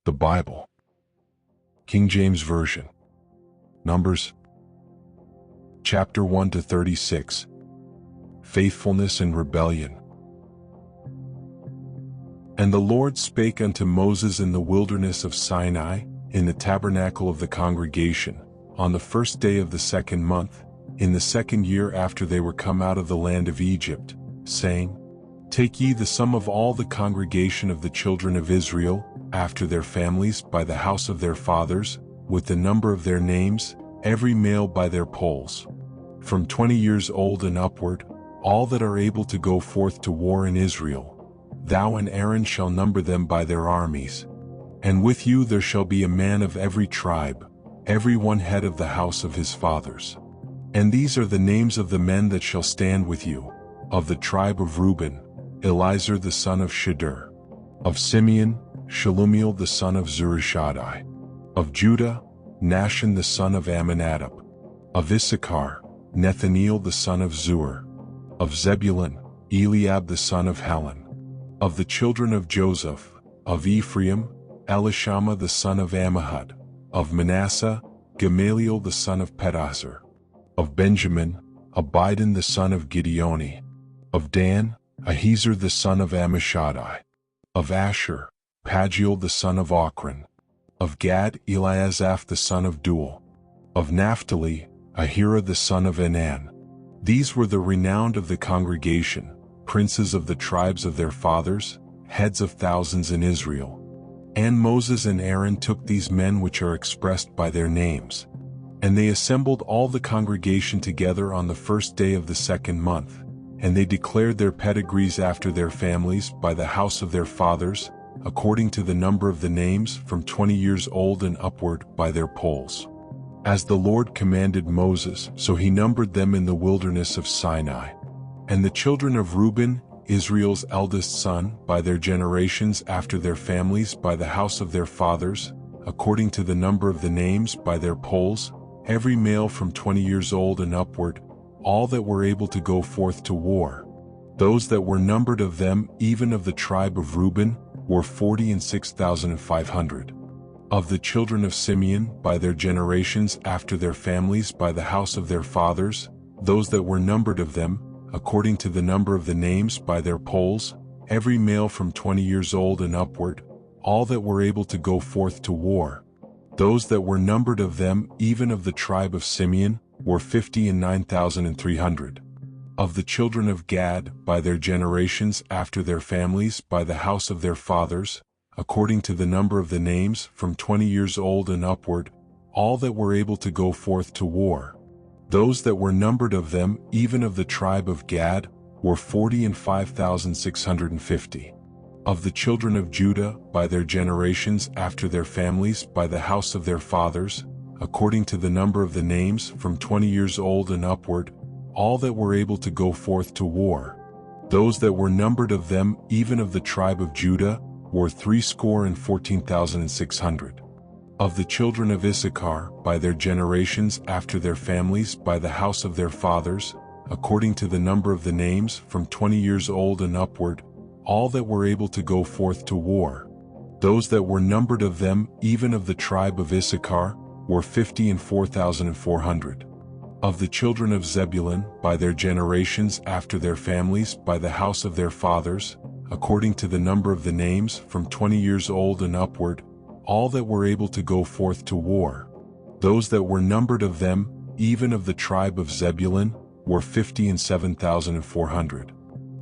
The Bible. King James Version. Numbers. Chapter 1 to 36. Faithfulness and rebellion. And the Lord spake unto Moses in the wilderness of Sinai, in the tabernacle of the congregation, on the first day of the second month, in the second year after they were come out of the land of Egypt, saying, Take ye the sum of all the congregation of the children of Israel, after their families by the house of their fathers, with the number of their names, every male by their polls. From 20 years old and upward, all that are able to go forth to war in Israel. Thou and Aaron shall number them by their armies. And with you there shall be a man of every tribe, every one head of the house of his fathers. And these are the names of the men that shall stand with you. Of the tribe of Reuben, Elizur the son of Shedeur. Of Simeon, Shelumiel the son of Zurishaddai. Of Judah, Nahshon the son of Amminadab. Of Issachar, Nethaneel the son of Zur. Of Zebulun, Eliab the son of Helon. Of the children of Joseph, of Ephraim, Elishama the son of Ammihud. Of Manasseh, Gamaliel the son of Pedahzur. Of Benjamin, Abidan the son of Gideoni. Of Dan, Ahiezer the son of Ammishaddai. Of Asher, Pagiel the son of Ochran. Of Gad, Eliasaph the son of Duel. Of Naphtali, Ahira the son of Enan. These were the renowned of the congregation, princes of the tribes of their fathers, heads of thousands in Israel. And Moses and Aaron took these men which are expressed by their names. And they assembled all the congregation together on the first day of the second month, and they declared their pedigrees after their families by the house of their fathers, according to the number of the names from 20 years old and upward by their polls. As the Lord commanded Moses, so he numbered them in the wilderness of Sinai. And the children of Reuben, Israel's eldest son, by their generations after their families by the house of their fathers, according to the number of the names by their polls, every male from 20 years old and upward, all that were able to go forth to war. Those that were numbered of them, even of the tribe of Reuben, were 46,500. Of the children of Simeon, by their generations after their families by the house of their fathers, those that were numbered of them, according to the number of the names by their polls, every male from 20 years old and upward, all that were able to go forth to war. Those that were numbered of them, even of the tribe of Simeon, were 59,300. Of the children of Gad, by their generations after their families by the house of their fathers, according to the number of the names from 20 years old and upward, all that were able to go forth to war. Those that were numbered of them, even of the tribe of Gad, were 45,650. Of the children of Judah, by their generations after their families by the house of their fathers, according to the number of the names from 20 years old and upward, all that were able to go forth to war. Those that were numbered of them, even of the tribe of Judah, were 314,600. Of the children of Issachar, by their generations after their families by the house of their fathers, according to the number of the names from 20 years old and upward, all that were able to go forth to war. Those that were numbered of them, even of the tribe of Issachar, were 54,400. Of the children of Zebulun, by their generations after their families by the house of their fathers, according to the number of the names from 20 years old and upward, all that were able to go forth to war. Those that were numbered of them, even of the tribe of Zebulun, were 57,400.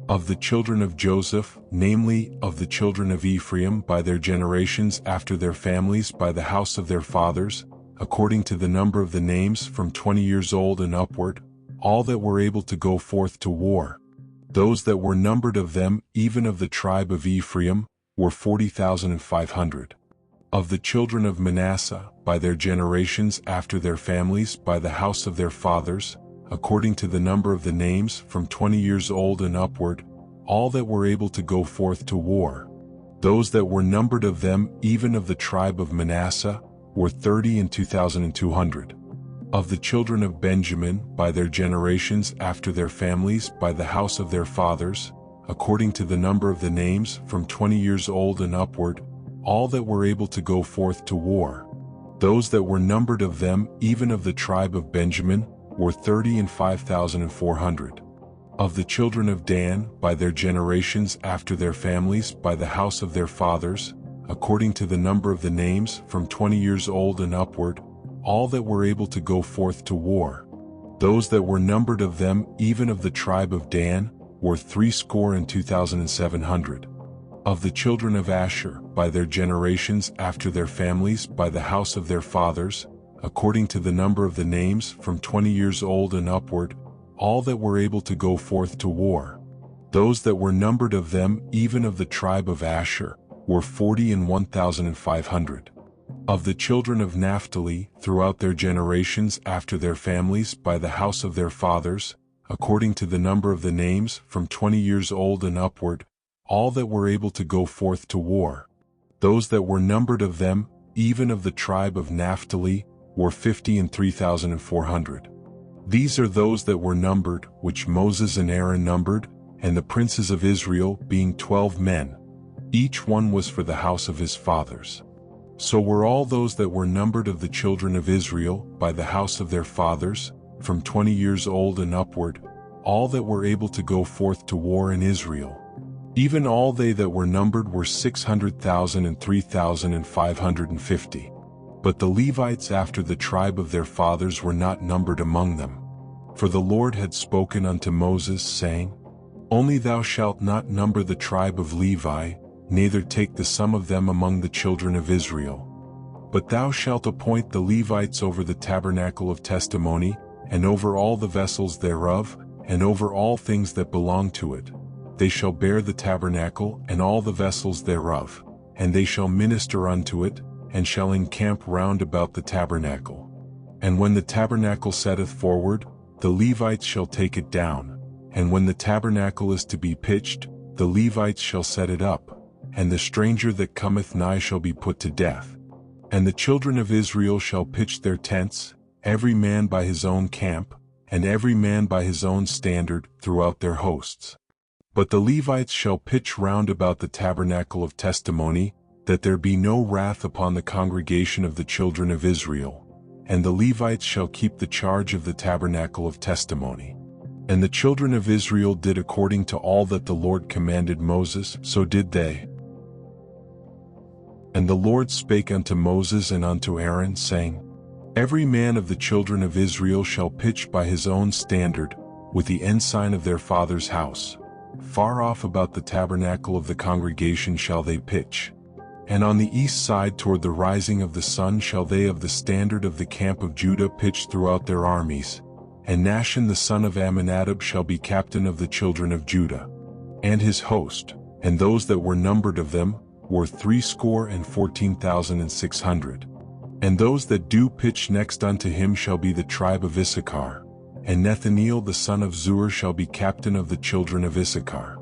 Of the children of Joseph, namely, of the children of Ephraim by their generations after their families by the house of their fathers, according to the number of the names from 20 years old and upward, all that were able to go forth to war. Those that were numbered of them, even of the tribe of Ephraim, were 40,500. Of the children of Manasseh, by their generations after their families by the house of their fathers, according to the number of the names from 20 years old and upward, all that were able to go forth to war. Those that were numbered of them, even of the tribe of Manasseh, were 32,200. Of the children of Benjamin, by their generations after their families by the house of their fathers, according to the number of the names from 20 years old and upward, all that were able to go forth to war. Those that were numbered of them, even of the tribe of Benjamin, were 30,005,400. Of the children of Dan, by their generations after their families, by the house of their fathers, according to the number of the names, from 20 years old and upward, all that were able to go forth to war. Those that were numbered of them, even of the tribe of Dan, were 62,700. Of the children of Asher, by their generations after their families, by the house of their fathers, according to the number of the names, from 20 years old and upward, all that were able to go forth to war. Those that were numbered of them, even of the tribe of Asher, were 41,500. Of the children of Naphtali, throughout their generations after their families, by the house of their fathers, according to the number of the names, from 20 years old and upward, all that were able to go forth to war. Those that were numbered of them, even of the tribe of Naphtali, were 53,400. These are those that were numbered, which Moses and Aaron numbered, and the princes of Israel, being 12 men. Each one was for the house of his fathers. So were all those that were numbered of the children of Israel, by the house of their fathers, from 20 years old and upward, all that were able to go forth to war in Israel. Even all they that were numbered were 600,000 and 3,550. But the Levites after the tribe of their fathers were not numbered among them. For the Lord had spoken unto Moses, saying, Only thou shalt not number the tribe of Levi, neither take the sum of them among the children of Israel. But thou shalt appoint the Levites over the tabernacle of testimony, and over all the vessels thereof, and over all things that belong to it. They shall bear the tabernacle, and all the vessels thereof, and they shall minister unto it, and shall encamp round about the tabernacle. And when the tabernacle setteth forward, the Levites shall take it down, and when the tabernacle is to be pitched, the Levites shall set it up, and the stranger that cometh nigh shall be put to death. And the children of Israel shall pitch their tents, every man by his own camp, and every man by his own standard, throughout their hosts. But the Levites shall pitch round about the tabernacle of testimony, that there be no wrath upon the congregation of the children of Israel. And the Levites shall keep the charge of the tabernacle of testimony. And the children of Israel did according to all that the Lord commanded Moses, so did they. And the Lord spake unto Moses and unto Aaron, saying, Every man of the children of Israel shall pitch by his own standard, with the ensign of their father's house. Far off about the tabernacle of the congregation shall they pitch. And on the east side toward the rising of the sun shall they of the standard of the camp of Judah pitch throughout their armies. And Nahshon the son of Amminadab shall be captain of the children of Judah. And his host, and those that were numbered of them, were 314,600. And those that do pitch next unto him shall be the tribe of Issachar. And Nethaneel the son of Zur shall be captain of the children of Issachar.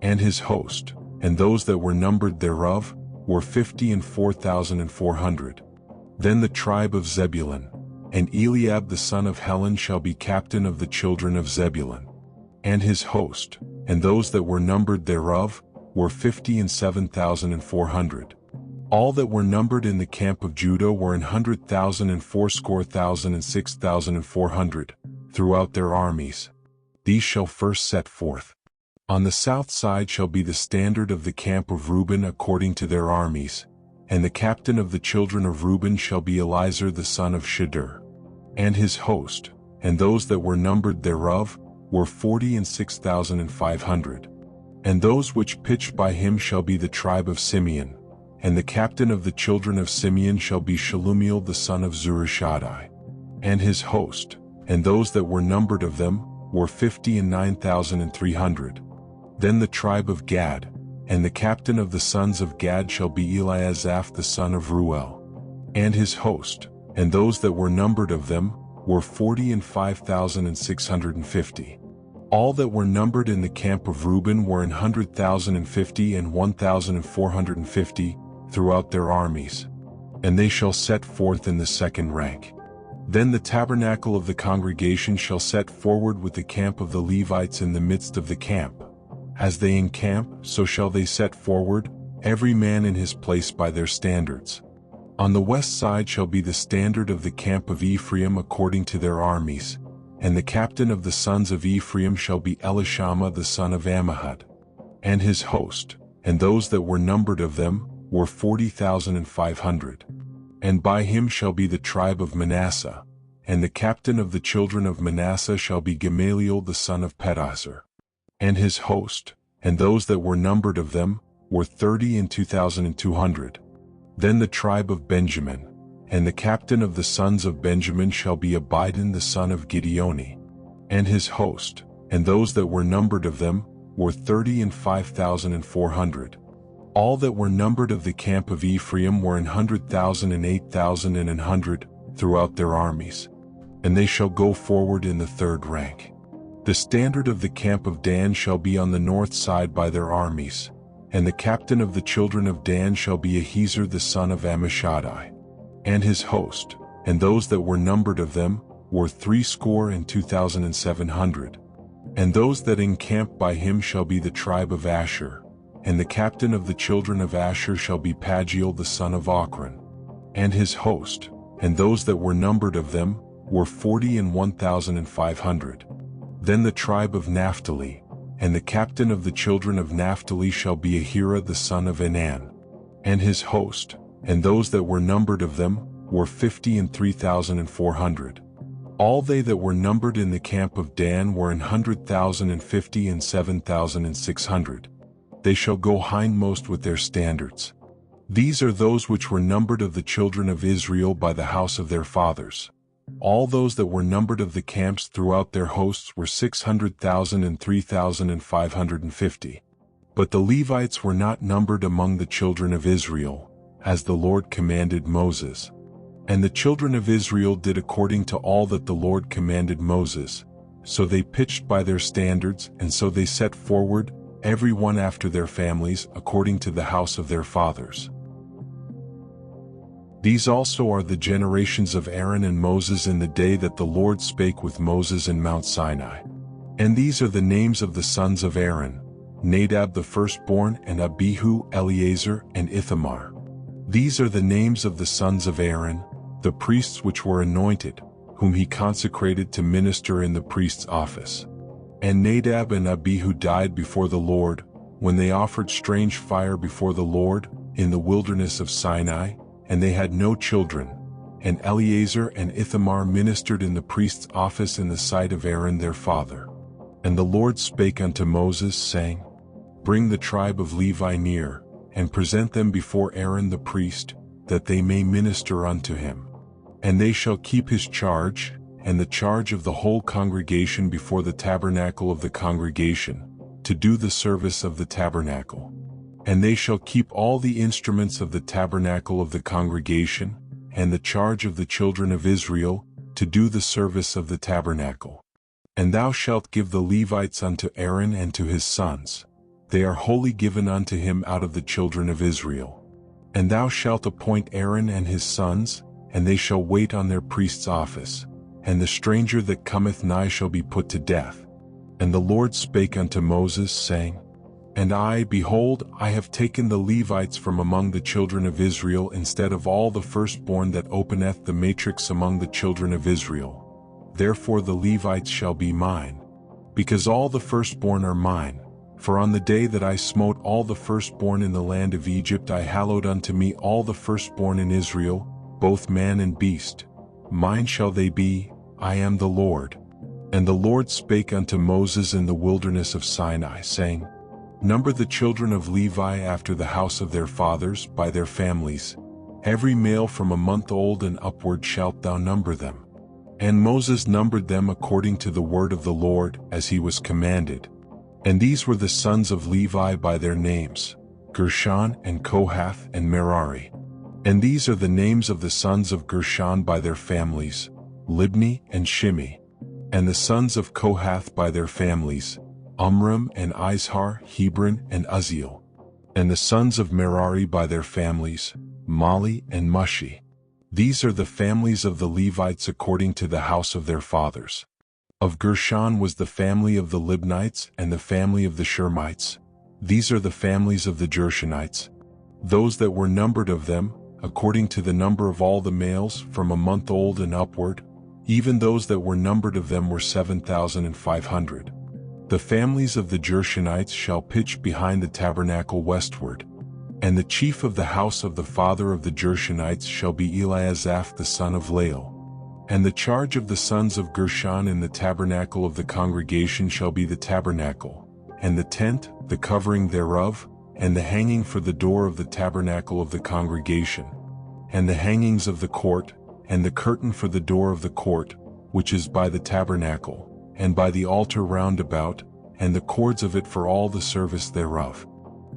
And his host, and those that were numbered thereof, were 54,400. Then the tribe of Zebulun, and Eliab the son of Helon shall be captain of the children of Zebulun. And his host, and those that were numbered thereof, were 57,400. All that were numbered in the camp of Judah were 100,000 and 80,000 and 6,400, throughout their armies. These shall first set forth. On the south side shall be the standard of the camp of Reuben according to their armies, and the captain of the children of Reuben shall be Elizur the son of Shedeur. And his host, and those that were numbered thereof, were 46,500. And those which pitched by him shall be the tribe of Simeon, and the captain of the children of Simeon shall be Shelumiel the son of Zurishaddai. And his host, and those that were numbered of them, were 59,300. Then the tribe of Gad, and the captain of the sons of Gad shall be Eliasaph the son of Ruel. And his host, and those that were numbered of them, were 45,650. All that were numbered in the camp of Reuben were 100,050 and 1,450, throughout their armies. And they shall set forth in the second rank. Then the tabernacle of the congregation shall set forward with the camp of the Levites in the midst of the camp. As they encamp, so shall they set forward, every man in his place by their standards. On the west side shall be the standard of the camp of Ephraim according to their armies, and the captain of the sons of Ephraim shall be Elishama the son of Ammihud, and his host, and those that were numbered of them were 40,500. And by him shall be the tribe of Manasseh, and the captain of the children of Manasseh shall be Gamaliel the son of Pedahzur, and his host, and those that were numbered of them were 32,200. Then the tribe of Benjamin, and the captain of the sons of Benjamin shall be Abidan the son of Gideoni, and his host, and those that were numbered of them were 35,400. All that were numbered of the camp of Ephraim were 100,000 and 8,000 and 100 throughout their armies, and they shall go forward in the third rank. The standard of the camp of Dan shall be on the north side by their armies, and the captain of the children of Dan shall be Ahiezer the son of Ammishaddai, and his host, and those that were numbered of them were 62,700. And those that encamp by him shall be the tribe of Asher, and the captain of the children of Asher shall be Pagiel the son of Ochran, and his host, and those that were numbered of them were 41,500. Then the tribe of Naphtali, and the captain of the children of Naphtali shall be Ahira the son of Enan, and his host, and those that were numbered of them were 53,400. All they that were numbered in the camp of Dan were 100,050 and 7,600. They shall go hindmost with their standards. These are those which were numbered of the children of Israel by the house of their fathers. All those that were numbered of the camps throughout their hosts were 600,000 and 3,550. But the Levites were not numbered among the children of Israel, as the Lord commanded Moses. And the children of Israel did according to all that the Lord commanded Moses. So they pitched by their standards, and so they set forward, every one after their families, according to the house of their fathers. These also are the generations of Aaron and Moses in the day that the Lord spake with Moses in Mount Sinai. And these are the names of the sons of Aaron: Nadab the firstborn, and Abihu, Eleazar, and Ithamar. These are the names of the sons of Aaron, the priests which were anointed, whom he consecrated to minister in the priest's office. And Nadab and Abihu died before the Lord, when they offered strange fire before the Lord, in the wilderness of Sinai, and they had no children. And Eleazar and Ithamar ministered in the priest's office in the sight of Aaron their father. And the Lord spake unto Moses, saying, Bring the tribe of Levi near, and present them before Aaron the priest, that they may minister unto him. And they shall keep his charge, and the charge of the whole congregation before the tabernacle of the congregation, to do the service of the tabernacle. And they shall keep all the instruments of the tabernacle of the congregation, and the charge of the children of Israel, to do the service of the tabernacle. And thou shalt give the Levites unto Aaron and to his sons. They are wholly given unto him out of the children of Israel. And thou shalt appoint Aaron and his sons, and they shall wait on their priest's office. And the stranger that cometh nigh shall be put to death. And the Lord spake unto Moses, saying, And I, behold, I have taken the Levites from among the children of Israel instead of all the firstborn that openeth the matrix among the children of Israel. Therefore the Levites shall be mine, because all the firstborn are mine. For on the day that I smote all the firstborn in the land of Egypt, I hallowed unto me all the firstborn in Israel, both man and beast. Mine shall they be, I am the Lord. And the Lord spake unto Moses in the wilderness of Sinai, saying, Number the children of Levi after the house of their fathers, by their families. Every male from a month old and upward shalt thou number them. And Moses numbered them according to the word of the Lord, as he was commanded. And these were the sons of Levi by their names, Gershon and Kohath and Merari. And these are the names of the sons of Gershon by their families, Libni and Shimi. And the sons of Kohath by their families, Amram and Izhar, Hebron and Uzziel. And the sons of Merari by their families, Mali and Mushi. These are the families of the Levites according to the house of their fathers. Of Gershon was the family of the Libnites and the family of the Shermites. These are the families of the Gershonites. those that were numbered of them, according to the number of all the males from a month old and upward, even those that were numbered of them were 7,500. The families of the Gershonites shall pitch behind the tabernacle westward. And the chief of the house of the father of the Gershonites shall be Eliasaph the son of Lael. And the charge of the sons of Gershon in the tabernacle of the congregation shall be the tabernacle, and the tent, the covering thereof, and the hanging for the door of the tabernacle of the congregation, and the hangings of the court, and the curtain for the door of the court, which is by the tabernacle, and by the altar round about, and the cords of it for all the service thereof.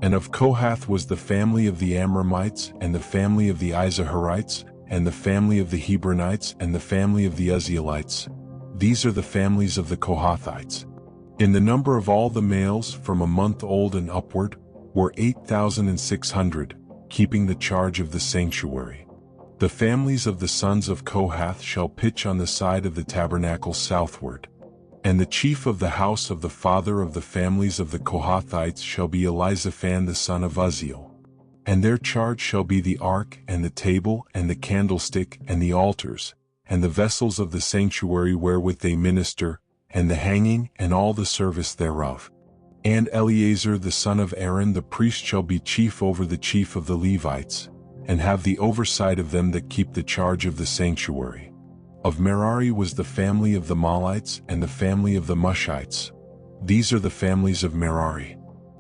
And of Kohath was the family of the Amramites, and the family of the Izaharites, and the family of the Hebronites, and the family of the Uzzielites. These are the families of the Kohathites. In the number of all the males from a month old and upward were 8,600, keeping the charge of the sanctuary. The families of the sons of Kohath shall pitch on the side of the tabernacle southward. And the chief of the house of the father of the families of the Kohathites shall be Elizaphan the son of Uzziel. And their charge shall be the ark, and the table, and the candlestick, and the altars, and the vessels of the sanctuary wherewith they minister, and the hanging, and all the service thereof. And Eleazar the son of Aaron the priest shall be chief over the chief of the Levites, and have the oversight of them that keep the charge of the sanctuary. Of Merari was the family of the Mahlites and the family of the Mushites. These are the families of Merari.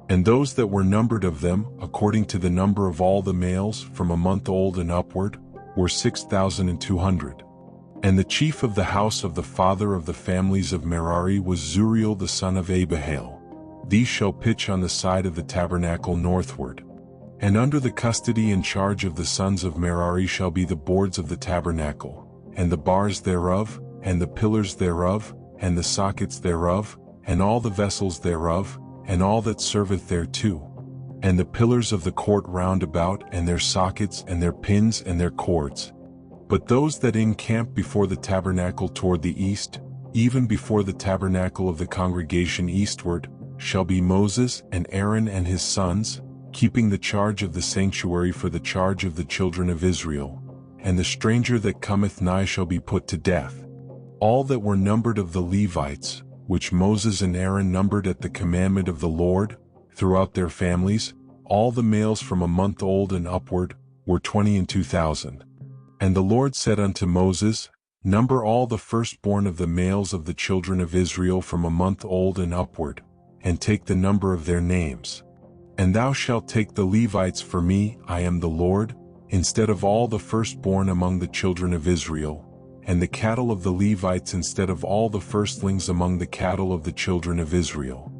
And those that were numbered of them, according to the number of all the males from a month old and upward, were 6,200. And the chief of the house of the father of the families of Merari was Zuriel the son of Abihail. These shall pitch on the side of the tabernacle northward. And under the custody and charge of the sons of Merari shall be the boards of the tabernacle, and the bars thereof, and the pillars thereof, and the sockets thereof, and all the vessels thereof, and all that serveth thereto, and the pillars of the court round about, and their sockets, and their pins, and their cords. But those that encamp before the tabernacle toward the east, even before the tabernacle of the congregation eastward, shall be Moses and Aaron and his sons, keeping the charge of the sanctuary for the charge of the children of Israel. And the stranger that cometh nigh shall be put to death. All that were numbered of the Levites, which Moses and Aaron numbered at the commandment of the Lord, throughout their families, all the males from a month old and upward, were 22,000. And the Lord said unto Moses, Number all the firstborn of the males of the children of Israel from a month old and upward, and take the number of their names. And thou shalt take the Levites for me, I am the Lord, instead of all the firstborn among the children of Israel, and the cattle of the Levites instead of all the firstlings among the cattle of the children of Israel.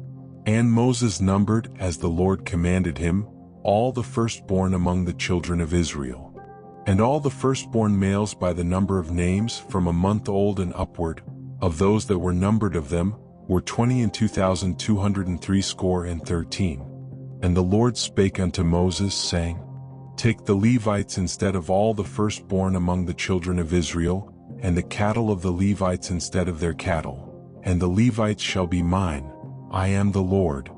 And Moses numbered, as the Lord commanded him, all the firstborn among the children of Israel. And all the firstborn males by the number of names from a month old and upward, of those that were numbered of them, were 22,213. And the Lord spake unto Moses, saying, Take the Levites instead of all the firstborn among the children of Israel, and the cattle of the Levites instead of their cattle, and the Levites shall be mine, I am the Lord.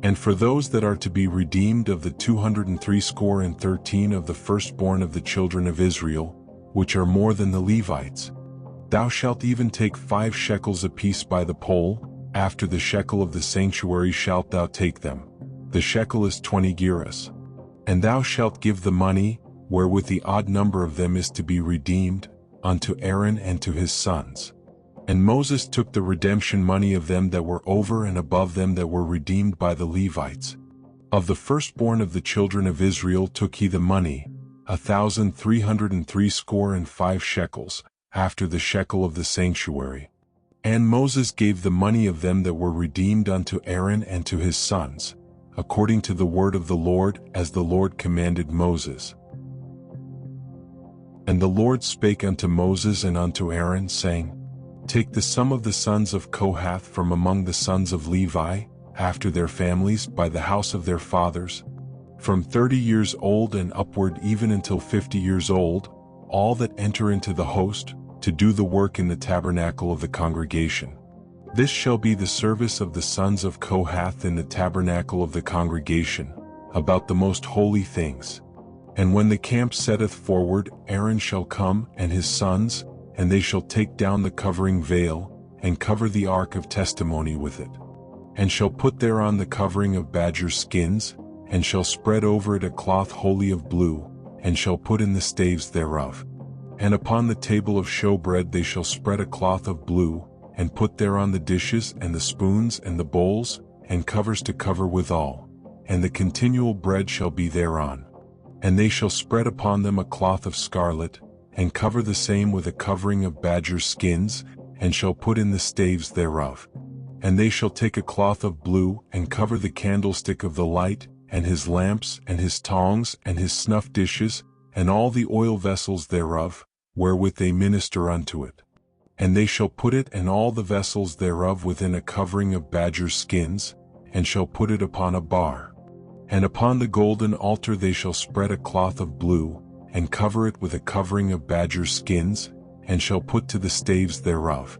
And for those that are to be redeemed of the 213 of the firstborn of the children of Israel, which are more than the Levites, thou shalt even take 5 shekels apiece by the poll, after the shekel of the sanctuary shalt thou take them. The shekel is 20 gerahs. And thou shalt give the money, wherewith the odd number of them is to be redeemed, unto Aaron and to his sons. And Moses took the redemption money of them that were over and above them that were redeemed by the Levites. Of the firstborn of the children of Israel took he the money, 1,365 shekels, after the shekel of the sanctuary. And Moses gave the money of them that were redeemed unto Aaron and to his sons, according to the word of the Lord, as the Lord commanded Moses. And the Lord spake unto Moses and unto Aaron, saying, Take the sum of the sons of Kohath from among the sons of Levi, after their families, by the house of their fathers, from 30 years old and upward even until 50 years old, all that enter into the host, to do the work in the tabernacle of the congregation. This shall be the service of the sons of Kohath in the tabernacle of the congregation, about the most holy things, And when the camp setteth forward, Aaron shall come, and his sons, and they shall take down the covering veil, and cover the ark of testimony with it. And shall put thereon the covering of badger skins, and shall spread over it a cloth wholly of blue, and shall put in the staves thereof. And upon the table of showbread they shall spread a cloth of blue, and put thereon the dishes and the spoons and the bowls, and covers to cover withal, and the continual bread shall be thereon. And they shall spread upon them a cloth of scarlet, and cover the same with a covering of badger skins, and shall put in the staves thereof. And they shall take a cloth of blue, and cover the candlestick of the light, and his lamps, and his tongs, and his snuff dishes, and all the oil vessels thereof, wherewith they minister unto it. And they shall put it and all the vessels thereof within a covering of badger skins, and shall put it upon a bar. And upon the golden altar they shall spread a cloth of blue, and cover it with a covering of badger skins, and shall put to the staves thereof.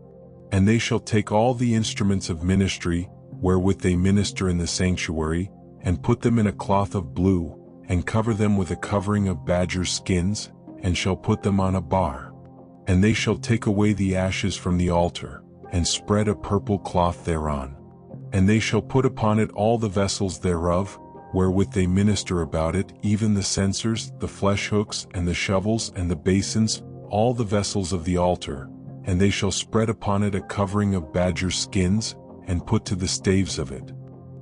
And they shall take all the instruments of ministry, wherewith they minister in the sanctuary, and put them in a cloth of blue, and cover them with a covering of badger skins, and shall put them on a bar. And they shall take away the ashes from the altar, and spread a purple cloth thereon. And they shall put upon it all the vessels thereof, wherewith they minister about it, even the censers, the flesh hooks, and the shovels, and the basins, all the vessels of the altar. And they shall spread upon it a covering of badger skins, and put to the staves of it.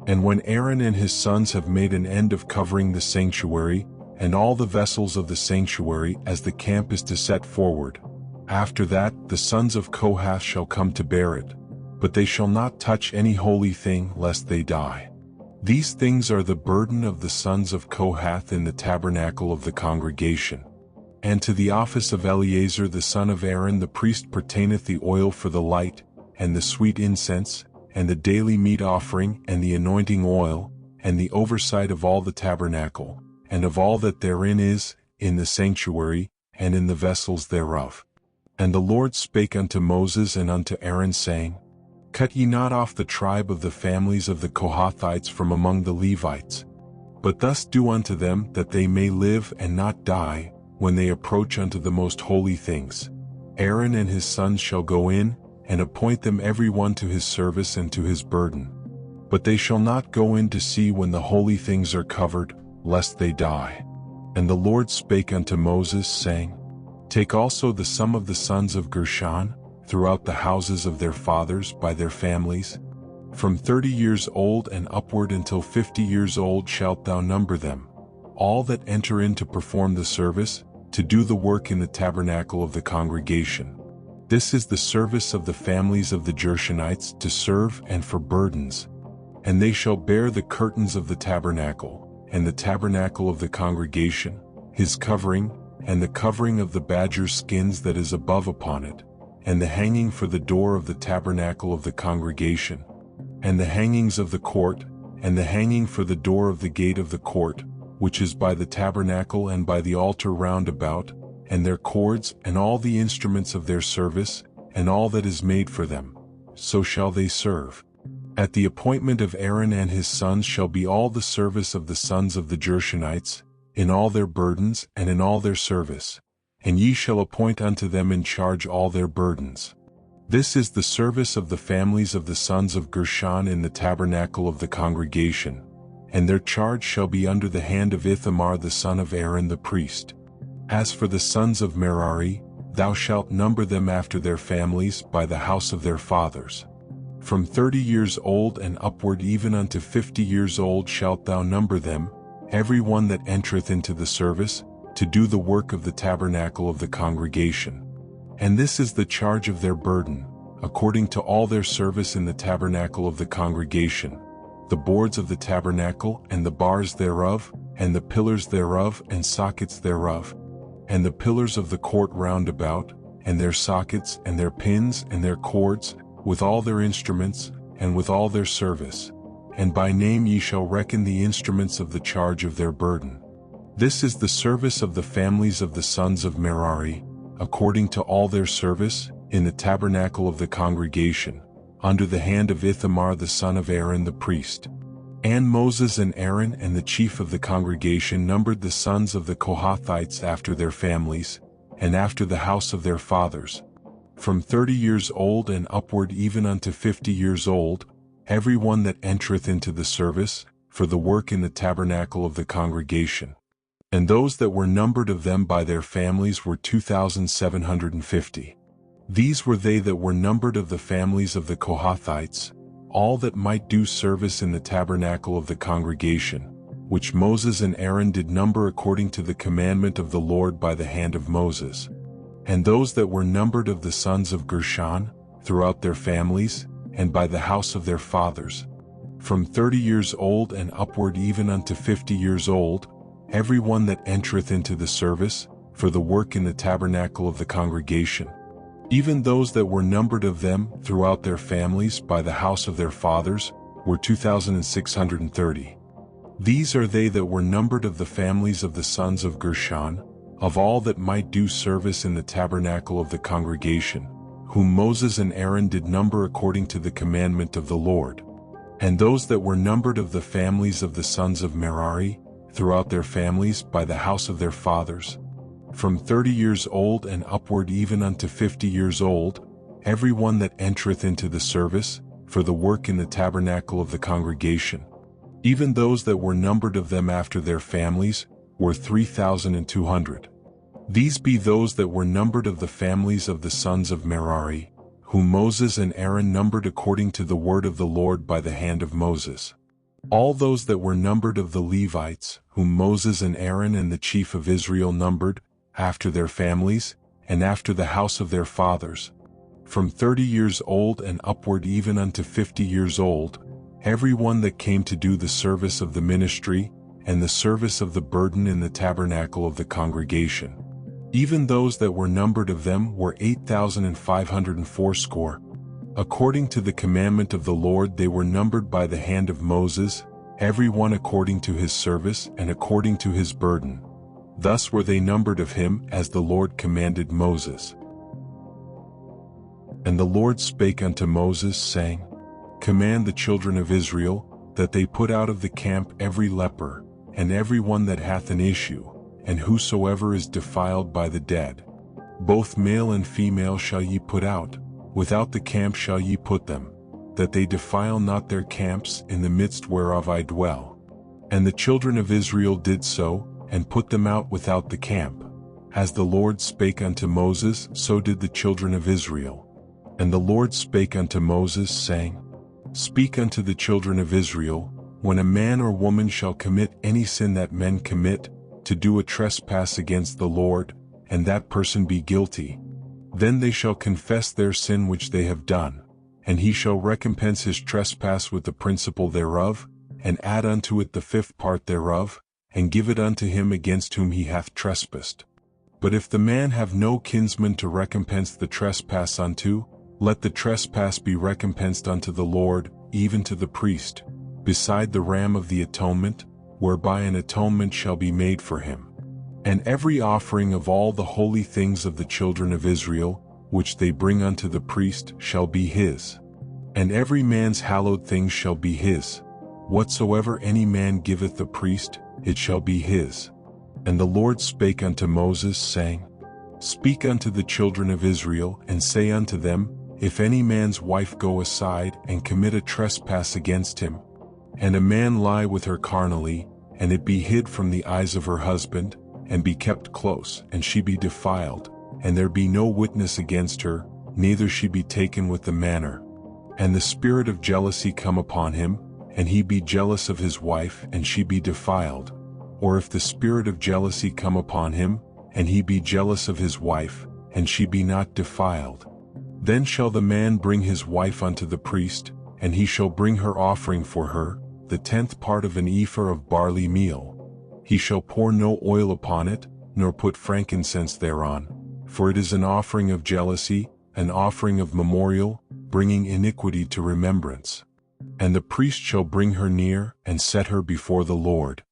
And when Aaron and his sons have made an end of covering the sanctuary, and all the vessels of the sanctuary as the camp is to set forward, after that the sons of Kohath shall come to bear it, but they shall not touch any holy thing lest they die. These things are the burden of the sons of Kohath in the tabernacle of the congregation. And to the office of Eleazar the son of Aaron the priest pertaineth the oil for the light, and the sweet incense, and the daily meat offering, and the anointing oil, and the oversight of all the tabernacle, and of all that therein is, in the sanctuary, and in the vessels thereof. And the Lord spake unto Moses and unto Aaron, saying, Cut ye not off the tribe of the families of the Kohathites from among the Levites, but thus do unto them that they may live and not die, when they approach unto the most holy things. Aaron and his sons shall go in, and appoint them every one to his service and to his burden. But they shall not go in to see when the holy things are covered, lest they die. And the Lord spake unto Moses, saying, Take also the sum of the sons of Gershon, throughout the houses of their fathers by their families. From 30 years old and upward until 50 years old shalt thou number them, all that enter in to perform the service, to do the work in the tabernacle of the congregation. This is the service of the families of the Gershonites to serve and for burdens. And they shall bear the curtains of the tabernacle, and the tabernacle of the congregation, his covering, and the covering of the badger skins that is above upon it, and the hanging for the door of the tabernacle of the congregation, and the hangings of the court, and the hanging for the door of the gate of the court, which is by the tabernacle and by the altar round about, and their cords, and all the instruments of their service, and all that is made for them, so shall they serve. At the appointment of Aaron and his sons shall be all the service of the sons of the Gershonites, in all their burdens and in all their service, and ye shall appoint unto them in charge all their burdens. This is the service of the families of the sons of Gershon in the tabernacle of the congregation, and their charge shall be under the hand of Ithamar the son of Aaron the priest. As for the sons of Merari, thou shalt number them after their families by the house of their fathers. From 30 years old and upward even unto 50 years old shalt thou number them, every one that entereth into the service, to do the work of the tabernacle of the congregation. And this is the charge of their burden, according to all their service in the tabernacle of the congregation, the boards of the tabernacle, and the bars thereof, and the pillars thereof, and sockets thereof, and the pillars of the court round about, and their sockets, and their pins, and their cords, with all their instruments, and with all their service. And by name ye shall reckon the instruments of the charge of their burden. This is the service of the families of the sons of Merari, according to all their service, in the tabernacle of the congregation, under the hand of Ithamar the son of Aaron the priest. And Moses and Aaron and the chief of the congregation numbered the sons of the Kohathites after their families, and after the house of their fathers, from 30 years old and upward even unto 50 years old, every one that entereth into the service, for the work in the tabernacle of the congregation. And those that were numbered of them by their families were 2,750. These were they that were numbered of the families of the Kohathites, all that might do service in the tabernacle of the congregation, which Moses and Aaron did number according to the commandment of the Lord by the hand of Moses. And those that were numbered of the sons of Gershon, throughout their families, and by the house of their fathers, from 30 years old and upward even unto 50 years old, every one that entereth into the service, for the work in the tabernacle of the congregation. Even those that were numbered of them throughout their families by the house of their fathers were 2,630. These are they that were numbered of the families of the sons of Gershon, of all that might do service in the tabernacle of the congregation, whom Moses and Aaron did number according to the commandment of the Lord. And those that were numbered of the families of the sons of Merari, throughout their families by the house of their fathers, from 30 years old and upward even unto 50 years old, every one that entereth into the service, for the work in the tabernacle of the congregation. Even those that were numbered of them after their families were 3,200. These be those that were numbered of the families of the sons of Merari, whom Moses and Aaron numbered according to the word of the Lord by the hand of Moses. All those that were numbered of the Levites, whom Moses and Aaron and the chief of Israel numbered, after their families, and after the house of their fathers, from 30 years old and upward even unto 50 years old, every one that came to do the service of the ministry, and the service of the burden in the tabernacle of the congregation. Even those that were numbered of them were 8,580. According to the commandment of the Lord they were numbered by the hand of Moses, every one according to his service and according to his burden. Thus were they numbered of him as the Lord commanded Moses. And the Lord spake unto Moses, saying, Command the children of Israel, that they put out of the camp every leper, and every one that hath an issue, and whosoever is defiled by the dead. Both male and female shall ye put out, without the camp shall ye put them, that they defile not their camps in the midst whereof I dwell. And the children of Israel did so, and put them out without the camp. As the Lord spake unto Moses, so did the children of Israel. And the Lord spake unto Moses, saying, Speak unto the children of Israel, when a man or woman shall commit any sin that men commit, to do a trespass against the Lord, and that person be guilty, then they shall confess their sin which they have done, and he shall recompense his trespass with the principal thereof, and add unto it the 5th part thereof, and give it unto him against whom he hath trespassed. But if the man have no kinsman to recompense the trespass unto, let the trespass be recompensed unto the Lord, even to the priest, beside the ram of the atonement, whereby an atonement shall be made for him. And every offering of all the holy things of the children of Israel, which they bring unto the priest, shall be his. And every man's hallowed things shall be his. Whatsoever any man giveth the priest, it shall be his. And the Lord spake unto Moses, saying, Speak unto the children of Israel, and say unto them, If any man's wife go aside and commit a trespass against him, and a man lie with her carnally, and it be hid from the eyes of her husband, and be kept close, and she be defiled, and there be no witness against her, neither she be taken with the manner, and the spirit of jealousy come upon him, and he be jealous of his wife, and she be defiled, or if the spirit of jealousy come upon him, and he be jealous of his wife, and she be not defiled, then shall the man bring his wife unto the priest, and he shall bring her offering for her, the 10th part of an ephah of barley meal. He shall pour no oil upon it, nor put frankincense thereon, for it is an offering of jealousy, an offering of memorial, bringing iniquity to remembrance. And the priest shall bring her near, and set her before the Lord.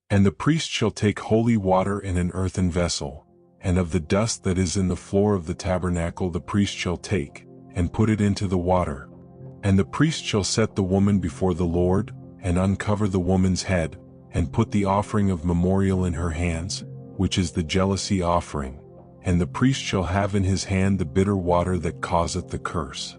And the priest shall take holy water in an earthen vessel, and of the dust that is in the floor of the tabernacle the priest shall take, and put it into the water. And the priest shall set the woman before the Lord, and uncover the woman's head, and put the offering of memorial in her hands, which is the jealousy offering, and the priest shall have in his hand the bitter water that causeth the curse.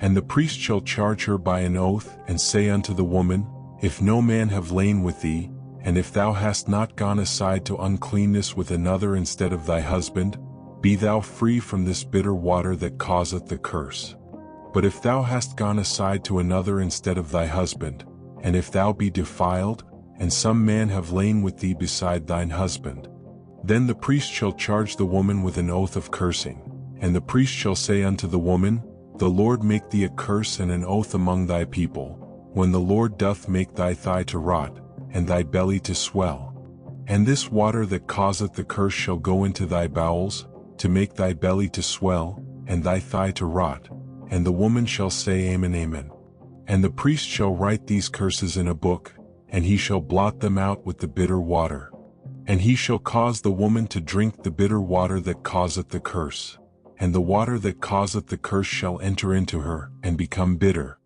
And the priest shall charge her by an oath, and say unto the woman, If no man have lain with thee, and if thou hast not gone aside to uncleanness with another instead of thy husband, be thou free from this bitter water that causeth the curse. But if thou hast gone aside to another instead of thy husband, and if thou be defiled, and some man have lain with thee beside thine husband, then the priest shall charge the woman with an oath of cursing, and the priest shall say unto the woman, The Lord make thee a curse and an oath among thy people, when the Lord doth make thy thigh to rot, and thy belly to swell. And this water that causeth the curse shall go into thy bowels, to make thy belly to swell, and thy thigh to rot. And the woman shall say, Amen, Amen. And the priest shall write these curses in a book, and he shall blot them out with the bitter water. And he shall cause the woman to drink the bitter water that causeth the curse. And the water that causeth the curse shall enter into her, and become bitter.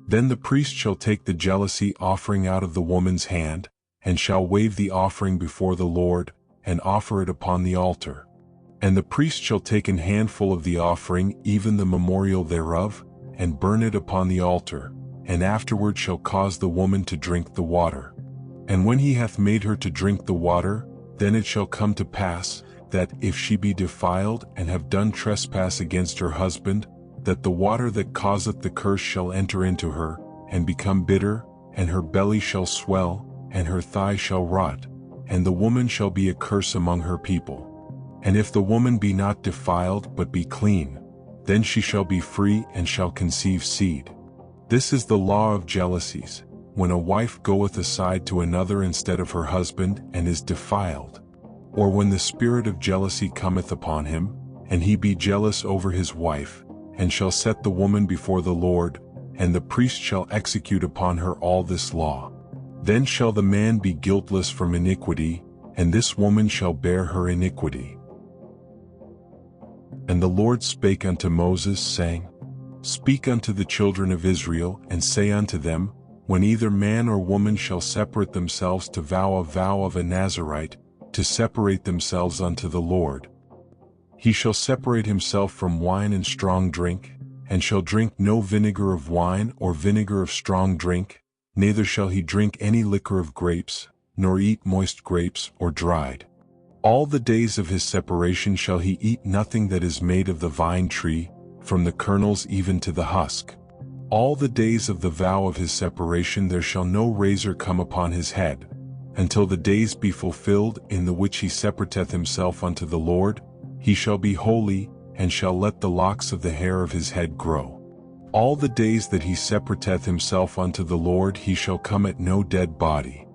Then the priest shall take the jealousy offering out of the woman's hand, and shall wave the offering before the Lord, and offer it upon the altar. And the priest shall take an handful of the offering, even the memorial thereof, and burn it upon the altar, and afterward shall cause the woman to drink the water. And when he hath made her to drink the water, then it shall come to pass, that if she be defiled and have done trespass against her husband, that the water that causeth the curse shall enter into her, and become bitter, and her belly shall swell, and her thigh shall rot, and the woman shall be a curse among her people. And if the woman be not defiled but be clean, then she shall be free and shall conceive seed. This is the law of jealousies, when a wife goeth aside to another instead of her husband and is defiled, or when the spirit of jealousy cometh upon him, and he be jealous over his wife, and shall set the woman before the Lord, and the priest shall execute upon her all this law. Then shall the man be guiltless from iniquity, and this woman shall bear her iniquity. And the Lord spake unto Moses, saying, Speak unto the children of Israel, and say unto them, When either man or woman shall separate themselves to vow a vow of a Nazirite, to separate themselves unto the Lord, he shall separate himself from wine and strong drink, and shall drink no vinegar of wine or vinegar of strong drink, neither shall he drink any liquor of grapes, nor eat moist grapes or dried. All the days of his separation shall he eat nothing that is made of the vine tree, from the kernels even to the husk. All the days of the vow of his separation there shall no razor come upon his head, until the days be fulfilled in the which he separateth himself unto the Lord. He shall be holy, and shall let the locks of the hair of his head grow. All the days that he separateth himself unto the Lord he shall come at no dead body.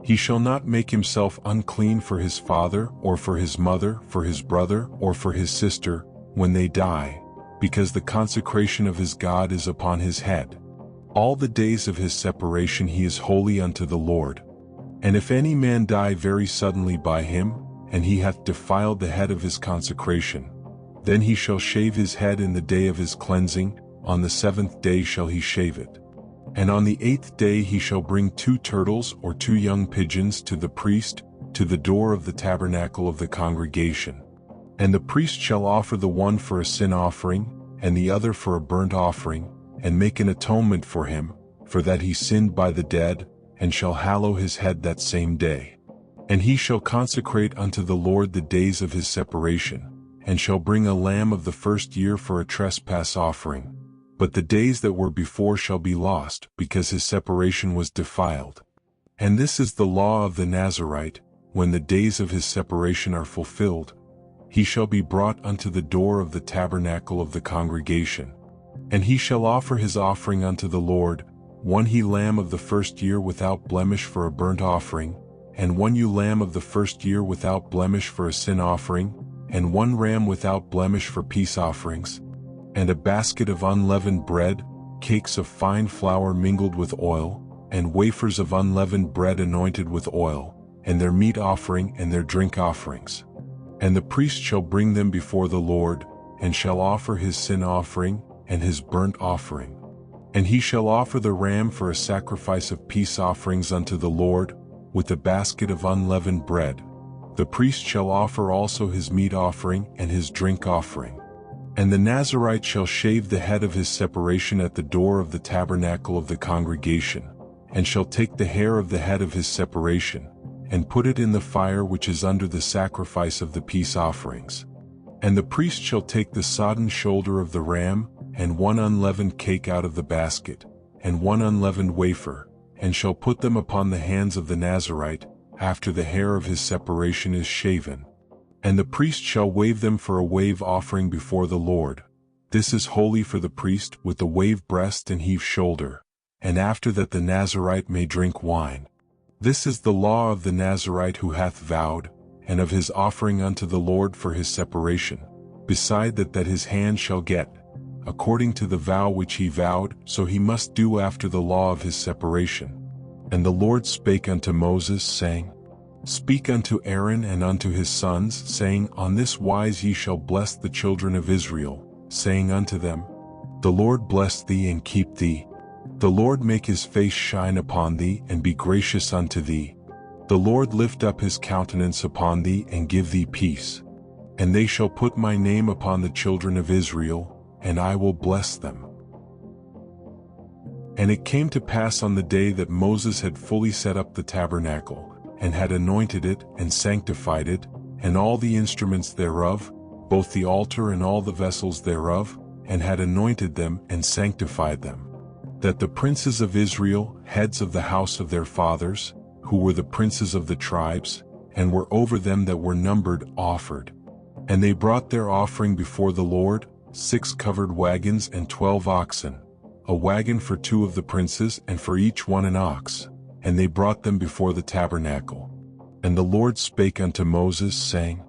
He shall not make himself unclean for his father, or for his mother, for his brother, or for his sister, when they die, because the consecration of his God is upon his head. All the days of his separation he is holy unto the Lord. And if any man die very suddenly by him, and he hath defiled the head of his consecration, then he shall shave his head in the day of his cleansing, on the 7th day shall he shave it. And on the 8th day he shall bring 2 turtles or 2 young pigeons to the priest, to the door of the tabernacle of the congregation. And the priest shall offer the one for a sin offering, and the other for a burnt offering, and make an atonement for him, for that he sinned by the dead, and shall hallow his head that same day. And he shall consecrate unto the Lord the days of his separation, and shall bring a lamb of the first year for a trespass offering. But the days that were before shall be lost, because his separation was defiled. And this is the law of the Nazirite, when the days of his separation are fulfilled, he shall be brought unto the door of the tabernacle of the congregation. And he shall offer his offering unto the Lord, 1 he lamb of the first year without blemish for a burnt offering, and 1 ewe lamb of the first year without blemish for a sin offering, and 1 ram without blemish for peace offerings, and a basket of unleavened bread, cakes of fine flour mingled with oil, and wafers of unleavened bread anointed with oil, and their meat offering and their drink offerings. And the priest shall bring them before the Lord, and shall offer his sin offering and his burnt offering. And he shall offer the ram for a sacrifice of peace offerings unto the Lord, with a basket of unleavened bread. The priest shall offer also his meat offering and his drink offering. And the Nazirite shall shave the head of his separation at the door of the tabernacle of the congregation, and shall take the hair of the head of his separation, and put it in the fire which is under the sacrifice of the peace offerings. And the priest shall take the sodden shoulder of the ram, and one unleavened cake out of the basket, and one unleavened wafer, and shall put them upon the hands of the Nazirite, after the hair of his separation is shaven. And the priest shall wave them for a wave offering before the Lord. This is holy for the priest, with the wave breast and heave shoulder, and after that the Nazirite may drink wine. This is the law of the Nazirite who hath vowed, and of his offering unto the Lord for his separation, beside that his hand shall get, according to the vow which he vowed, so he must do after the law of his separation. And the Lord spake unto Moses, saying, Speak unto Aaron and unto his sons, saying, On this wise ye shall bless the children of Israel, saying unto them, The Lord bless thee and keep thee. The Lord make his face shine upon thee and be gracious unto thee. The Lord lift up his countenance upon thee and give thee peace. And they shall put my name upon the children of Israel, and I will bless them. And it came to pass on the day that Moses had fully set up the tabernacle, and had anointed it and sanctified it, and all the instruments thereof, both the altar and all the vessels thereof, and had anointed them and sanctified them, that the princes of Israel, heads of the house of their fathers, who were the princes of the tribes, and were over them that were numbered, offered. And they brought their offering before the Lord, 6 covered wagons and 12 oxen, a wagon for 2 of the princes and for each one an ox, and they brought them before the tabernacle. And the Lord spake unto Moses, saying,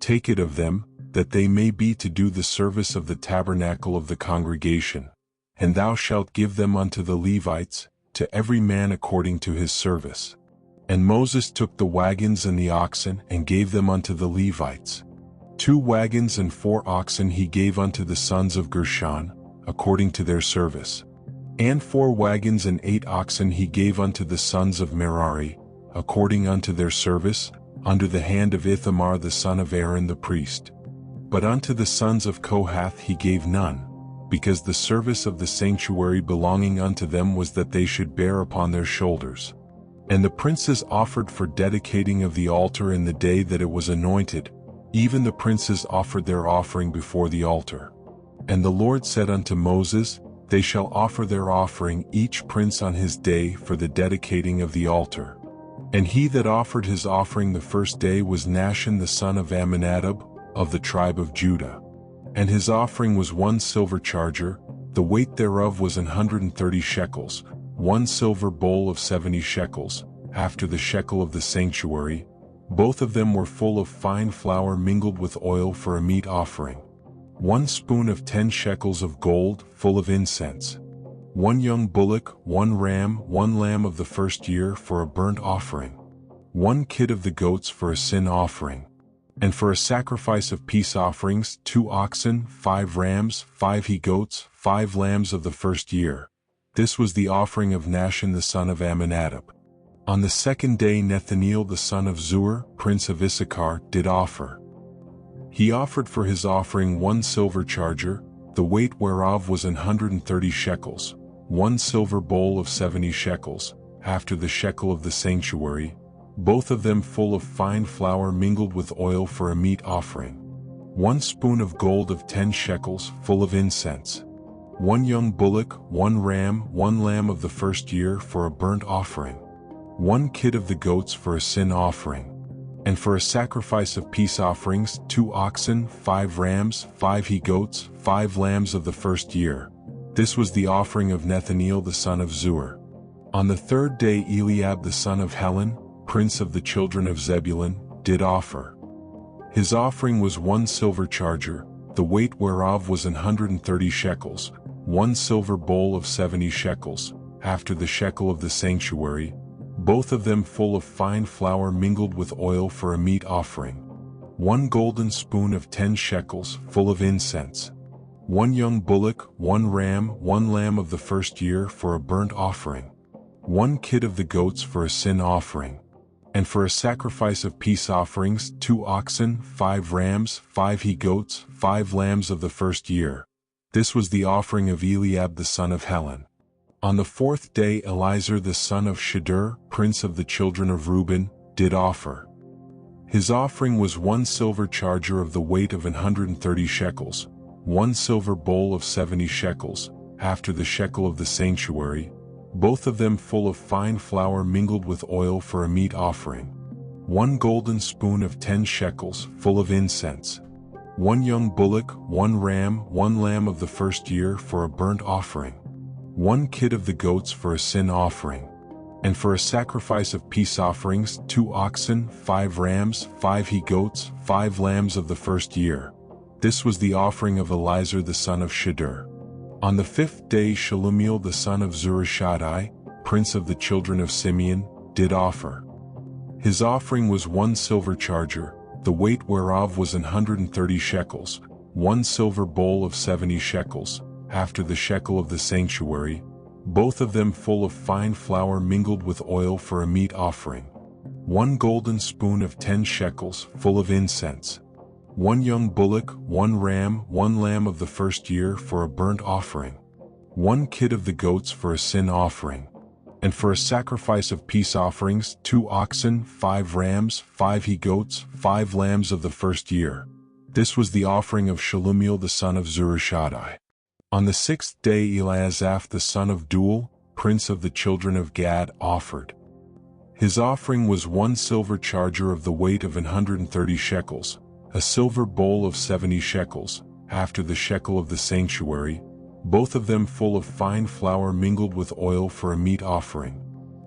Take it of them, that they may be to do the service of the tabernacle of the congregation, and thou shalt give them unto the Levites, to every man according to his service. And Moses took the wagons and the oxen, and gave them unto the Levites. 2 wagons and 4 oxen he gave unto the sons of Gershon, according to their service. And 4 wagons and 8 oxen he gave unto the sons of Merari, according unto their service, under the hand of Ithamar the son of Aaron the priest. But unto the sons of Kohath he gave none, because the service of the sanctuary belonging unto them was that they should bear upon their shoulders. And the princes offered for dedicating of the altar in the day that it was anointed, even the princes offered their offering before the altar. And the Lord said unto Moses, They shall offer their offering each prince on his day for the dedicating of the altar. And he that offered his offering the first day was Nahshon the son of Amminadab, of the tribe of Judah. And his offering was 1 silver charger, the weight thereof was 130 shekels, 1 silver bowl of 70 shekels, after the shekel of the sanctuary. Both of them were full of fine flour mingled with oil for a meat offering. 1 spoon of 10 shekels of gold, full of incense. 1 young bullock, 1 ram, 1 lamb of the first year for a burnt offering. 1 kid of the goats for a sin offering. And for a sacrifice of peace offerings, 2 oxen, 5 rams, 5 he-goats, 5 lambs of the first year. This was the offering of Nahshon the son of Amminadab. On the 2nd day Nethaneel the son of Zur, prince of Issachar, did offer. He offered for his offering 1 silver charger, the weight whereof was 130 shekels, 1 silver bowl of 70 shekels, after the shekel of the sanctuary, both of them full of fine flour mingled with oil for a meat offering. 1 spoon of gold of 10 shekels, full of incense. 1 young bullock, 1 ram, 1 lamb of the first year for a burnt offering. 1 kid of the goats for a sin offering. And for a sacrifice of peace offerings, 2 oxen, 5 rams, 5 he-goats, 5 lambs of the first year. This was the offering of Nethaneel the son of Zur. On the 3rd day Eliab the son of Helon, prince of the children of Zebulun, did offer. His offering was 1 silver charger, the weight whereof was 130 shekels, 1 silver bowl of 70 shekels, after the shekel of the sanctuary, both of them full of fine flour mingled with oil for a meat offering. 1 golden spoon of 10 shekels, full of incense. 1 young bullock, 1 ram, 1 lamb of the first year for a burnt offering, 1 kid of the goats for a sin offering, and for a sacrifice of peace offerings 2 oxen, 5 rams, 5 he-goats, 5 lambs of the first year. This was the offering of Eliab the son of Helon. On the 4th day Elizur the son of Shedeur, prince of the children of Reuben, did offer. His offering was 1 silver charger of the weight of 130 shekels, 1 silver bowl of 70 shekels, after the shekel of the sanctuary, both of them full of fine flour mingled with oil for a meat offering, 1 golden spoon of 10 shekels, full of incense, 1 young bullock, 1 ram, 1 lamb of the first year for a burnt offering, 1 kid of the goats for a sin offering, and for a sacrifice of peace offerings 2 oxen, 5 rams, 5 he-goats, 5 lambs of the first year. This was the offering of Elizur the son of Shedeur. On the 5th day Shelumiel the son of Zurishaddai, prince of the children of Simeon, did offer. His offering was 1 silver charger, the weight whereof was 130 shekels, 1 silver bowl of 70 shekels, after the shekel of the sanctuary, both of them full of fine flour mingled with oil for a meat offering, 1 golden spoon of 10 shekels, full of incense, 1 young bullock, 1 ram, 1 lamb of the first year for a burnt offering, 1 kid of the goats for a sin offering, and for a sacrifice of peace offerings 2 oxen, 5 rams, 5 he-goats, 5 lambs of the first year. This was the offering of Shelumiel the son of Zurishaddai. On the 6th day Eliasaph the son of Deuel, prince of the children of Gad, offered. His offering was 1 silver charger of the weight of 130 shekels, a silver bowl of 70 shekels, after the shekel of the sanctuary, both of them full of fine flour mingled with oil for a meat offering,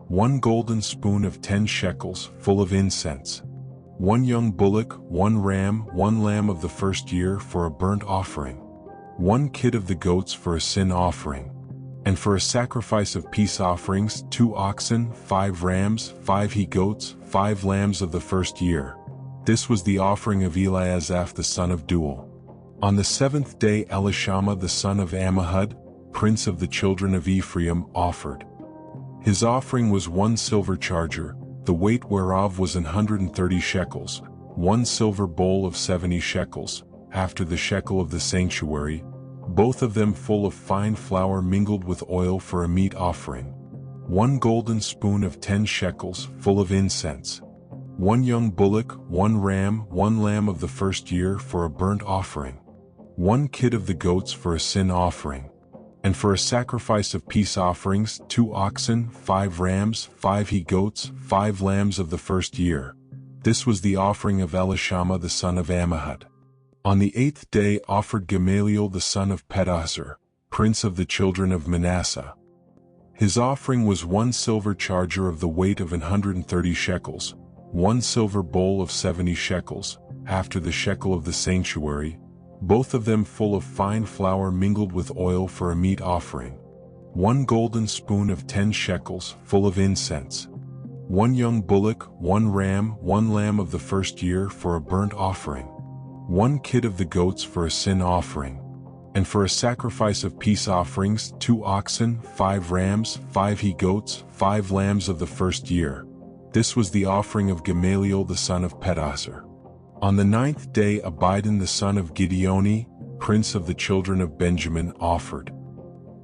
1 golden spoon of 10 shekels, full of incense, 1 young bullock, 1 ram, 1 lamb of the first year for a burnt offering, 1 kid of the goats for a sin offering, and for a sacrifice of peace offerings 2 oxen, 5 rams, 5 he-goats, 5 lambs of the first year. This was the offering of Eliasaph the son of Deuel. On the 7th day Elishama the son of Ammihud, prince of the children of Ephraim, offered. His offering was 1 silver charger, the weight whereof was 130 shekels, 1 silver bowl of 70 shekels, after the shekel of the sanctuary, both of them full of fine flour mingled with oil for a meat offering, 1 golden spoon of 10 shekels, full of incense, 1 young bullock, 1 ram, 1 lamb of the first year for a burnt offering, 1 kid of the goats for a sin offering, and for a sacrifice of peace offerings 2 oxen, 5 rams, 5 he-goats, 5 lambs of the first year. This was the offering of Elishama the son of Ammihud. On the 8th day offered Gamaliel the son of Pedahzur, prince of the children of Manasseh. His offering was 1 silver charger of the weight of 130 shekels, 1 silver bowl of 70 shekels, after the shekel of the sanctuary, both of them full of fine flour mingled with oil for a meat offering, 1 golden spoon of 10 shekels, full of incense, 1 young bullock, 1 ram, 1 lamb of the first year for a burnt offering, 1 kid of the goats for a sin offering, and for a sacrifice of peace offerings 2 oxen, 5 rams, 5 he-goats, 5 lambs of the first year. This was the offering of Gamaliel the son of Pedahzur. On the 9th day Abidan the son of Gideoni, prince of the children of Benjamin, offered.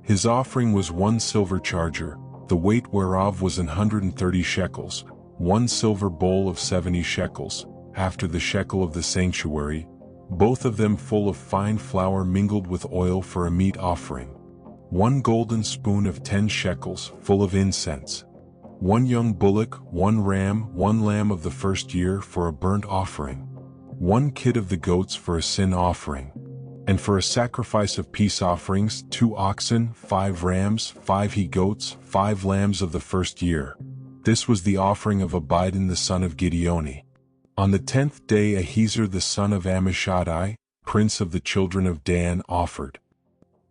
His offering was 1 silver charger, the weight whereof was 130 shekels, 1 silver bowl of 70 shekels, after the shekel of the sanctuary, both of them full of fine flour mingled with oil for a meat offering, 1 golden spoon of 10 shekels, full of incense, 1 young bullock, 1 ram, 1 lamb of the first year for a burnt offering, 1 kid of the goats for a sin offering, and for a sacrifice of peace offerings 2 oxen, 5 rams, 5 he-goats, 5 lambs of the first year. This was the offering of Abidan the son of Gideoni. On the 10th day Ahiezer the son of Ammishaddai, prince of the children of Dan, offered.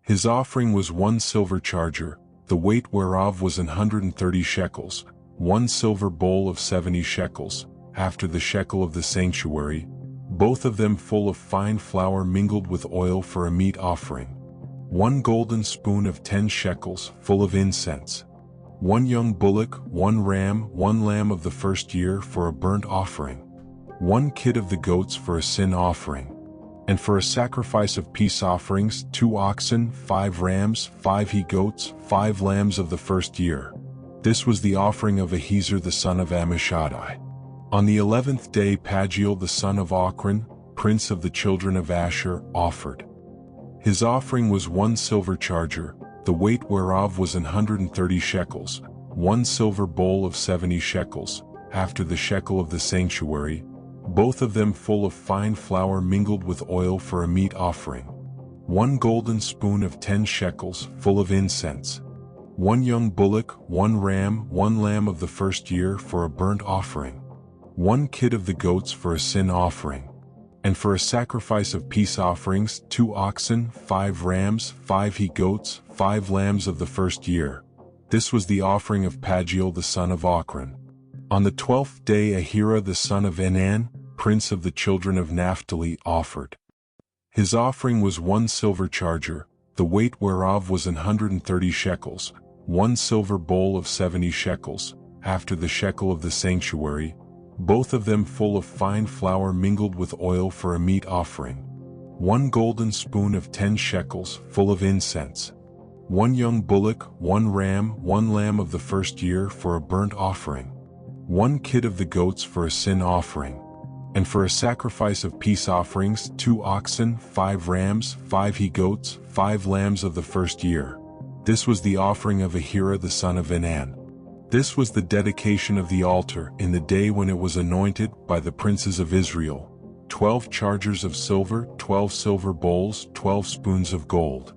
His offering was 1 silver charger, the weight whereof was 130 shekels, 1 silver bowl of 70 shekels, after the shekel of the sanctuary, both of them full of fine flour mingled with oil for a meat offering. 1 golden spoon of 10 shekels, full of incense. 1 young bullock, 1 ram, 1 lamb of the first year for a burnt offering. 1 kid of the goats for a sin offering. And for a sacrifice of peace offerings, 2 oxen, 5 rams, 5 he-goats, 5 lambs of the first year. This was the offering of Ahiezer the son of Ammishaddai. On the 11th day Pagiel the son of Ochran, prince of the children of Asher, offered. His offering was 1 silver charger, the weight whereof was 130 shekels, 1 silver bowl of 70 shekels, after the shekel of the sanctuary, both of them full of fine flour mingled with oil for a meat offering. 1 golden spoon of 10 shekels, full of incense. 1 young bullock, 1 ram, 1 lamb of the first year for a burnt offering. 1 kid of the goats for a sin offering. And for a sacrifice of peace offerings, 2 oxen, 5 rams, 5 he-goats, 5 lambs of the first year. This was the offering of Pagiel the son of Ochran. On the 12th day Ahira the son of Enan, prince of the children of Naphtali, offered. His offering was 1 silver charger, the weight whereof was 130 shekels, 1 silver bowl of 70 shekels, after the shekel of the sanctuary, both of them full of fine flour mingled with oil for a meat offering. 1 golden spoon of 10 shekels, full of incense. 1 young bullock, 1 ram, 1 lamb of the first year for a burnt offering. 1 kid of the goats for a sin offering. And for a sacrifice of peace offerings, 2 oxen, 5 rams, 5 he-goats, 5 lambs of the first year. This was the offering of Ahira the son of Enan. This was the dedication of the altar in the day when it was anointed by the princes of Israel. 12 chargers of silver, 12 silver bowls, 12 spoons of gold.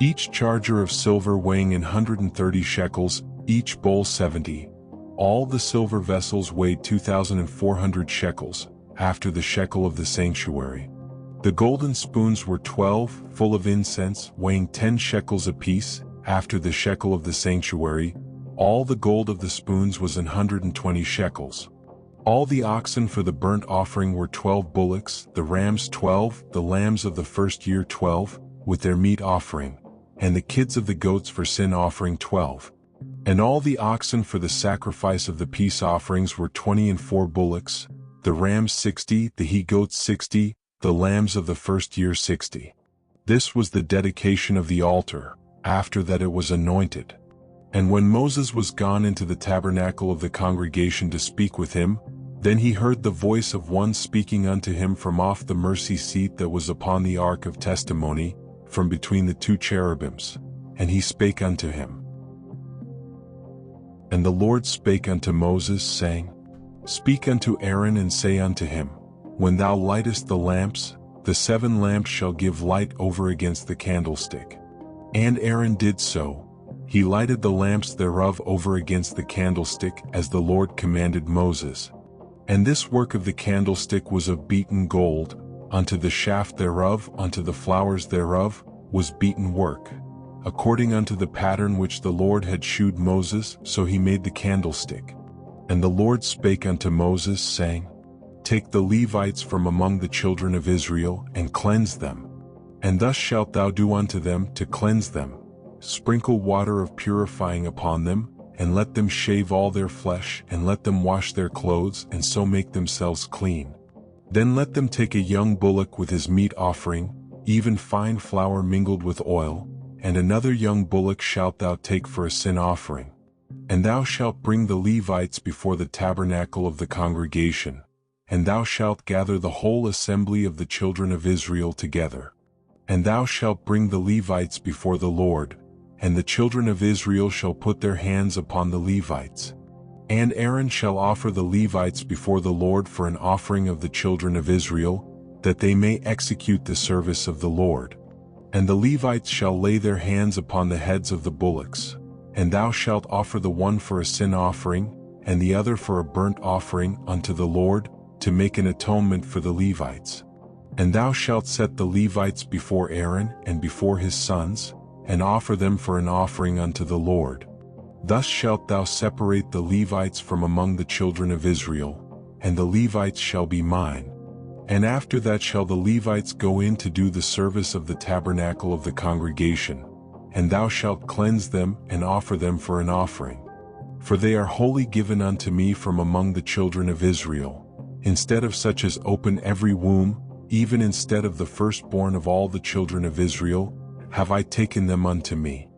Each charger of silver weighing 130 shekels, each bowl 70. All the silver vessels weighed 2,400 shekels, after the shekel of the sanctuary. The golden spoons were 12, full of incense, weighing 10 shekels apiece, after the shekel of the sanctuary. All the gold of the spoons was 120 shekels. All the oxen for the burnt offering were 12 bullocks, the rams 12, the lambs of the first year 12, with their meat offering, and the kids of the goats for sin offering 12. And all the oxen for the sacrifice of the peace offerings were 24 bullocks, the rams 60, the he-goats 60, the lambs of the first year 60. This was the dedication of the altar, after that it was anointed. And when Moses was gone into the tabernacle of the congregation to speak with him, then he heard the voice of one speaking unto him from off the mercy seat that was upon the ark of testimony, from between the 2 cherubims. And he spake unto him. And the Lord spake unto Moses, saying, Speak unto Aaron and say unto him, When thou lightest the lamps, the 7 lamps shall give light over against the candlestick. And Aaron did so. He lighted the lamps thereof over against the candlestick as the Lord commanded Moses. And this work of the candlestick was of beaten gold, unto the shaft thereof, unto the flowers thereof, was beaten work. According unto the pattern which the Lord had shewed Moses, so he made the candlestick. And the Lord spake unto Moses, saying, Take the Levites from among the children of Israel, and cleanse them. And thus shalt thou do unto them to cleanse them. Sprinkle water of purifying upon them, and let them shave all their flesh, and let them wash their clothes, and so make themselves clean. Then let them take a young bullock with his meat offering, even fine flour mingled with oil, and another young bullock shalt thou take for a sin offering. And thou shalt bring the Levites before the tabernacle of the congregation, and thou shalt gather the whole assembly of the children of Israel together. And thou shalt bring the Levites before the Lord, and the children of Israel shall put their hands upon the Levites. And Aaron shall offer the Levites before the Lord for an offering of the children of Israel, that they may execute the service of the Lord. And the Levites shall lay their hands upon the heads of the bullocks. And thou shalt offer the one for a sin offering, and the other for a burnt offering unto the Lord, to make an atonement for the Levites. And thou shalt set the Levites before Aaron and before his sons, and offer them for an offering unto the Lord. Thus shalt thou separate the Levites from among the children of Israel, and the Levites shall be mine. And after that shall the Levites go in to do the service of the tabernacle of the congregation, and thou shalt cleanse them and offer them for an offering. For they are wholly given unto me from among the children of Israel. Instead of such as open every womb, even instead of the firstborn of all the children of Israel, have I taken them unto me.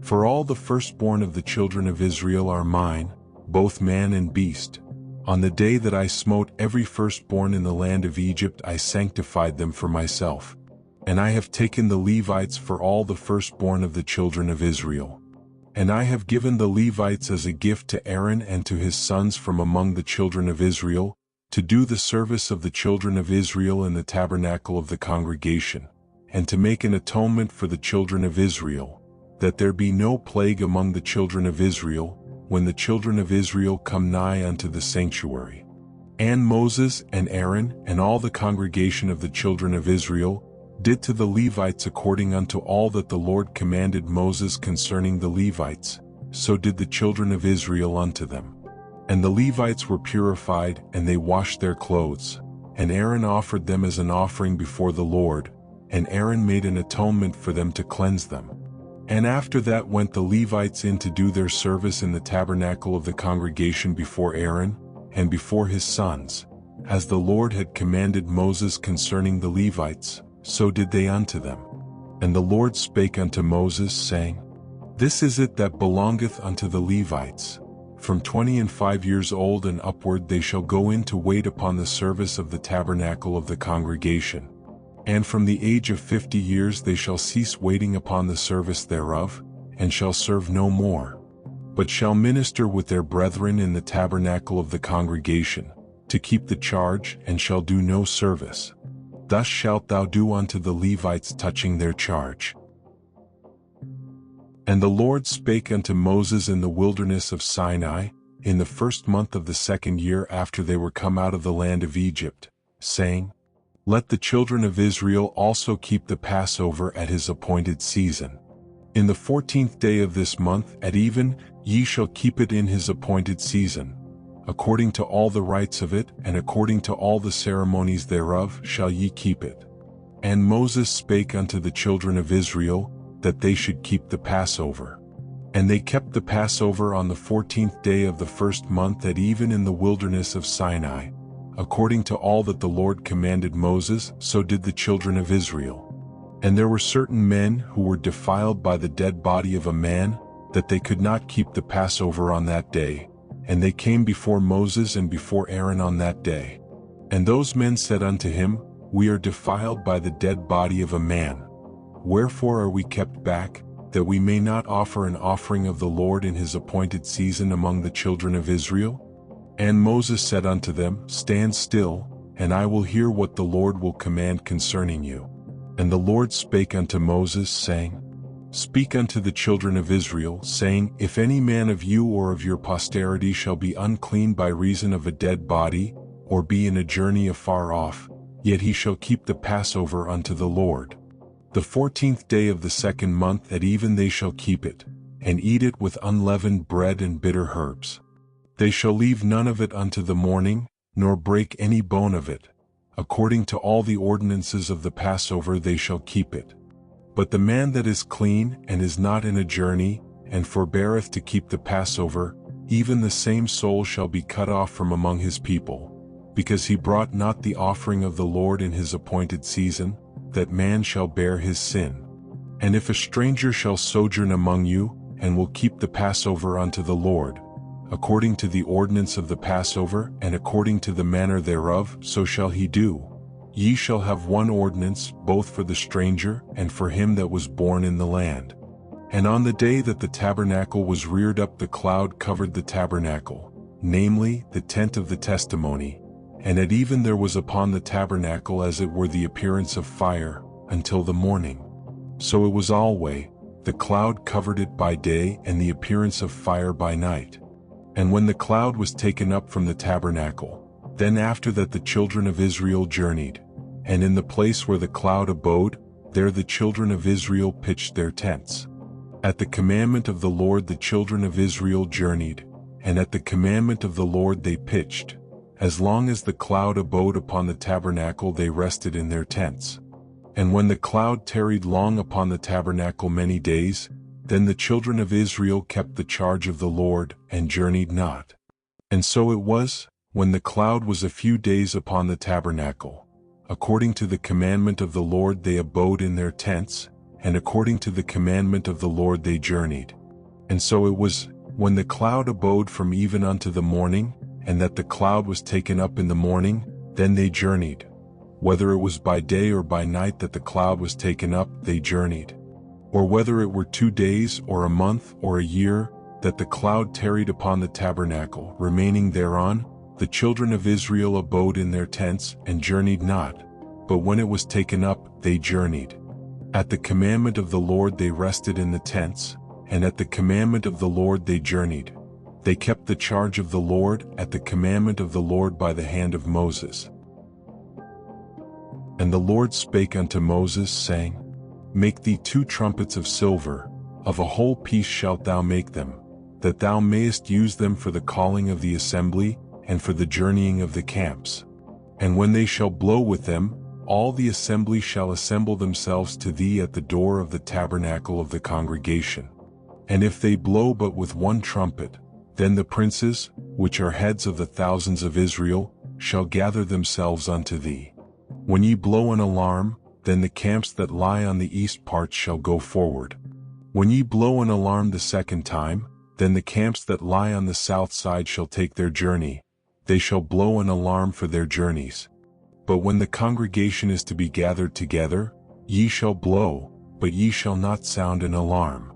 For all the firstborn of the children of Israel are mine, both man and beast. On the day that I smote every firstborn in the land of Egypt, I sanctified them for myself. And I have taken the Levites for all the firstborn of the children of Israel. And I have given the Levites as a gift to Aaron and to his sons from among the children of Israel, to do the service of the children of Israel in the tabernacle of the congregation, and to make an atonement for the children of Israel, that there be no plague among the children of Israel, when the children of Israel come nigh unto the sanctuary. And Moses and Aaron and all the congregation of the children of Israel did to the Levites according unto all that the Lord commanded Moses concerning the Levites, so did the children of Israel unto them. And the Levites were purified, and they washed their clothes, and Aaron offered them as an offering before the Lord, and Aaron made an atonement for them to cleanse them. And after that went the Levites in to do their service in the tabernacle of the congregation before Aaron, and before his sons, as the Lord had commanded Moses concerning the Levites, so did they unto them. And the Lord spake unto Moses, saying, This is it that belongeth unto the Levites. From 25 years old and upward they shall go in to wait upon the service of the tabernacle of the congregation. And from the age of 50 years they shall cease waiting upon the service thereof, and shall serve no more, but shall minister with their brethren in the tabernacle of the congregation, to keep the charge, and shall do no service. Thus shalt thou do unto the Levites touching their charge. And the Lord spake unto Moses in the wilderness of Sinai, in the first month of the 2nd year after they were come out of the land of Egypt, saying, Let the children of Israel also keep the Passover at his appointed season. In the 14th day of this month at even, ye shall keep it in his appointed season. According to all the rites of it, and according to all the ceremonies thereof, shall ye keep it. And Moses spake unto the children of Israel, that they should keep the Passover. And they kept the Passover on the 14th day of the first month at even in the wilderness of Sinai. According to all that the Lord commanded Moses, so did the children of Israel. And there were certain men who were defiled by the dead body of a man, that they could not keep the Passover on that day, and they came before Moses and before Aaron on that day. And those men said unto him, We are defiled by the dead body of a man. Wherefore are we kept back, that we may not offer an offering of the Lord in his appointed season among the children of Israel? And Moses said unto them, Stand still, and I will hear what the Lord will command concerning you. And the Lord spake unto Moses, saying, Speak unto the children of Israel, saying, If any man of you or of your posterity shall be unclean by reason of a dead body, or be in a journey afar off, yet he shall keep the Passover unto the Lord. The 14th day of the 2nd month at even they shall keep it, and eat it with unleavened bread and bitter herbs. They shall leave none of it unto the morning, nor break any bone of it. According to all the ordinances of the Passover they shall keep it. But the man that is clean, and is not in a journey, and forbeareth to keep the Passover, even the same soul shall be cut off from among his people, because he brought not the offering of the Lord in his appointed season, that man shall bear his sin. And if a stranger shall sojourn among you, and will keep the Passover unto the Lord, according to the ordinance of the Passover, and according to the manner thereof, so shall he do. Ye shall have one ordinance, both for the stranger, and for him that was born in the land. And on the day that the tabernacle was reared up, the cloud covered the tabernacle, namely, the tent of the testimony. And at even there was upon the tabernacle as it were the appearance of fire, until the morning. So it was alway, the cloud covered it by day, and the appearance of fire by night. And when the cloud was taken up from the tabernacle, then after that the children of Israel journeyed, and in the place where the cloud abode, there the children of Israel pitched their tents. At the commandment of the Lord the children of Israel journeyed, and at the commandment of the Lord they pitched. as long as the cloud abode upon the tabernacle they rested in their tents. And when the cloud tarried long upon the tabernacle many days, then the children of Israel kept the charge of the Lord, and journeyed not. And so it was, when the cloud was a few days upon the tabernacle, according to the commandment of the Lord they abode in their tents, and according to the commandment of the Lord they journeyed. And so it was, when the cloud abode from even unto the morning, and that the cloud was taken up in the morning, then they journeyed. Whether it was by day or by night that the cloud was taken up, they journeyed. Or whether it were 2 days or a month or a year, that the cloud tarried upon the tabernacle, remaining thereon, the children of Israel abode in their tents, and journeyed not. But when it was taken up, they journeyed. At the commandment of the Lord they rested in the tents, and at the commandment of the Lord they journeyed. They kept the charge of the Lord at the commandment of the Lord by the hand of Moses. And the Lord spake unto Moses, saying, Make thee 2 trumpets of silver, of a whole piece shalt thou make them, that thou mayest use them for the calling of the assembly, and for the journeying of the camps. And when they shall blow with them, all the assembly shall assemble themselves to thee at the door of the tabernacle of the congregation. And if they blow but with 1 trumpet, then the princes, which are heads of the thousands of Israel, shall gather themselves unto thee. When ye blow an alarm, then the camps that lie on the east part shall go forward. When ye blow an alarm the 2nd time, then the camps that lie on the south side shall take their journey. They shall blow an alarm for their journeys. But when the congregation is to be gathered together, ye shall blow, but ye shall not sound an alarm.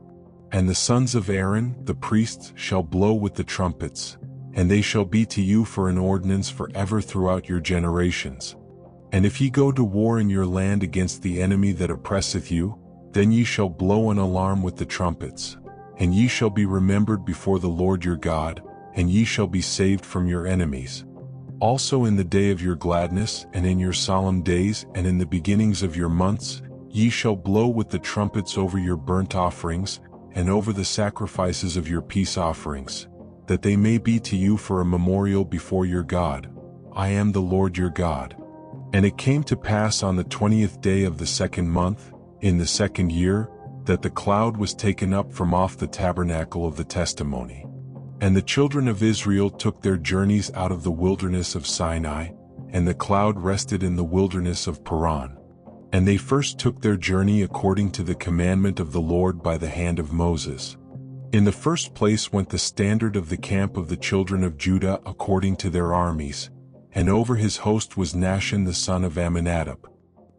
And the sons of Aaron, the priests, shall blow with the trumpets, and they shall be to you for an ordinance forever throughout your generations. And if ye go to war in your land against the enemy that oppresseth you, then ye shall blow an alarm with the trumpets, and ye shall be remembered before the Lord your God, and ye shall be saved from your enemies. Also in the day of your gladness, and in your solemn days, and in the beginnings of your months, ye shall blow with the trumpets over your burnt offerings, and over the sacrifices of your peace offerings, that they may be to you for a memorial before your God. I am the Lord your God. And it came to pass on the 20th day of the 2nd month, in the 2nd year, that the cloud was taken up from off the tabernacle of the testimony. And the children of Israel took their journeys out of the wilderness of Sinai, and the cloud rested in the wilderness of Paran. And they first took their journey according to the commandment of the Lord by the hand of Moses. In the first place went the standard of the camp of the children of Judah according to their armies, and over his host was Nahshon the son of Amminadab.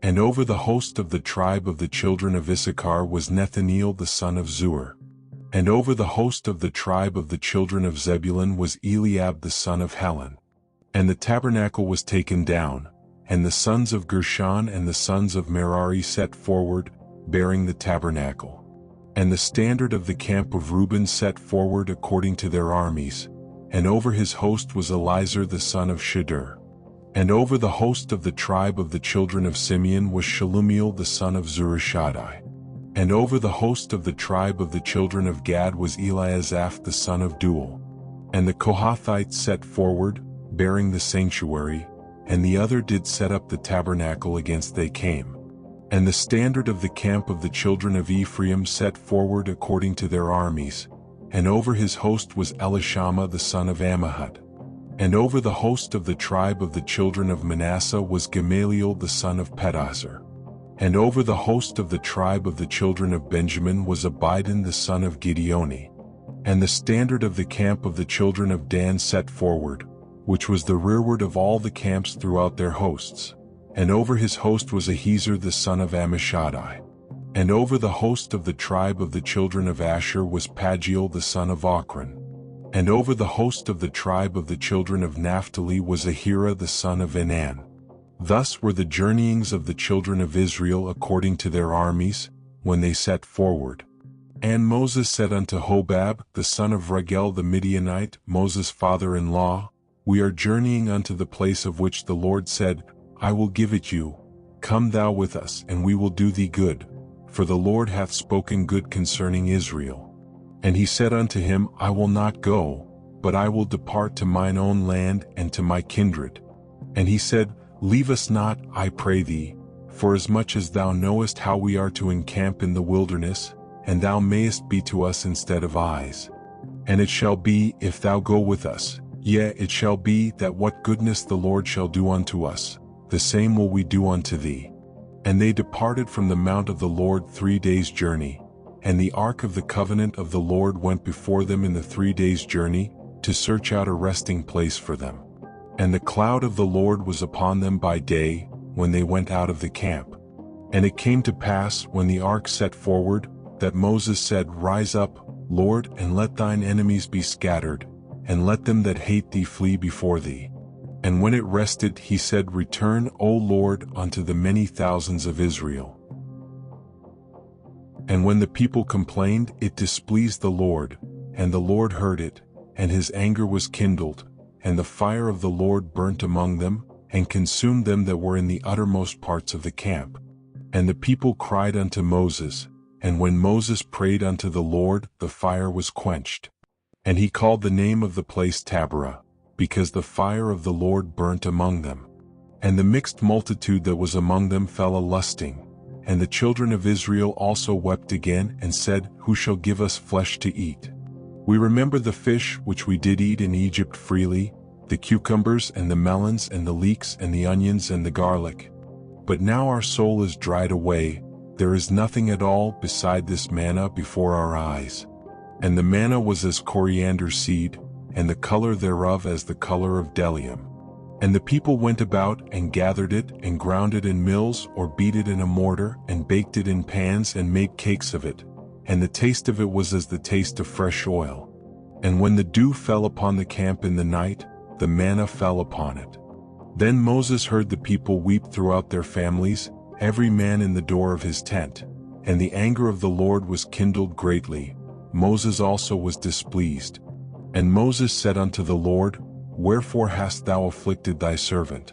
And over the host of the tribe of the children of Issachar was Nethaneel the son of Zur. And over the host of the tribe of the children of Zebulun was Eliab the son of Helon. And the tabernacle was taken down, and the sons of Gershon and the sons of Merari set forward, bearing the tabernacle. And the standard of the camp of Reuben set forward according to their armies, and over his host was Elizur the son of Shedeur. And over the host of the tribe of the children of Simeon was Shelumiel the son of Zurishaddai. And over the host of the tribe of the children of Gad was Eliasaph the son of Duel. And the Kohathites set forward, bearing the sanctuary, and the other did set up the tabernacle against they came. And the standard of the camp of the children of Ephraim set forward according to their armies, and over his host was Elishama the son of Ammihud. And over the host of the tribe of the children of Manasseh was Gamaliel the son of Pedahzur. And over the host of the tribe of the children of Benjamin was Abidan the son of Gideoni. And the standard of the camp of the children of Dan set forward, which was the rearward of all the camps throughout their hosts. And over his host was Ahiezer the son of Ammishaddai. And over the host of the tribe of the children of Asher was Pagiel the son of Ochran. And over the host of the tribe of the children of Naphtali was Ahira the son of Enan. Thus were the journeyings of the children of Israel according to their armies, when they set forward. And Moses said unto Hobab, the son of Ragel the Midianite, Moses' father-in-law, We are journeying unto the place of which the Lord said, I will give it you. Come thou with us, and we will do thee good, for the Lord hath spoken good concerning Israel. And he said unto him, I will not go, but I will depart to mine own land and to my kindred. And he said, Leave us not, I pray thee, for as much as thou knowest how we are to encamp in the wilderness, and thou mayest be to us instead of eyes. And it shall be, if thou go with us, yea, it shall be, that what goodness the Lord shall do unto us, the same will we do unto thee. And they departed from the mount of the Lord 3 days' journey, and the ark of the covenant of the Lord went before them in the 3 days' journey, to search out a resting place for them. And the cloud of the Lord was upon them by day, when they went out of the camp. And it came to pass, when the ark set forward, that Moses said, Rise up, Lord, and let thine enemies be scattered, and let them that hate thee flee before thee. And when it rested, he said, Return, O Lord, unto the many thousands of Israel. And when the people complained, it displeased the Lord, and the Lord heard it, and his anger was kindled, and the fire of the Lord burnt among them, and consumed them that were in the uttermost parts of the camp. And the people cried unto Moses, and when Moses prayed unto the Lord, the fire was quenched. And he called the name of the place Taberah, because the fire of the Lord burnt among them. And the mixed multitude that was among them fell a-lusting. And the children of Israel also wept again, and said, Who shall give us flesh to eat? We remember the fish which we did eat in Egypt freely, the cucumbers and the melons and the leeks and the onions and the garlic. But now our soul is dried away, there is nothing at all beside this manna before our eyes. And the manna was as coriander seed, and the color thereof as the color of bdellium. And the people went about and gathered it, and ground it in mills, or beat it in a mortar, and baked it in pans, and made cakes of it. And the taste of it was as the taste of fresh oil. And when the dew fell upon the camp in the night, the manna fell upon it. Then Moses heard the people weep throughout their families, every man in the door of his tent. And the anger of the Lord was kindled greatly. Moses also was displeased. And Moses said unto the Lord, Wherefore hast thou afflicted thy servant?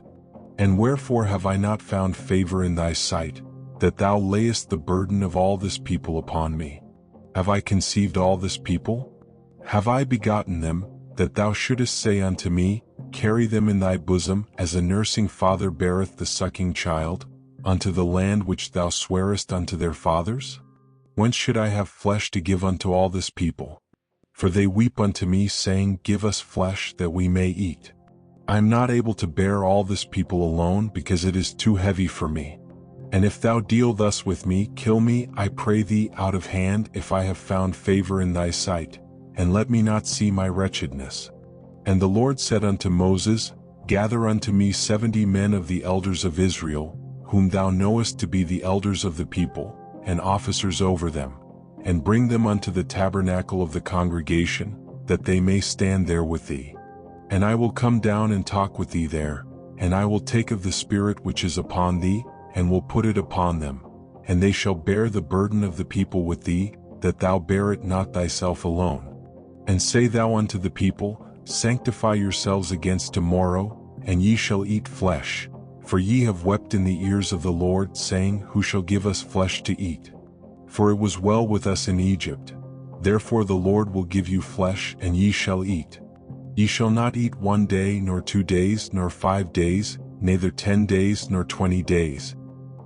And wherefore have I not found favor in thy sight, that thou layest the burden of all this people upon me? Have I conceived all this people? Have I begotten them, that thou shouldest say unto me, Carry them in thy bosom, as a nursing father beareth the sucking child, unto the land which thou swarest unto their fathers? Whence should I have flesh to give unto all this people? For they weep unto me, saying, Give us flesh, that we may eat. I am not able to bear all this people alone, because it is too heavy for me. And if thou deal thus with me, kill me, I pray thee, out of hand, if I have found favor in thy sight, and let me not see my wretchedness. And the Lord said unto Moses, Gather unto me 70 men of the elders of Israel, whom thou knowest to be the elders of the people, and officers over them, and bring them unto the tabernacle of the congregation, that they may stand there with thee. And I will come down and talk with thee there, and I will take of the Spirit which is upon thee, and will put it upon them, and they shall bear the burden of the people with thee, that thou bear it not thyself alone. And say thou unto the people, Sanctify yourselves against tomorrow, and ye shall eat flesh, for ye have wept in the ears of the Lord, saying, Who shall give us flesh to eat? For it was well with us in Egypt. Therefore the Lord will give you flesh, and ye shall eat. Ye shall not eat 1 day, nor 2 days, nor 5 days, neither 10 days, nor 20 days,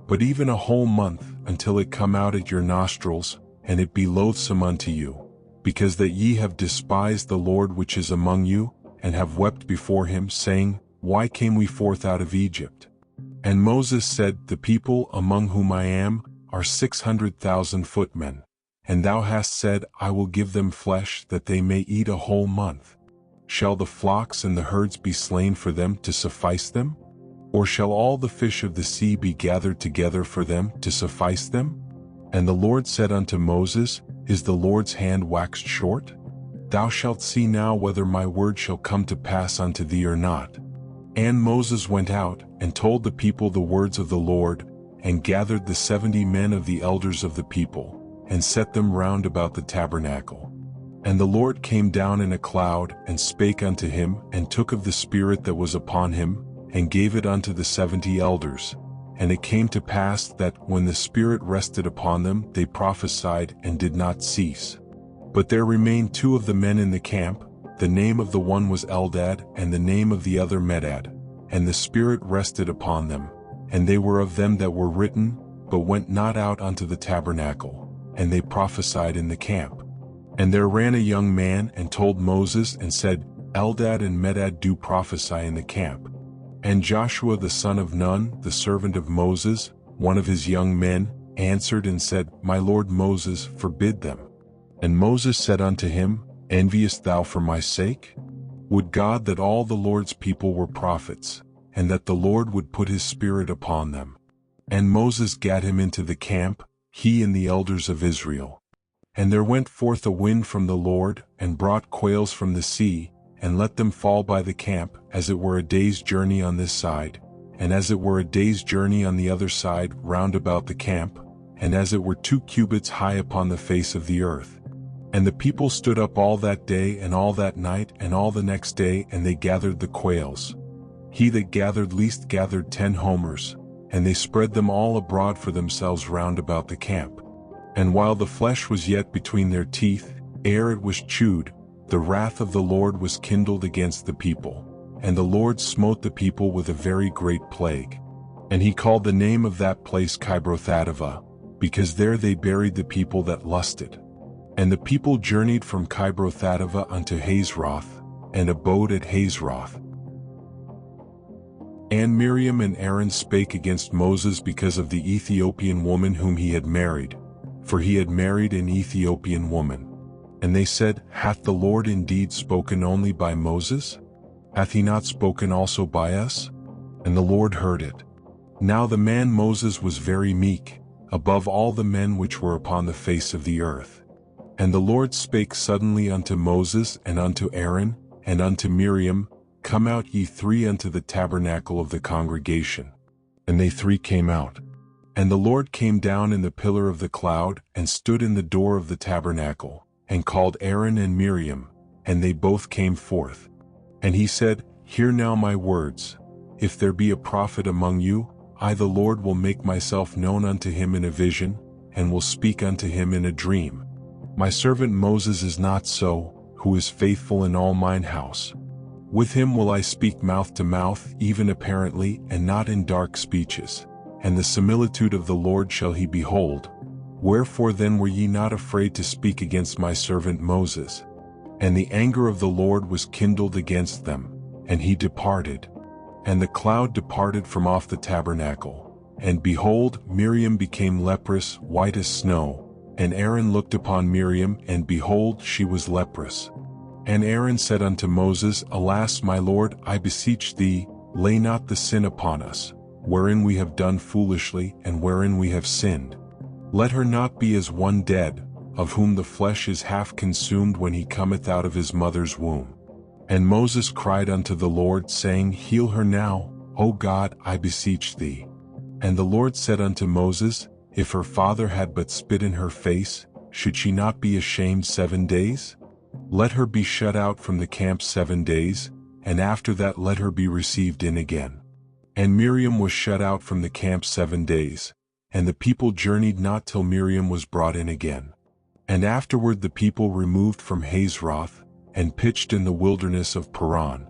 but even a whole month, until it come out at your nostrils, and it be loathsome unto you, because that ye have despised the Lord which is among you, and have wept before him, saying, Why came we forth out of Egypt? And Moses said, The people among whom I am are 600,000 footmen. And thou hast said, I will give them flesh, that they may eat a whole month. Shall the flocks and the herds be slain for them to suffice them? Or shall all the fish of the sea be gathered together for them to suffice them? And the Lord said unto Moses, Is the Lord's hand waxed short? Thou shalt see now whether my word shall come to pass unto thee or not. And Moses went out, and told the people the words of the Lord, and gathered the 70 men of the elders of the people, and set them round about the tabernacle. And the Lord came down in a cloud, and spake unto him, and took of the Spirit that was upon him, and gave it unto the 70 elders. And it came to pass that, when the Spirit rested upon them, they prophesied, and did not cease. But there remained 2 of the men in the camp, The name of the one was Eldad, and the name of the other Medad. And the Spirit rested upon them, and they were of them that were written, but went not out unto the tabernacle, and they prophesied in the camp. And there ran a young man, and told Moses, and said, Eldad and Medad do prophesy in the camp. And Joshua the son of Nun, the servant of Moses, one of his young men, answered and said, My lord Moses, forbid them. And Moses said unto him, Enviest thou for my sake? Would God that all the Lord's people were prophets, and that the Lord would put his Spirit upon them. And Moses gat him into the camp, he and the elders of Israel. And there went forth a wind from the Lord, and brought quails from the sea, and let them fall by the camp, as it were a day's journey on this side, and as it were a day's journey on the other side round about the camp, and as it were 2 cubits high upon the face of the earth. And the people stood up all that day and all that night and all the next day, and they gathered the quails. He that gathered least gathered 10 homers, and they spread them all abroad for themselves round about the camp. And while the flesh was yet between their teeth, ere it was chewed, the wrath of the Lord was kindled against the people, and the Lord smote the people with a very great plague. And he called the name of that place Kibroth-hattaavah, because there they buried the people that lusted. And the people journeyed from Kibroth-hattaavah unto Hazeroth, and abode at Hazeroth. And Miriam and Aaron spake against Moses because of the Ethiopian woman whom he had married, for he had married an Ethiopian woman. And they said, Hath the Lord indeed spoken only by Moses? Hath he not spoken also by us? And the Lord heard it. Now the man Moses was very meek, above all the men which were upon the face of the earth. And the Lord spake suddenly unto Moses and unto Aaron and unto Miriam, Come out ye 3 unto the tabernacle of the congregation. And they 3 came out. And the Lord came down in the pillar of the cloud, and stood in the door of the tabernacle, and called Aaron and Miriam, and they both came forth. And he said, Hear now my words. If there be a prophet among you, I the Lord will make myself known unto him in a vision, and will speak unto him in a dream. My servant Moses is not so, who is faithful in all mine house. With him will I speak mouth to mouth, even apparently, and not in dark speeches. And the similitude of the Lord shall he behold. Wherefore then were ye not afraid to speak against my servant Moses? And the anger of the Lord was kindled against them, and he departed. And the cloud departed from off the tabernacle. And behold, Miriam became leprous, white as snow. And Aaron looked upon Miriam, and behold, she was leprous. And Aaron said unto Moses, Alas, my Lord, I beseech thee, lay not the sin upon us, wherein we have done foolishly, and wherein we have sinned. Let her not be as one dead, of whom the flesh is half consumed when he cometh out of his mother's womb. And Moses cried unto the Lord, saying, Heal her now, O God, I beseech thee. And the Lord said unto Moses, If her father had but spit in her face, should she not be ashamed 7 days? Let her be shut out from the camp 7 days, and after that let her be received in again. And Miriam was shut out from the camp 7 days, and the people journeyed not till Miriam was brought in again. And afterward the people removed from Hazeroth, and pitched in the wilderness of Paran.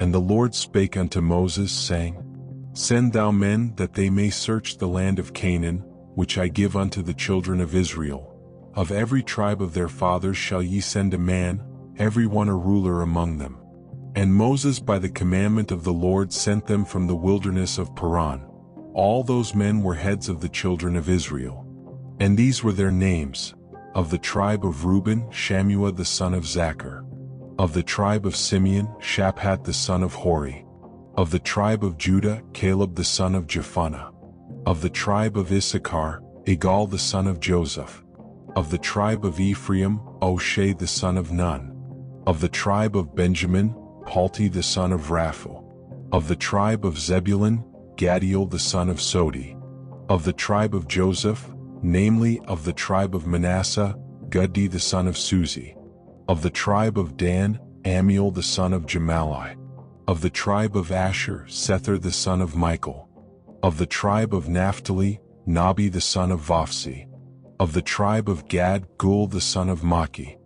And the Lord spake unto Moses, saying, Send thou men that they may search the land of Canaan, which I give unto the children of Israel. Of every tribe of their fathers shall ye send a man, every one a ruler among them. And Moses by the commandment of the Lord sent them from the wilderness of Paran. All those men were heads of the children of Israel. And these were their names: of the tribe of Reuben, Shammua the son of Zachar; of the tribe of Simeon, Shaphat the son of Hori; of the tribe of Judah, Caleb the son of Jephunneh; of the tribe of Issachar, Igal the son of Joseph; of the tribe of Ephraim, O'Shea the son of Nun; of the tribe of Benjamin, Palti the son of Raphu; of the tribe of Zebulun, Gadiel the son of Sodi; of the tribe of Joseph, namely of the tribe of Manasseh, Guddi the son of Suzi; of the tribe of Dan, Amiel the son of Gemalli; of the tribe of Asher, Sethur the son of Michael; of the tribe of Naphtali, Nabi the son of Vophsi; of the tribe of Gad, Gul the son of Maki;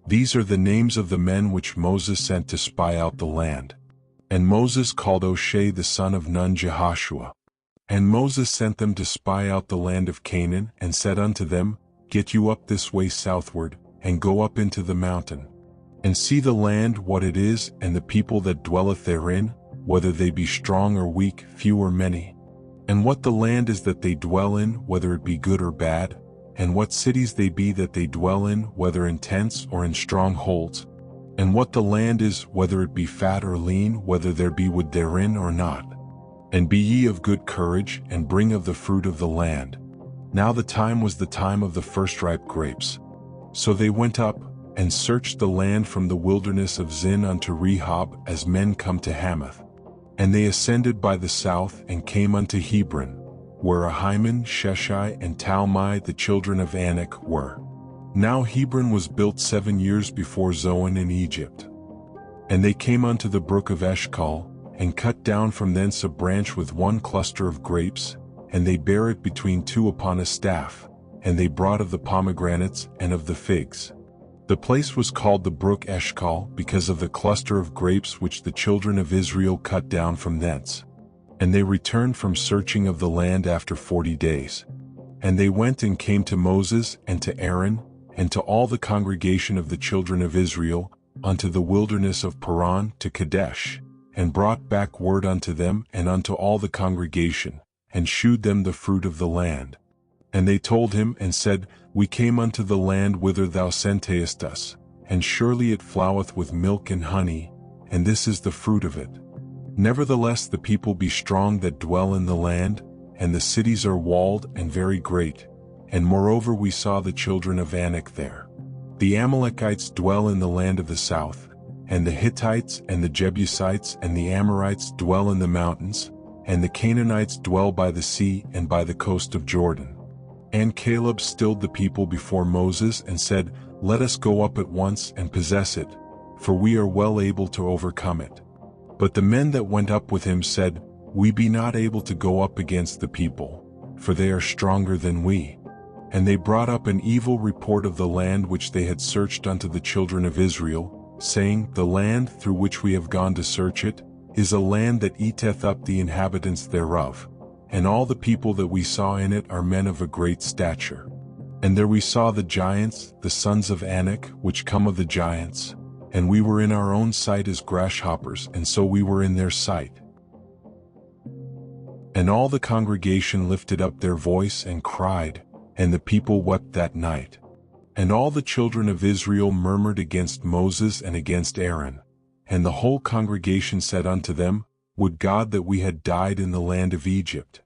These are the names of the men which Moses sent to spy out the land. And Moses called O'Shea the son of Nun Jehoshua. And Moses sent them to spy out the land of Canaan, and said unto them, Get you up this way southward, and go up into the mountain, and see the land what it is, and the people that dwelleth therein, whether they be strong or weak, few or many. And what the land is that they dwell in, whether it be good or bad, and what cities they be that they dwell in, whether in tents or in strongholds, and what the land is, whether it be fat or lean, whether there be wood therein or not. And be ye of good courage, and bring of the fruit of the land. Now the time was the time of the first ripe grapes. So they went up, and searched the land from the wilderness of Zin unto Rehob, as men come to Hamath. And they ascended by the south, and came unto Hebron, where Ahiman, Sheshai, and Talmai the children of Anak were. Now Hebron was built 7 years before Zoan in Egypt. And they came unto the brook of Eshcol, and cut down from thence a branch with one cluster of grapes, and they bare it between two upon a staff, and they brought of the pomegranates and of the figs. The place was called the brook Eshcol, because of the cluster of grapes which the children of Israel cut down from thence. And they returned from searching of the land after 40 days. And they went and came to Moses and to Aaron, and to all the congregation of the children of Israel, unto the wilderness of Paran to Kadesh, and brought back word unto them and unto all the congregation, and shewed them the fruit of the land. And they told him and said, We came unto the land whither thou sentest us, and surely it floweth with milk and honey, and this is the fruit of it. Nevertheless the people be strong that dwell in the land, and the cities are walled and very great, and moreover we saw the children of Anak there. The Amalekites dwell in the land of the south, and the Hittites and the Jebusites and the Amorites dwell in the mountains, and the Canaanites dwell by the sea and by the coast of Jordan. And Caleb stilled the people before Moses and said, Let us go up at once and possess it, for we are well able to overcome it. But the men that went up with him said, We be not able to go up against the people, for they are stronger than we. And they brought up an evil report of the land which they had searched unto the children of Israel, saying, The land through which we have gone to search it, is a land that eateth up the inhabitants thereof, and all the people that we saw in it are men of a great stature. And there we saw the giants, the sons of Anak, which come of the giants, and we were in our own sight as grasshoppers, and so we were in their sight. And all the congregation lifted up their voice and cried, and the people wept that night. And all the children of Israel murmured against Moses and against Aaron. And the whole congregation said unto them, Would God that we had died in the land of Egypt!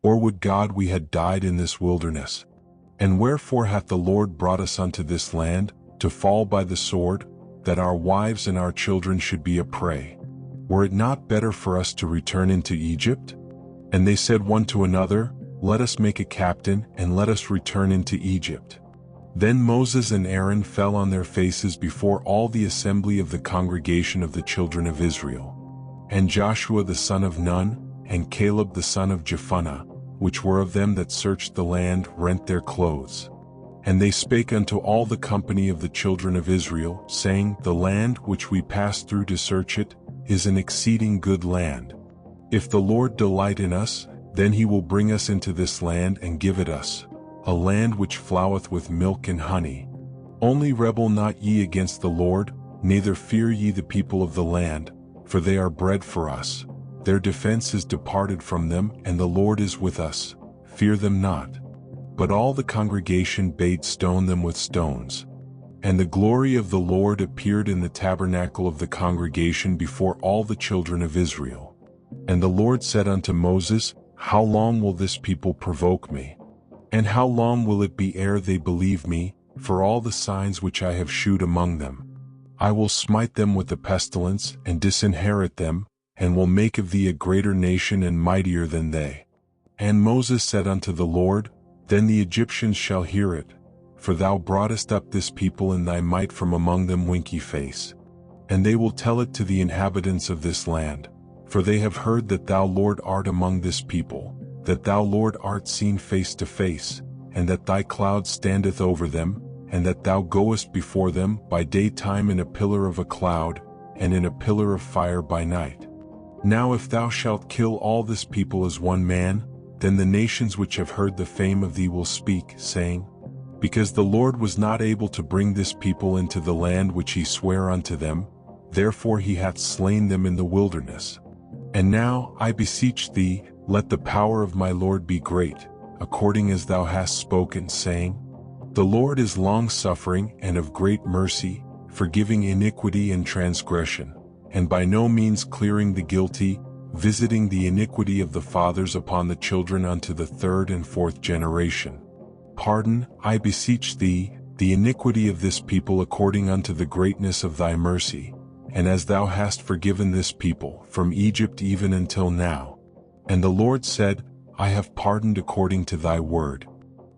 Or would God we had died in this wilderness? And wherefore hath the Lord brought us unto this land, to fall by the sword, that our wives and our children should be a prey? Were it not better for us to return into Egypt? And they said one to another, Let us make a captain, and let us return into Egypt. Then Moses and Aaron fell on their faces before all the assembly of the congregation of the children of Israel. And Joshua the son of Nun, and Caleb the son of Jephunneh, which were of them that searched the land, rent their clothes. And they spake unto all the company of the children of Israel, saying, The land which we passed through to search it, is an exceeding good land. If the Lord delight in us, then he will bring us into this land and give it us, a land which floweth with milk and honey. Only rebel not ye against the Lord, neither fear ye the people of the land, for they are bread for us. Their defense is departed from them, and the Lord is with us. Fear them not. But all the congregation bade stone them with stones. And the glory of the Lord appeared in the tabernacle of the congregation before all the children of Israel. And the Lord said unto Moses, How long will this people provoke me? And how long will it be ere they believe me, for all the signs which I have shewed among them? I will smite them with the pestilence, and disinherit them, and will make of thee a greater nation and mightier than they. And Moses said unto the Lord, Then the Egyptians shall hear it, for thou broughtest up this people in thy might from among them winky face. And they will tell it to the inhabitants of this land, for they have heard that thou Lord art among this people, that thou Lord art seen face to face, and that thy cloud standeth over them, and that thou goest before them by daytime in a pillar of a cloud, and in a pillar of fire by night. Now if thou shalt kill all this people as one man, then the nations which have heard the fame of thee will speak, saying, Because the Lord was not able to bring this people into the land which he sware unto them, therefore he hath slain them in the wilderness. And now, I beseech thee, let the power of my Lord be great, according as thou hast spoken, saying, The Lord is long-suffering and of great mercy, forgiving iniquity and transgression, and by no means clearing the guilty, visiting the iniquity of the fathers upon the children unto the third and fourth generation. Pardon, I beseech thee, the iniquity of this people according unto the greatness of thy mercy, and as thou hast forgiven this people from Egypt even until now. And the Lord said, I have pardoned according to thy word.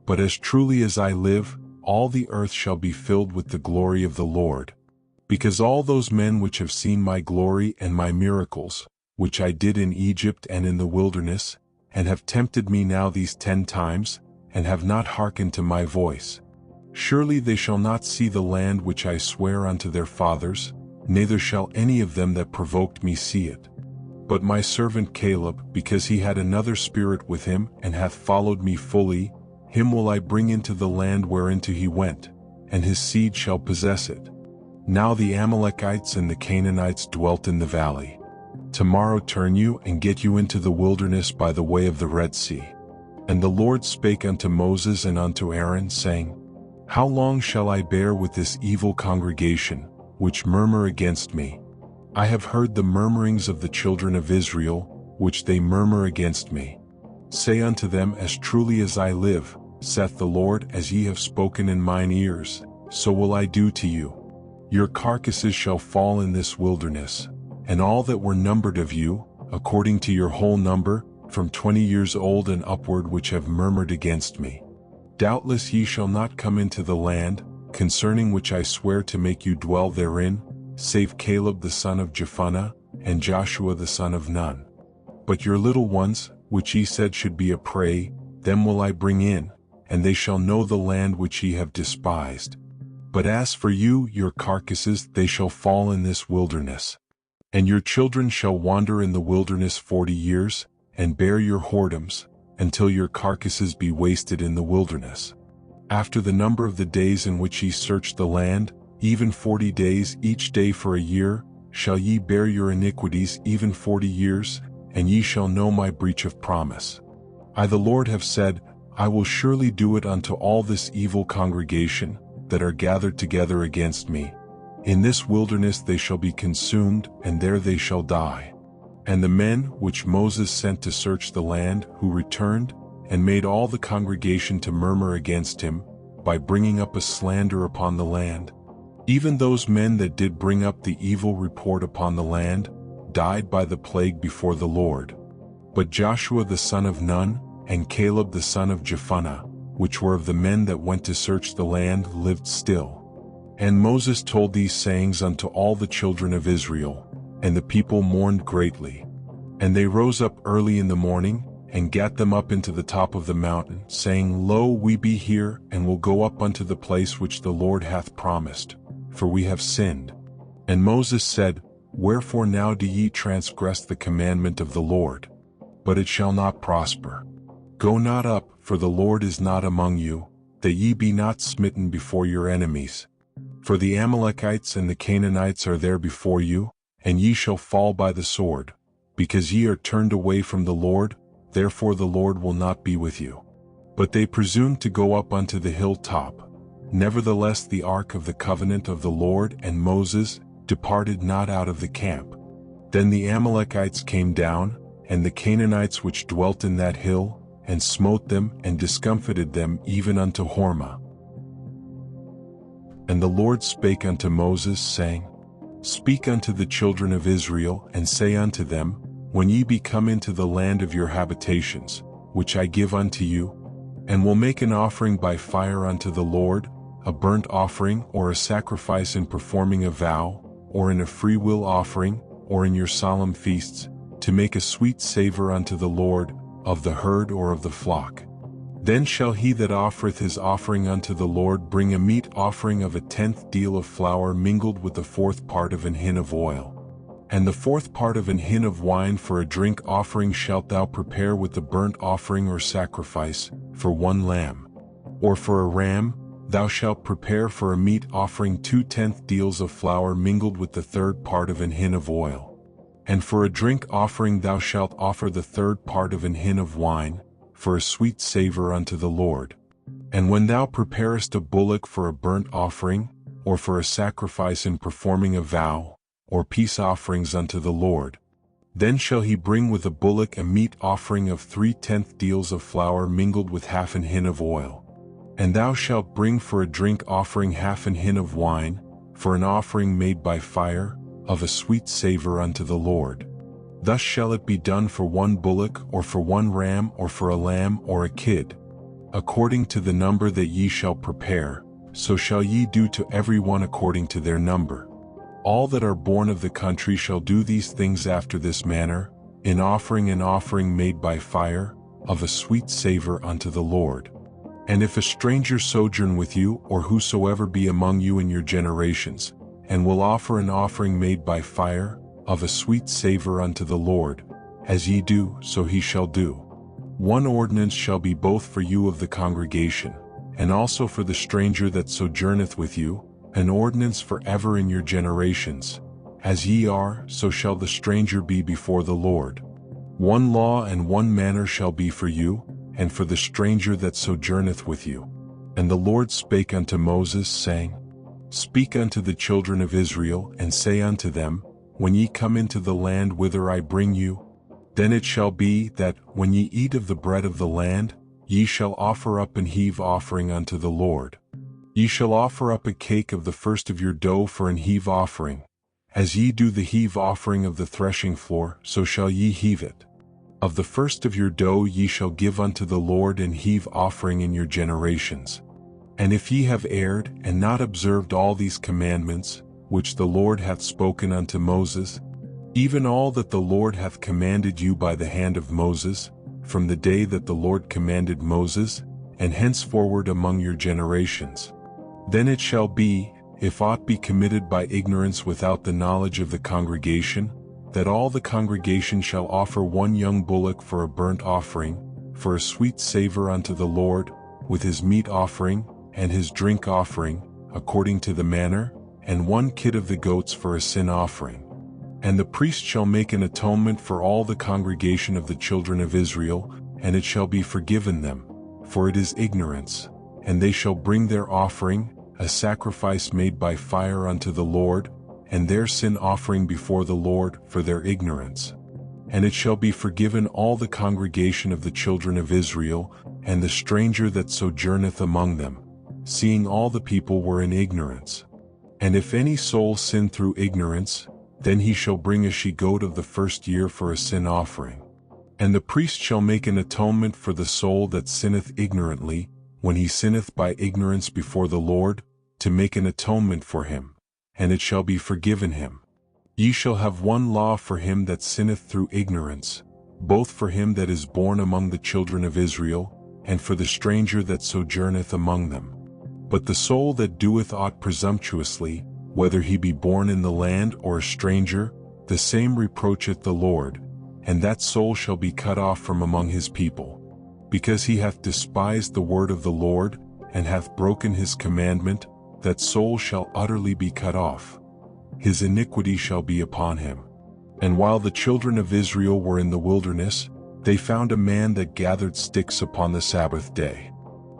But as truly as I live, all the earth shall be filled with the glory of the Lord. Because all those men which have seen my glory and my miracles, which I did in Egypt and in the wilderness, and have tempted me now these 10 times, and have not hearkened to my voice, surely they shall not see the land which I swear unto their fathers, neither shall any of them that provoked me see it. But my servant Caleb, because he had another spirit with him, and hath followed me fully, him will I bring into the land whereinto he went, and his seed shall possess it. Now the Amalekites and the Canaanites dwelt in the valley. Tomorrow turn you and get you into the wilderness by the way of the Red Sea. And the Lord spake unto Moses and unto Aaron, saying, How long shall I bear with this evil congregation, which murmur against me? I have heard the murmurings of the children of Israel, which they murmur against me. Say unto them, As truly as I live, saith the Lord, as ye have spoken in mine ears, so will I do to you. Your carcasses shall fall in this wilderness, and all that were numbered of you, according to your whole number, from 20 years old and upward, which have murmured against me. Doubtless ye shall not come into the land, concerning which I swear to make you dwell therein, save Caleb the son of Jephunneh, and Joshua the son of Nun. But your little ones, which ye said should be a prey, them will I bring in, and they shall know the land which ye have despised. But as for you, your carcasses, they shall fall in this wilderness. And your children shall wander in the wilderness 40 years, and bear your whoredoms, until your carcasses be wasted in the wilderness. After the number of the days in which ye search the land, even 40 days, each day for a year, shall ye bear your iniquities, even 40 years, and ye shall know my breach of promise. I the Lord have said, I will surely do it unto all this evil congregation, that are gathered together against me. In this wilderness they shall be consumed, and there they shall die. And the men which Moses sent to search the land, who returned, and made all the congregation to murmur against him, by bringing up a slander upon the land, even those men that did bring up the evil report upon the land, died by the plague before the Lord. But Joshua the son of Nun, and Caleb the son of Jephunneh, which were of the men that went to search the land, lived still. And Moses told these sayings unto all the children of Israel, and the people mourned greatly. And they rose up early in the morning, and gat them up into the top of the mountain, saying, Lo, we be here, and will go up unto the place which the Lord hath promised, for we have sinned. And Moses said, Wherefore now do ye transgress the commandment of the Lord? But it shall not prosper. Go not up, for the Lord is not among you, that ye be not smitten before your enemies. For the Amalekites and the Canaanites are there before you, and ye shall fall by the sword. Because ye are turned away from the Lord, therefore the Lord will not be with you. But they presumed to go up unto the hilltop. Nevertheless the ark of the covenant of the Lord and Moses departed not out of the camp. Then the Amalekites came down, and the Canaanites which dwelt in that hill, and smote them, and discomfited them even unto Hormah. And the Lord spake unto Moses, saying, Speak unto the children of Israel, and say unto them, When ye be come into the land of your habitations, which I give unto you, and will make an offering by fire unto the Lord, a burnt offering, or a sacrifice in performing a vow, or in a freewill offering, or in your solemn feasts, to make a sweet savor unto the Lord, of the herd or of the flock. Then shall he that offereth his offering unto the Lord bring a meat offering of a 10th deal of flour mingled with the 4th part of an hin of oil. And the 4th part of an hin of wine for a drink offering shalt thou prepare with the burnt offering or sacrifice, for 1 lamb. Or for a ram, thou shalt prepare for a meat offering 2/10 deals of flour mingled with the 3rd part of an hin of oil. And for a drink offering thou shalt offer the 3rd part of an hin of wine, for a sweet savor unto the Lord. And when thou preparest a bullock for a burnt offering, or for a sacrifice in performing a vow, or peace offerings unto the Lord, then shall he bring with a bullock a meat offering of 3/10 deals of flour mingled with half an hin of oil. And thou shalt bring for a drink offering half an hin of wine, for an offering made by fire, of a sweet savor unto the Lord. Thus shall it be done for 1 bullock, or for 1 ram, or for a lamb, or a kid. According to the number that ye shall prepare, so shall ye do to every one according to their number. All that are born of the country shall do these things after this manner, in offering an offering made by fire, of a sweet savor unto the Lord. And if a stranger sojourn with you, or whosoever be among you in your generations, and will offer an offering made by fire, of a sweet savor unto the Lord, as ye do, so he shall do. 1 ordinance shall be both for you of the congregation, and also for the stranger that sojourneth with you, an ordinance forever in your generations. As ye are, so shall the stranger be before the Lord. 1 law and 1 manner shall be for you, and for the stranger that sojourneth with you. And the Lord spake unto Moses, saying, Speak unto the children of Israel, and say unto them, When ye come into the land whither I bring you, then it shall be that, when ye eat of the bread of the land, ye shall offer up an heave offering unto the Lord. Ye shall offer up a cake of the first of your dough for an heave offering. As ye do the heave offering of the threshing floor, so shall ye heave it. Of the first of your dough ye shall give unto the Lord an heave offering in your generations. And if ye have erred, and not observed all these commandments, which the Lord hath spoken unto Moses, even all that the Lord hath commanded you by the hand of Moses, from the day that the Lord commanded Moses, and henceforward among your generations. Then it shall be, if aught be committed by ignorance without the knowledge of the congregation, that all the congregation shall offer 1 young bullock for a burnt offering, for a sweet savor unto the Lord, with his meat offering, and his drink offering, according to the manner, and 1 kid of the goats for a sin offering. And the priest shall make an atonement for all the congregation of the children of Israel, and it shall be forgiven them, for it is ignorance. And they shall bring their offering, a sacrifice made by fire unto the Lord, and their sin offering before the Lord for their ignorance. And it shall be forgiven all the congregation of the children of Israel, and the stranger that sojourneth among them, seeing all the people were in ignorance. And if any soul sin through ignorance, then he shall bring a she-goat of the first year for a sin offering. And the priest shall make an atonement for the soul that sinneth ignorantly, when he sinneth by ignorance before the Lord, to make an atonement for him, and it shall be forgiven him. Ye shall have 1 law for him that sinneth through ignorance, both for him that is born among the children of Israel, and for the stranger that sojourneth among them. But the soul that doeth aught presumptuously, whether he be born in the land or a stranger, the same reproacheth the Lord, and that soul shall be cut off from among his people. Because he hath despised the word of the Lord, and hath broken his commandment, that soul shall utterly be cut off. His iniquity shall be upon him. And while the children of Israel were in the wilderness, they found a man that gathered sticks upon the Sabbath day.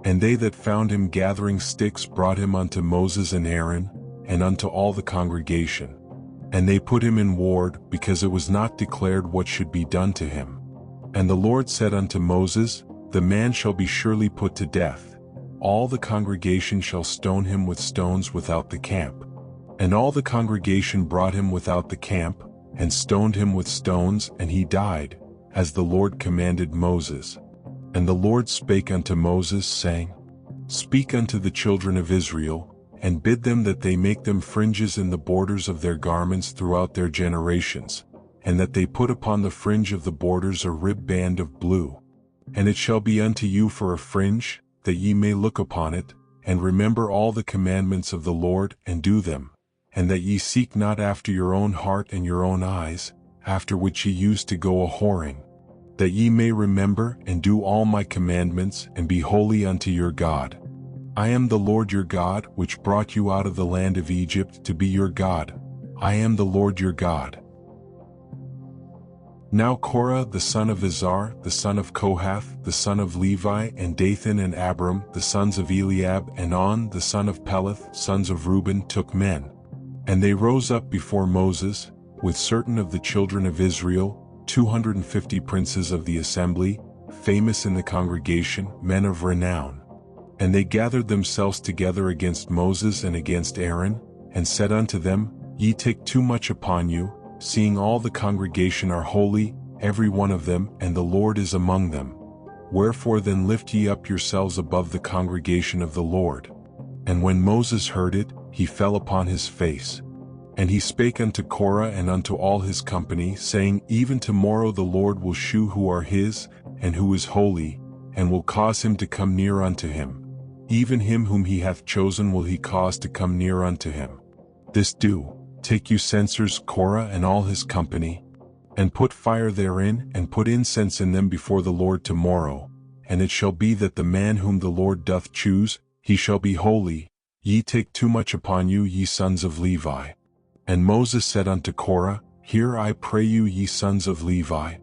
And they that found him gathering sticks brought him unto Moses and Aaron, and unto all the congregation. And they put him in ward, because it was not declared what should be done to him. And the Lord said unto Moses, The man shall be surely put to death. All the congregation shall stone him with stones without the camp. And all the congregation brought him without the camp, and stoned him with stones, and he died, as the Lord commanded Moses. And the Lord spake unto Moses, saying, Speak unto the children of Israel, and bid them that they make them fringes in the borders of their garments throughout their generations, and that they put upon the fringe of the borders a ribband of blue. And it shall be unto you for a fringe, that ye may look upon it, and remember all the commandments of the Lord, and do them, and that ye seek not after your own heart and your own eyes, after which ye used to go a-whoring, that ye may remember and do all my commandments, and be holy unto your God. I am the Lord your God, which brought you out of the land of Egypt to be your God. I am the Lord your God. Now Korah the son of Izhar, the son of Kohath, the son of Levi, and Dathan and Abiram, the sons of Eliab, and On the son of Peleth, sons of Reuben, took men. And they rose up before Moses, with certain of the children of Israel, 250 princes of the assembly, famous in the congregation, men of renown. And they gathered themselves together against Moses and against Aaron, and said unto them, Ye take too much upon you, seeing all the congregation are holy, every one of them, and the Lord is among them. Wherefore then lift ye up yourselves above the congregation of the Lord. And when Moses heard it, he fell upon his face. And he spake unto Korah and unto all his company, saying, Even tomorrow the Lord will shew who are his, and who is holy, and will cause him to come near unto him. Even him whom he hath chosen will he cause to come near unto him. This do. Take you censers, Korah and all his company, and put fire therein, and put incense in them before the Lord tomorrow. And it shall be that the man whom the Lord doth choose, he shall be holy. Ye take too much upon you, ye sons of Levi. And Moses said unto Korah, Hear I pray you, ye sons of Levi.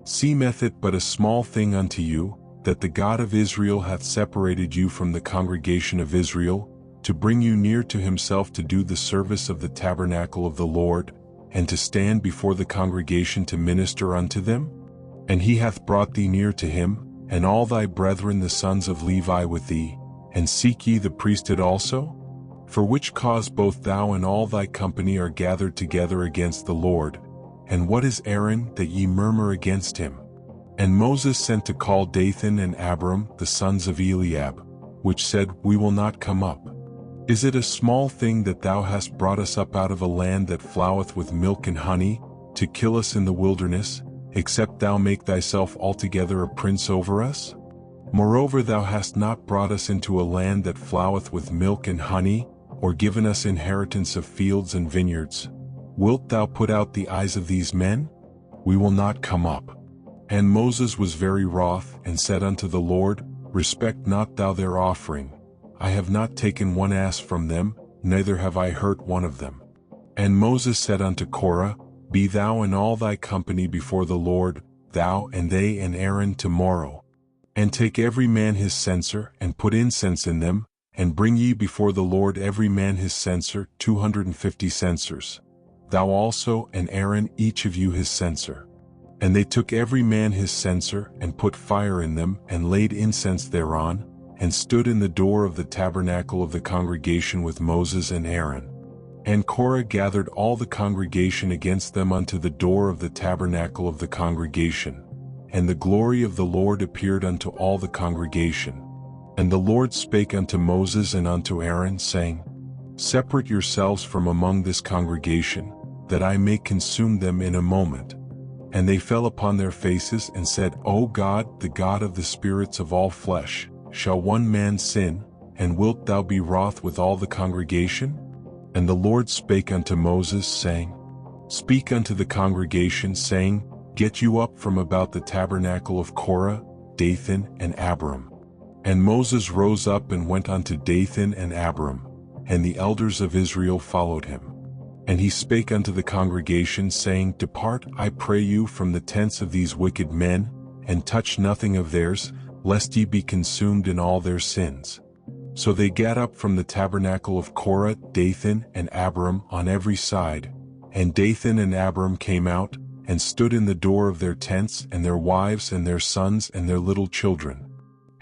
Seemeth it but a small thing unto you, that the God of Israel hath separated you from the congregation of Israel, to bring you near to himself to do the service of the tabernacle of the Lord, and to stand before the congregation to minister unto them? And he hath brought thee near to him, and all thy brethren the sons of Levi with thee, and seek ye the priesthood also? For which cause both thou and all thy company are gathered together against the Lord. And what is Aaron, that ye murmur against him? And Moses sent to call Dathan and Abiram, the sons of Eliab, which said, We will not come up. Is it a small thing that thou hast brought us up out of a land that floweth with milk and honey, to kill us in the wilderness, except thou make thyself altogether a prince over us? Moreover thou hast not brought us into a land that floweth with milk and honey, or given us inheritance of fields and vineyards. Wilt thou put out the eyes of these men? We will not come up. And Moses was very wroth, and said unto the Lord, Respect not thou their offering. I have not taken one ass from them, neither have I hurt one of them. And Moses said unto Korah, Be thou and all thy company before the Lord, thou and they and Aaron tomorrow. And take every man his censer, and put incense in them, and bring ye before the Lord every man his censer, 250 censers. Thou also and Aaron each of you his censer. And they took every man his censer, and put fire in them, and laid incense thereon, and stood in the door of the tabernacle of the congregation with Moses and Aaron. And Korah gathered all the congregation against them unto the door of the tabernacle of the congregation. And the glory of the Lord appeared unto all the congregation. And the Lord spake unto Moses and unto Aaron, saying, Separate yourselves from among this congregation, that I may consume them in a moment. And they fell upon their faces and said, O God, the God of the spirits of all flesh, shall one man sin, and wilt thou be wroth with all the congregation? And the Lord spake unto Moses, saying, Speak unto the congregation, saying, Get you up from about the tabernacle of Korah, Dathan, and Abiram. And Moses rose up and went unto Dathan and Abiram, and the elders of Israel followed him. And he spake unto the congregation, saying, Depart, I pray you, from the tents of these wicked men, and touch nothing of theirs, lest ye be consumed in all their sins. So they gat up from the tabernacle of Korah, Dathan, and Abiram on every side. And Dathan and Abiram came out, and stood in the door of their tents, and their wives, and their sons, and their little children.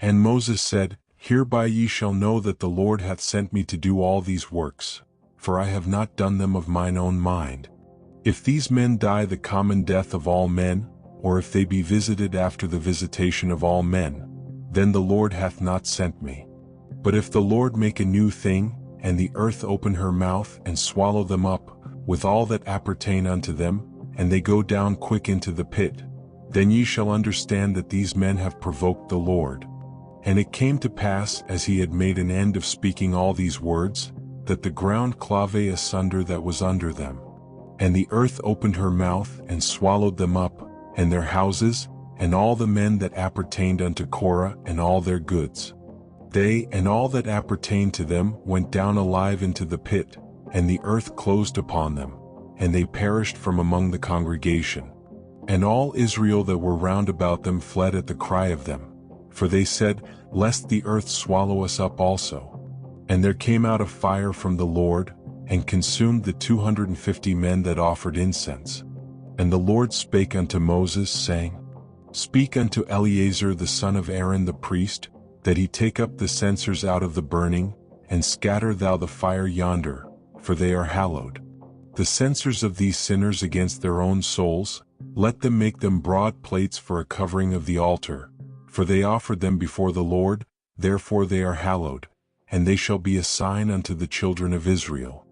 And Moses said, Hereby ye shall know that the Lord hath sent me to do all these works, for I have not done them of mine own mind. If these men die the common death of all men, or if they be visited after the visitation of all men, then the Lord hath not sent me. But if the Lord make a new thing, and the earth open her mouth and swallow them up, with all that appertain unto them, and they go down quick into the pit, Then ye shall understand that these men have provoked the Lord. And it came to pass, as he had made an end of speaking all these words, that the ground clave asunder that was under them. And the earth opened her mouth and swallowed them up, and their houses, and all the men that appertained unto Korah, and all their goods. They and all that appertained to them went down alive into the pit, and the earth closed upon them, and they perished from among the congregation. And all Israel that were round about them fled at the cry of them, for they said, Lest the earth swallow us up also. And there came out a fire from the Lord, and consumed the 250 men that offered incense. And the Lord spake unto Moses, saying, Speak unto Eleazar the son of Aaron the priest, that he take up the censers out of the burning, and scatter thou the fire yonder, for they are hallowed. The censers of these sinners against their own souls, let them make them broad plates for a covering of the altar, for they offered them before the Lord, therefore they are hallowed, and they shall be a sign unto the children of Israel.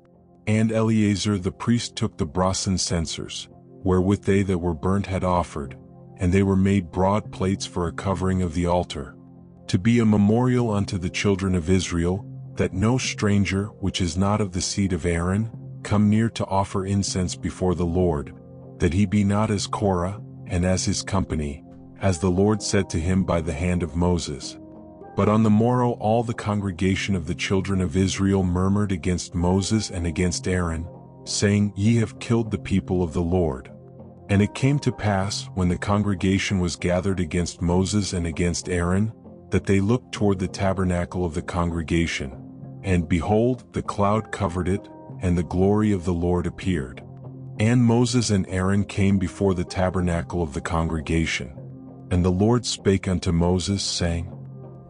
And Eleazar the priest took the brasen censers, wherewith they that were burnt had offered, and they were made broad plates for a covering of the altar, to be a memorial unto the children of Israel, that no stranger which is not of the seed of Aaron come near to offer incense before the Lord, that he be not as Korah, and as his company, as the Lord said to him by the hand of Moses. But on the morrow all the congregation of the children of Israel murmured against Moses and against Aaron, saying, Ye have killed the people of the Lord. And it came to pass, when the congregation was gathered against Moses and against Aaron, that they looked toward the tabernacle of the congregation, and behold, the cloud covered it, and the glory of the Lord appeared. And Moses and Aaron came before the tabernacle of the congregation. And the Lord spake unto Moses, saying,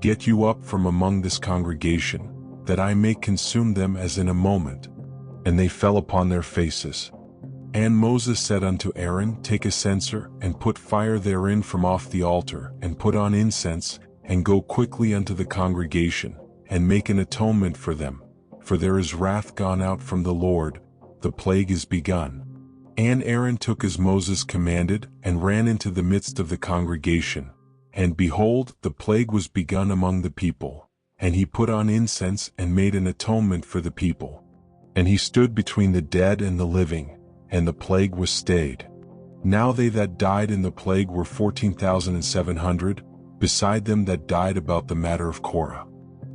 Get you up from among this congregation, that I may consume them as in a moment. And they fell upon their faces. And Moses said unto Aaron, Take a censer, and put fire therein from off the altar, and put on incense, and go quickly unto the congregation, and make an atonement for them, for there is wrath gone out from the Lord, the plague is begun. And Aaron took as Moses commanded, and ran into the midst of the congregation. And behold, the plague was begun among the people. And he put on incense, and made an atonement for the people. And he stood between the dead and the living, and the plague was stayed. Now they that died in the plague were 14,700, beside them that died about the matter of Korah.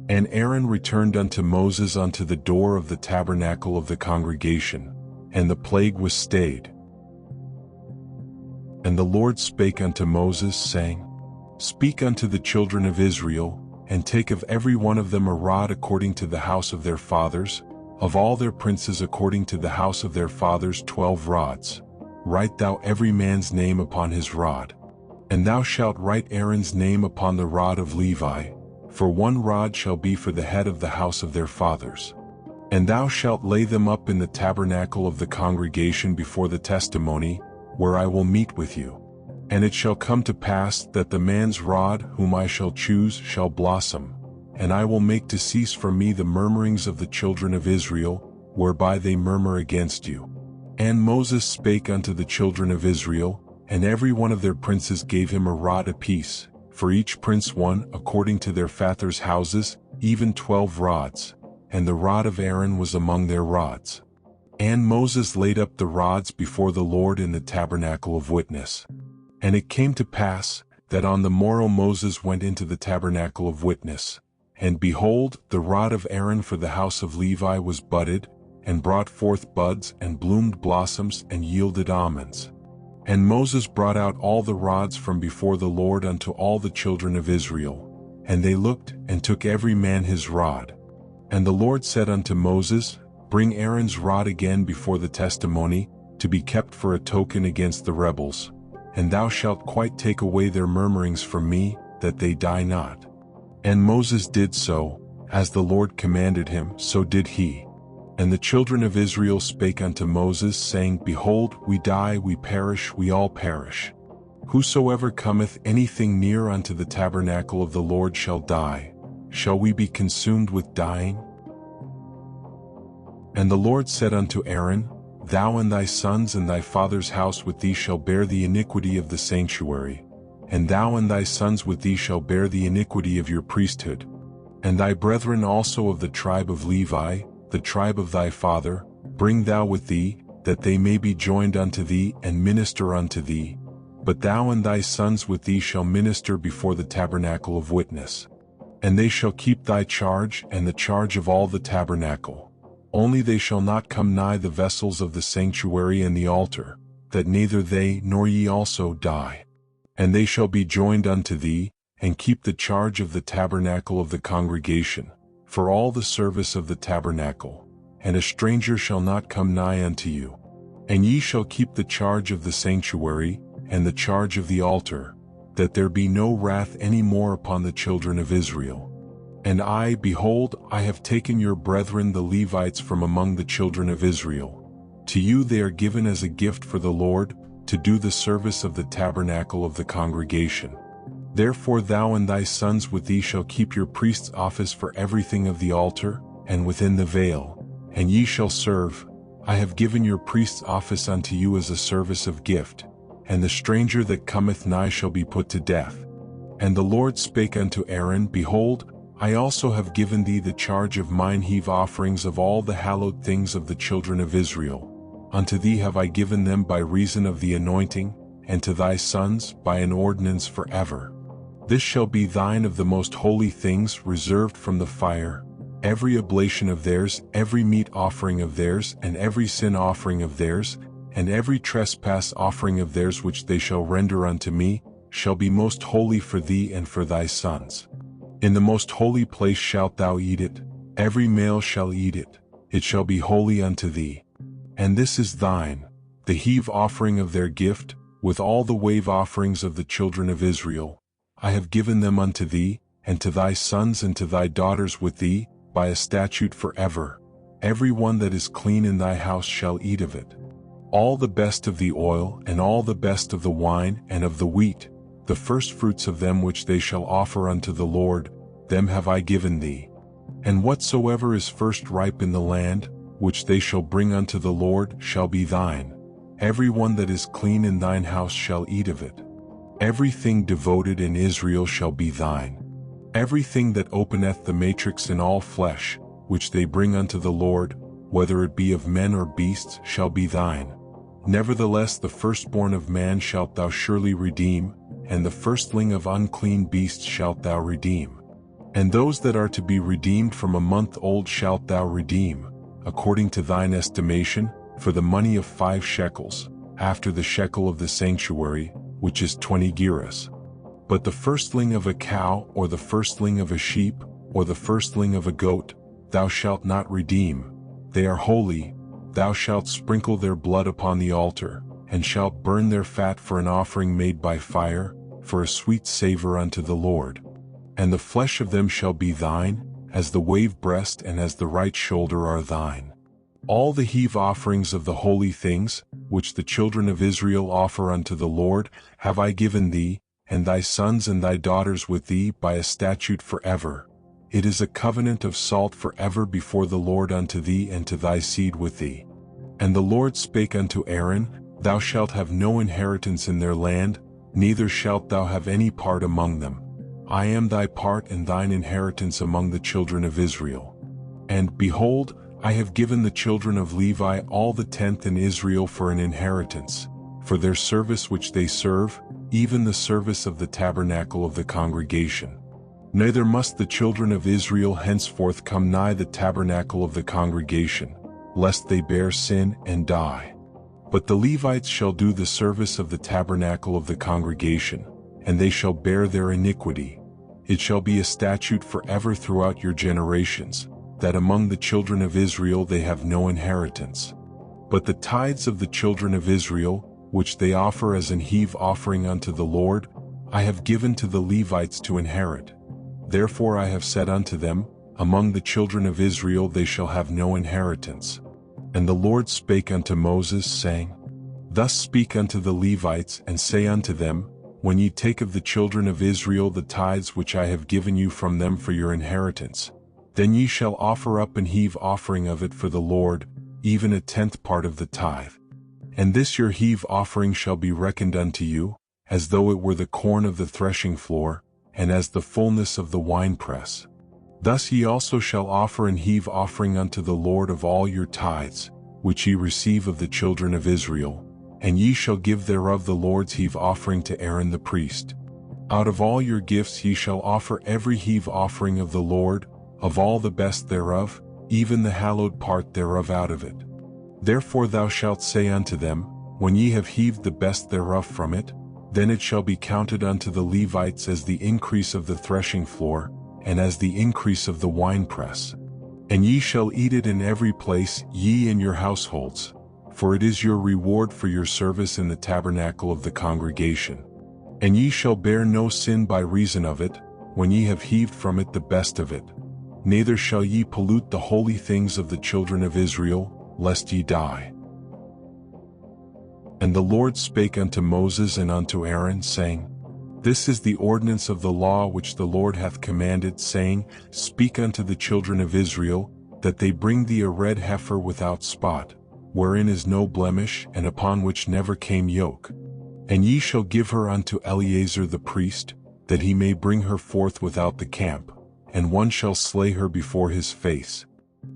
And Aaron returned unto Moses unto the door of the tabernacle of the congregation, and the plague was stayed. And the Lord spake unto Moses, saying, Speak unto the children of Israel, and take of every one of them a rod according to the house of their fathers, of all their princes according to the house of their fathers 12 rods. Write thou every man's name upon his rod. And thou shalt write Aaron's name upon the rod of Levi, for one rod shall be for the head of the house of their fathers. And thou shalt lay them up in the tabernacle of the congregation before the testimony, where I will meet with you. And it shall come to pass that the man's rod whom I shall choose shall blossom, and I will make to cease from me the murmurings of the children of Israel, whereby they murmur against you. And Moses spake unto the children of Israel, and every one of their princes gave him a rod apiece, for each prince one according to their fathers' houses, even 12 rods, and the rod of Aaron was among their rods. And Moses laid up the rods before the Lord in the tabernacle of witness. And it came to pass, that on the morrow Moses went into the tabernacle of witness, and behold, the rod of Aaron for the house of Levi was budded, and brought forth buds, and bloomed blossoms, and yielded almonds. And Moses brought out all the rods from before the Lord unto all the children of Israel, and they looked, and took every man his rod. And the Lord said unto Moses, Bring Aaron's rod again before the testimony, to be kept for a token against the rebels, and thou shalt quite take away their murmurings from me, that they die not. And Moses did so, as the Lord commanded him, so did he. And the children of Israel spake unto Moses, saying, Behold, we die, we perish, we all perish. Whosoever cometh anything near unto the tabernacle of the Lord shall die. Shall we be consumed with dying? And the Lord said unto Aaron, thou and thy sons and thy father's house with thee shall bear the iniquity of the sanctuary, and thou and thy sons with thee shall bear the iniquity of your priesthood, and thy brethren also of the tribe of Levi, the tribe of thy father, bring thou with thee, that they may be joined unto thee and minister unto thee. But thou and thy sons with thee shall minister before the tabernacle of witness. And they shall keep thy charge and the charge of all the tabernacle. Only they shall not come nigh the vessels of the sanctuary and the altar, that neither they nor ye also die. And they shall be joined unto thee, and keep the charge of the tabernacle of the congregation, for all the service of the tabernacle. And a stranger shall not come nigh unto you. And ye shall keep the charge of the sanctuary, and the charge of the altar, that there be no wrath any more upon the children of Israel. And I, behold, I have taken your brethren the Levites from among the children of Israel. To you they are given as a gift for the Lord, to do the service of the tabernacle of the congregation. Therefore thou and thy sons with thee shall keep your priest's office for everything of the altar, and within the veil, and ye shall serve. I have given your priest's office unto you as a service of gift, and the stranger that cometh nigh shall be put to death. And the Lord spake unto Aaron, Behold, I also have given thee the charge of mine heave offerings of all the hallowed things of the children of Israel. Unto thee have I given them by reason of the anointing, and to thy sons by an ordinance forever. This shall be thine of the most holy things reserved from the fire, every oblation of theirs, every meat offering of theirs, and every sin offering of theirs, and every trespass offering of theirs which they shall render unto me, shall be most holy for thee and for thy sons. In the most holy place shalt thou eat it, every male shall eat it, it shall be holy unto thee. And this is thine, the heave offering of their gift, with all the wave offerings of the children of Israel. I have given them unto thee, and to thy sons and to thy daughters with thee, by a statute forever. Every one that is clean in thy house shall eat of it. All the best of the oil, and all the best of the wine, and of the wheat, the firstfruits of them which they shall offer unto the Lord, them have I given thee. And whatsoever is first ripe in the land, which they shall bring unto the Lord, shall be thine. Every one that is clean in thine house shall eat of it. Everything devoted in Israel shall be thine. Everything that openeth the matrix in all flesh, which they bring unto the Lord, whether it be of men or beasts, shall be thine. Nevertheless the firstborn of man shalt thou surely redeem, and the firstling of unclean beasts shalt thou redeem. And those that are to be redeemed from a month old shalt thou redeem, according to thine estimation, for the money of 5 shekels, after the shekel of the sanctuary, which is 20 gerahs. But the firstling of a cow, or the firstling of a sheep, or the firstling of a goat, thou shalt not redeem. They are holy. Thou shalt sprinkle their blood upon the altar, and shalt burn their fat for an offering made by fire, for a sweet savor unto the Lord. And the flesh of them shall be thine, as the wave breast and as the right shoulder are thine. All the heave offerings of the holy things, which the children of Israel offer unto the Lord, have I given thee, and thy sons and thy daughters with thee by a statute forever. It is a covenant of salt forever before the Lord unto thee and to thy seed with thee. And the Lord spake unto Aaron, Thou shalt have no inheritance in their land, neither shalt thou have any part among them. I am thy part and thine inheritance among the children of Israel. And, behold, I have given the children of Levi all the tenth in Israel for an inheritance, for their service which they serve, even the service of the tabernacle of the congregation. Neither must the children of Israel henceforth come nigh the tabernacle of the congregation, lest they bear sin and die. But the Levites shall do the service of the tabernacle of the congregation, and they shall bear their iniquity. It shall be a statute forever throughout your generations, that among the children of Israel they have no inheritance. But the tithes of the children of Israel, which they offer as an heave offering unto the Lord, I have given to the Levites to inherit. Therefore I have said unto them, Among the children of Israel they shall have no inheritance. And the Lord spake unto Moses, saying, Thus speak unto the Levites, and say unto them, When ye take of the children of Israel the tithes which I have given you from them for your inheritance, then ye shall offer up an heave offering of it for the Lord, even a 10th part of the tithe. And this your heave offering shall be reckoned unto you, as though it were the corn of the threshing floor, and as the fullness of the winepress. Thus ye also shall offer an heave offering unto the Lord of all your tithes, which ye receive of the children of Israel, and ye shall give thereof the Lord's heave offering to Aaron the priest. Out of all your gifts ye shall offer every heave offering of the Lord, of all the best thereof, even the hallowed part thereof out of it. Therefore thou shalt say unto them, when ye have heaved the best thereof from it, then it shall be counted unto the Levites as the increase of the threshing floor, and as the increase of the winepress. And ye shall eat it in every place, ye and your households, for it is your reward for your service in the tabernacle of the congregation. And ye shall bear no sin by reason of it, when ye have heaved from it the best of it. Neither shall ye pollute the holy things of the children of Israel, lest ye die. And the Lord spake unto Moses and unto Aaron, saying, This is the ordinance of the law which the Lord hath commanded, saying, Speak unto the children of Israel, that they bring thee a red heifer without spot, wherein is no blemish, and upon which never came yoke. And ye shall give her unto Eleazar the priest, that he may bring her forth without the camp, and one shall slay her before his face.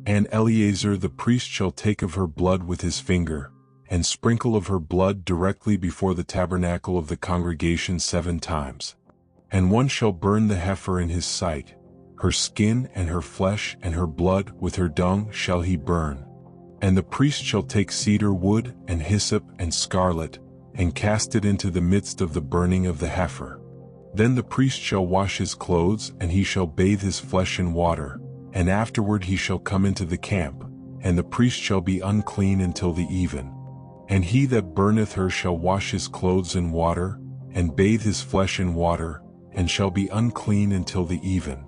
And Eleazar the priest shall take of her blood with his finger, and sprinkle of her blood directly before the tabernacle of the congregation 7 times. And one shall burn the heifer in his sight, her skin and her flesh and her blood with her dung shall he burn. And the priest shall take cedar wood and hyssop and scarlet, and cast it into the midst of the burning of the heifer. Then the priest shall wash his clothes, and he shall bathe his flesh in water, and afterward he shall come into the camp, and the priest shall be unclean until the even. And he that burneth her shall wash his clothes in water, and bathe his flesh in water, and shall be unclean until the even.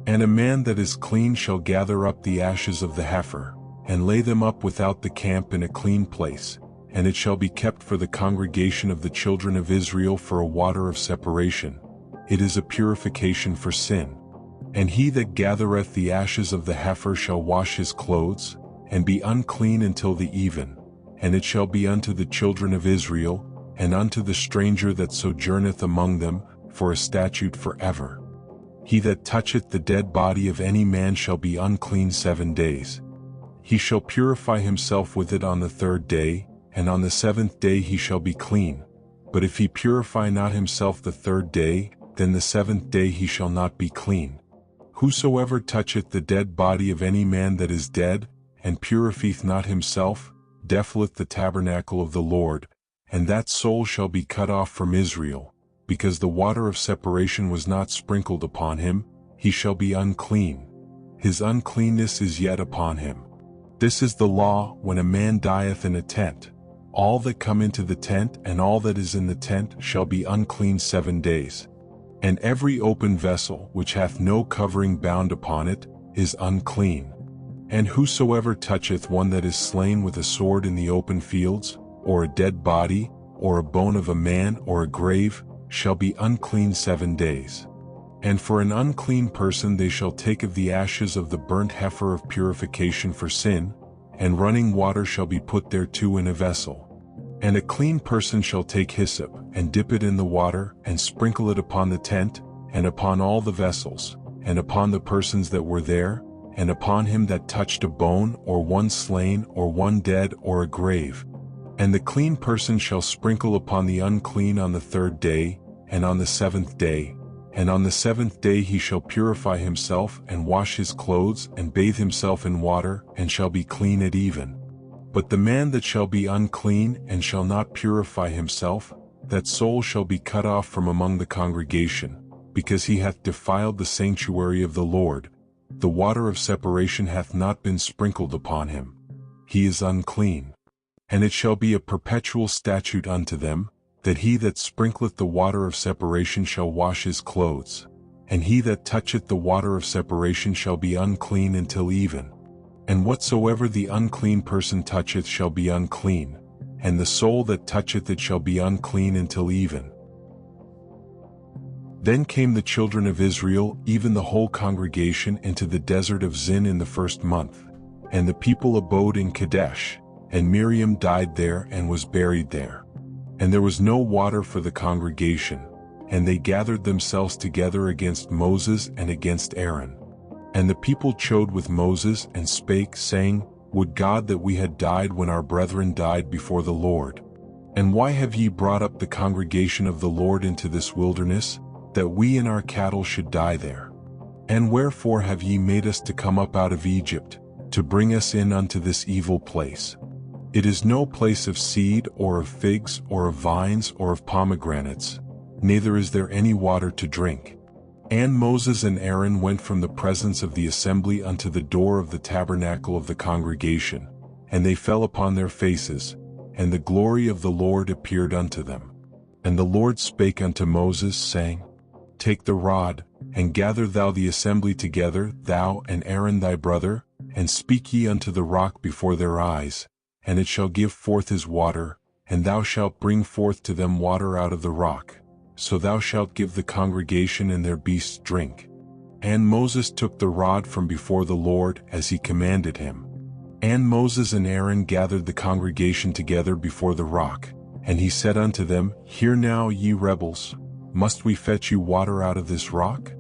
And a man that is clean shall gather up the ashes of the heifer, and lay them up without the camp in a clean place, and it shall be kept for the congregation of the children of Israel for a water of separation. It is a purification for sin. And he that gathereth the ashes of the heifer shall wash his clothes, and be unclean until the even. And it shall be unto the children of Israel, and unto the stranger that sojourneth among them, for a statute forever. He that toucheth the dead body of any man shall be unclean 7 days. He shall purify himself with it on the 3rd day, and on the 7th day he shall be clean. But if he purify not himself the 3rd day, then the 7th day he shall not be clean. Whosoever toucheth the dead body of any man that is dead, and purifieth not himself, defileth the tabernacle of the Lord, and that soul shall be cut off from Israel, because the water of separation was not sprinkled upon him, he shall be unclean. His uncleanness is yet upon him. This is the law when a man dieth in a tent. All that come into the tent and all that is in the tent shall be unclean 7 days. And every open vessel which hath no covering bound upon it is unclean. And whosoever toucheth one that is slain with a sword in the open fields, or a dead body, or a bone of a man, or a grave, shall be unclean 7 days. And for an unclean person they shall take of the ashes of the burnt heifer of purification for sin, and running water shall be put thereto in a vessel. And a clean person shall take hyssop, and dip it in the water, and sprinkle it upon the tent, and upon all the vessels, and upon the persons that were there, and upon him that touched a bone, or one slain, or one dead, or a grave. And the clean person shall sprinkle upon the unclean on the 3rd day, and on the 7th day. And on the 7th day he shall purify himself, and wash his clothes, and bathe himself in water, and shall be clean at even. But the man that shall be unclean, and shall not purify himself, that soul shall be cut off from among the congregation, because he hath defiled the sanctuary of the Lord. The water of separation hath not been sprinkled upon him. He is unclean. And it shall be a perpetual statute unto them, that he that sprinkleth the water of separation shall wash his clothes. And he that toucheth the water of separation shall be unclean until even. And whatsoever the unclean person toucheth shall be unclean, and the soul that toucheth it shall be unclean until even. Then came the children of Israel, even the whole congregation, into the desert of Zin in the 1st month. And the people abode in Kadesh, and Miriam died there and was buried there. And there was no water for the congregation, and they gathered themselves together against Moses and against Aaron. And the people chode with Moses and spake, saying, Would God that we had died when our brethren died before the Lord. And why have ye brought up the congregation of the Lord into this wilderness, that we and our cattle should die there? And wherefore have ye made us to come up out of Egypt, to bring us in unto this evil place? It is no place of seed, or of figs, or of vines, or of pomegranates, neither is there any water to drink. And Moses and Aaron went from the presence of the assembly unto the door of the tabernacle of the congregation, and they fell upon their faces, and the glory of the Lord appeared unto them. And the Lord spake unto Moses, saying, Take the rod, and gather thou the assembly together, thou and Aaron thy brother, and speak ye unto the rock before their eyes, and it shall give forth his water, and thou shalt bring forth to them water out of the rock. So thou shalt give the congregation and their beasts drink. And Moses took the rod from before the Lord, as he commanded him. And Moses and Aaron gathered the congregation together before the rock, and he said unto them, Hear now, ye rebels, must we fetch you water out of this rock?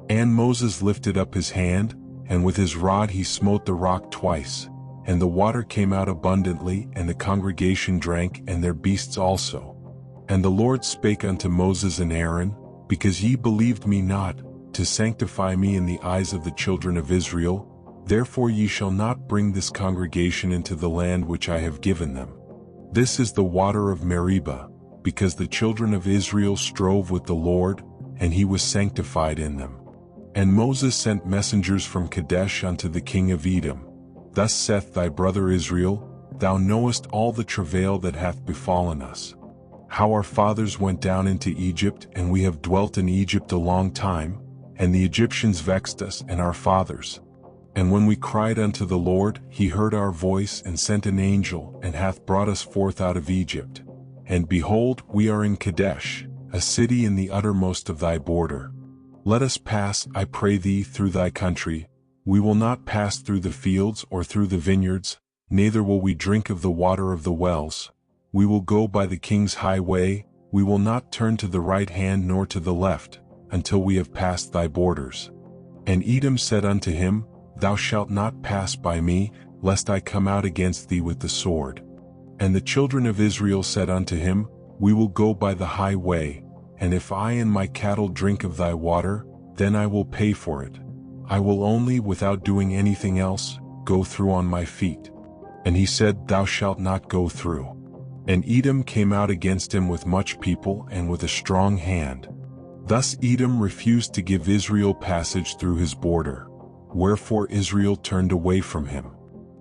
And Moses lifted up his hand, and with his rod he smote the rock twice, and the water came out abundantly, and the congregation drank, and their beasts also. And the Lord spake unto Moses and Aaron, Because ye believed me not, to sanctify me in the eyes of the children of Israel, therefore ye shall not bring this congregation into the land which I have given them. This is the water of Meribah, because the children of Israel strove with the Lord, and he was sanctified in them. And Moses sent messengers from Kadesh unto the king of Edom. Thus saith thy brother Israel, Thou knowest all the travail that hath befallen us, how our fathers went down into Egypt, and we have dwelt in Egypt a long time, and the Egyptians vexed us and our fathers. And when we cried unto the Lord, he heard our voice, and sent an angel, and hath brought us forth out of Egypt. And behold, we are in Kadesh, a city in the uttermost of thy border. Let us pass, I pray thee, through thy country. We will not pass through the fields or through the vineyards, neither will we drink of the water of the wells. We will go by the king's highway, we will not turn to the right hand nor to the left, until we have passed thy borders. And Edom said unto him, Thou shalt not pass by me, lest I come out against thee with the sword. And the children of Israel said unto him, We will go by the highway, and if I and my cattle drink of thy water, then I will pay for it. I will only, without doing anything else, go through on my feet. And he said, Thou shalt not go through. And Edom came out against him with much people and with a strong hand. Thus Edom refused to give Israel passage through his border, wherefore Israel turned away from him.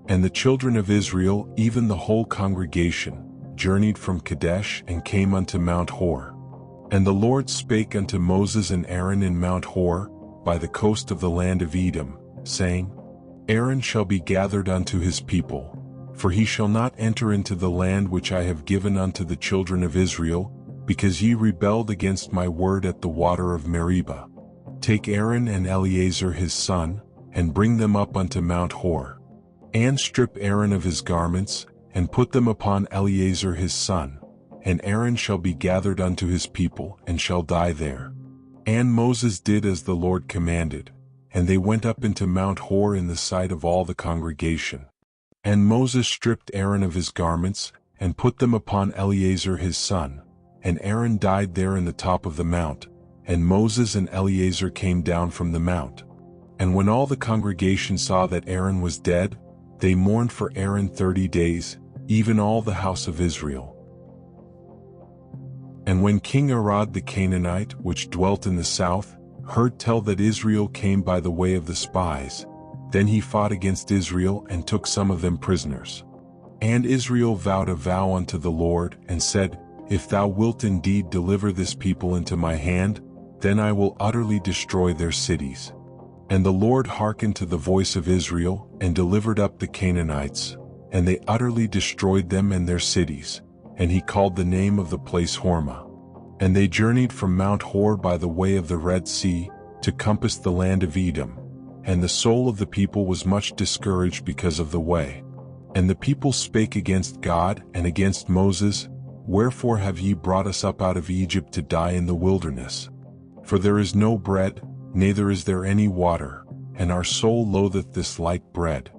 And the children of Israel, even the whole congregation, journeyed from Kadesh and came unto Mount Hor. And the Lord spake unto Moses and Aaron in Mount Hor, by the coast of the land of Edom, saying, Aaron shall be gathered unto his people, for he shall not enter into the land which I have given unto the children of Israel, because ye rebelled against my word at the water of Meribah. Take Aaron and Eleazar his son, and bring them up unto Mount Hor. And strip Aaron of his garments, and put them upon Eleazar his son, and Aaron shall be gathered unto his people, and shall die there. And Moses did as the Lord commanded, and they went up into Mount Hor in the sight of all the congregation. And Moses stripped Aaron of his garments, and put them upon Eleazar his son, and Aaron died there in the top of the mount, and Moses and Eleazar came down from the mount. And when all the congregation saw that Aaron was dead, they mourned for Aaron 30 days, even all the house of Israel. And when King Arad the Canaanite, which dwelt in the south, heard tell that Israel came by the way of the spies, then he fought against Israel and took some of them prisoners. And Israel vowed a vow unto the Lord, and said, If thou wilt indeed deliver this people into my hand, then I will utterly destroy their cities. And the Lord hearkened to the voice of Israel, and delivered up the Canaanites, and they utterly destroyed them and their cities, and he called the name of the place Hormah. And they journeyed from Mount Hor by the way of the Red Sea, to compass the land of Edom. and the soul of the people was much discouraged because of the way. And the people spake against God and against Moses, Wherefore have ye brought us up out of Egypt to die in the wilderness? For there is no bread, neither is there any water, and our soul loatheth this light bread.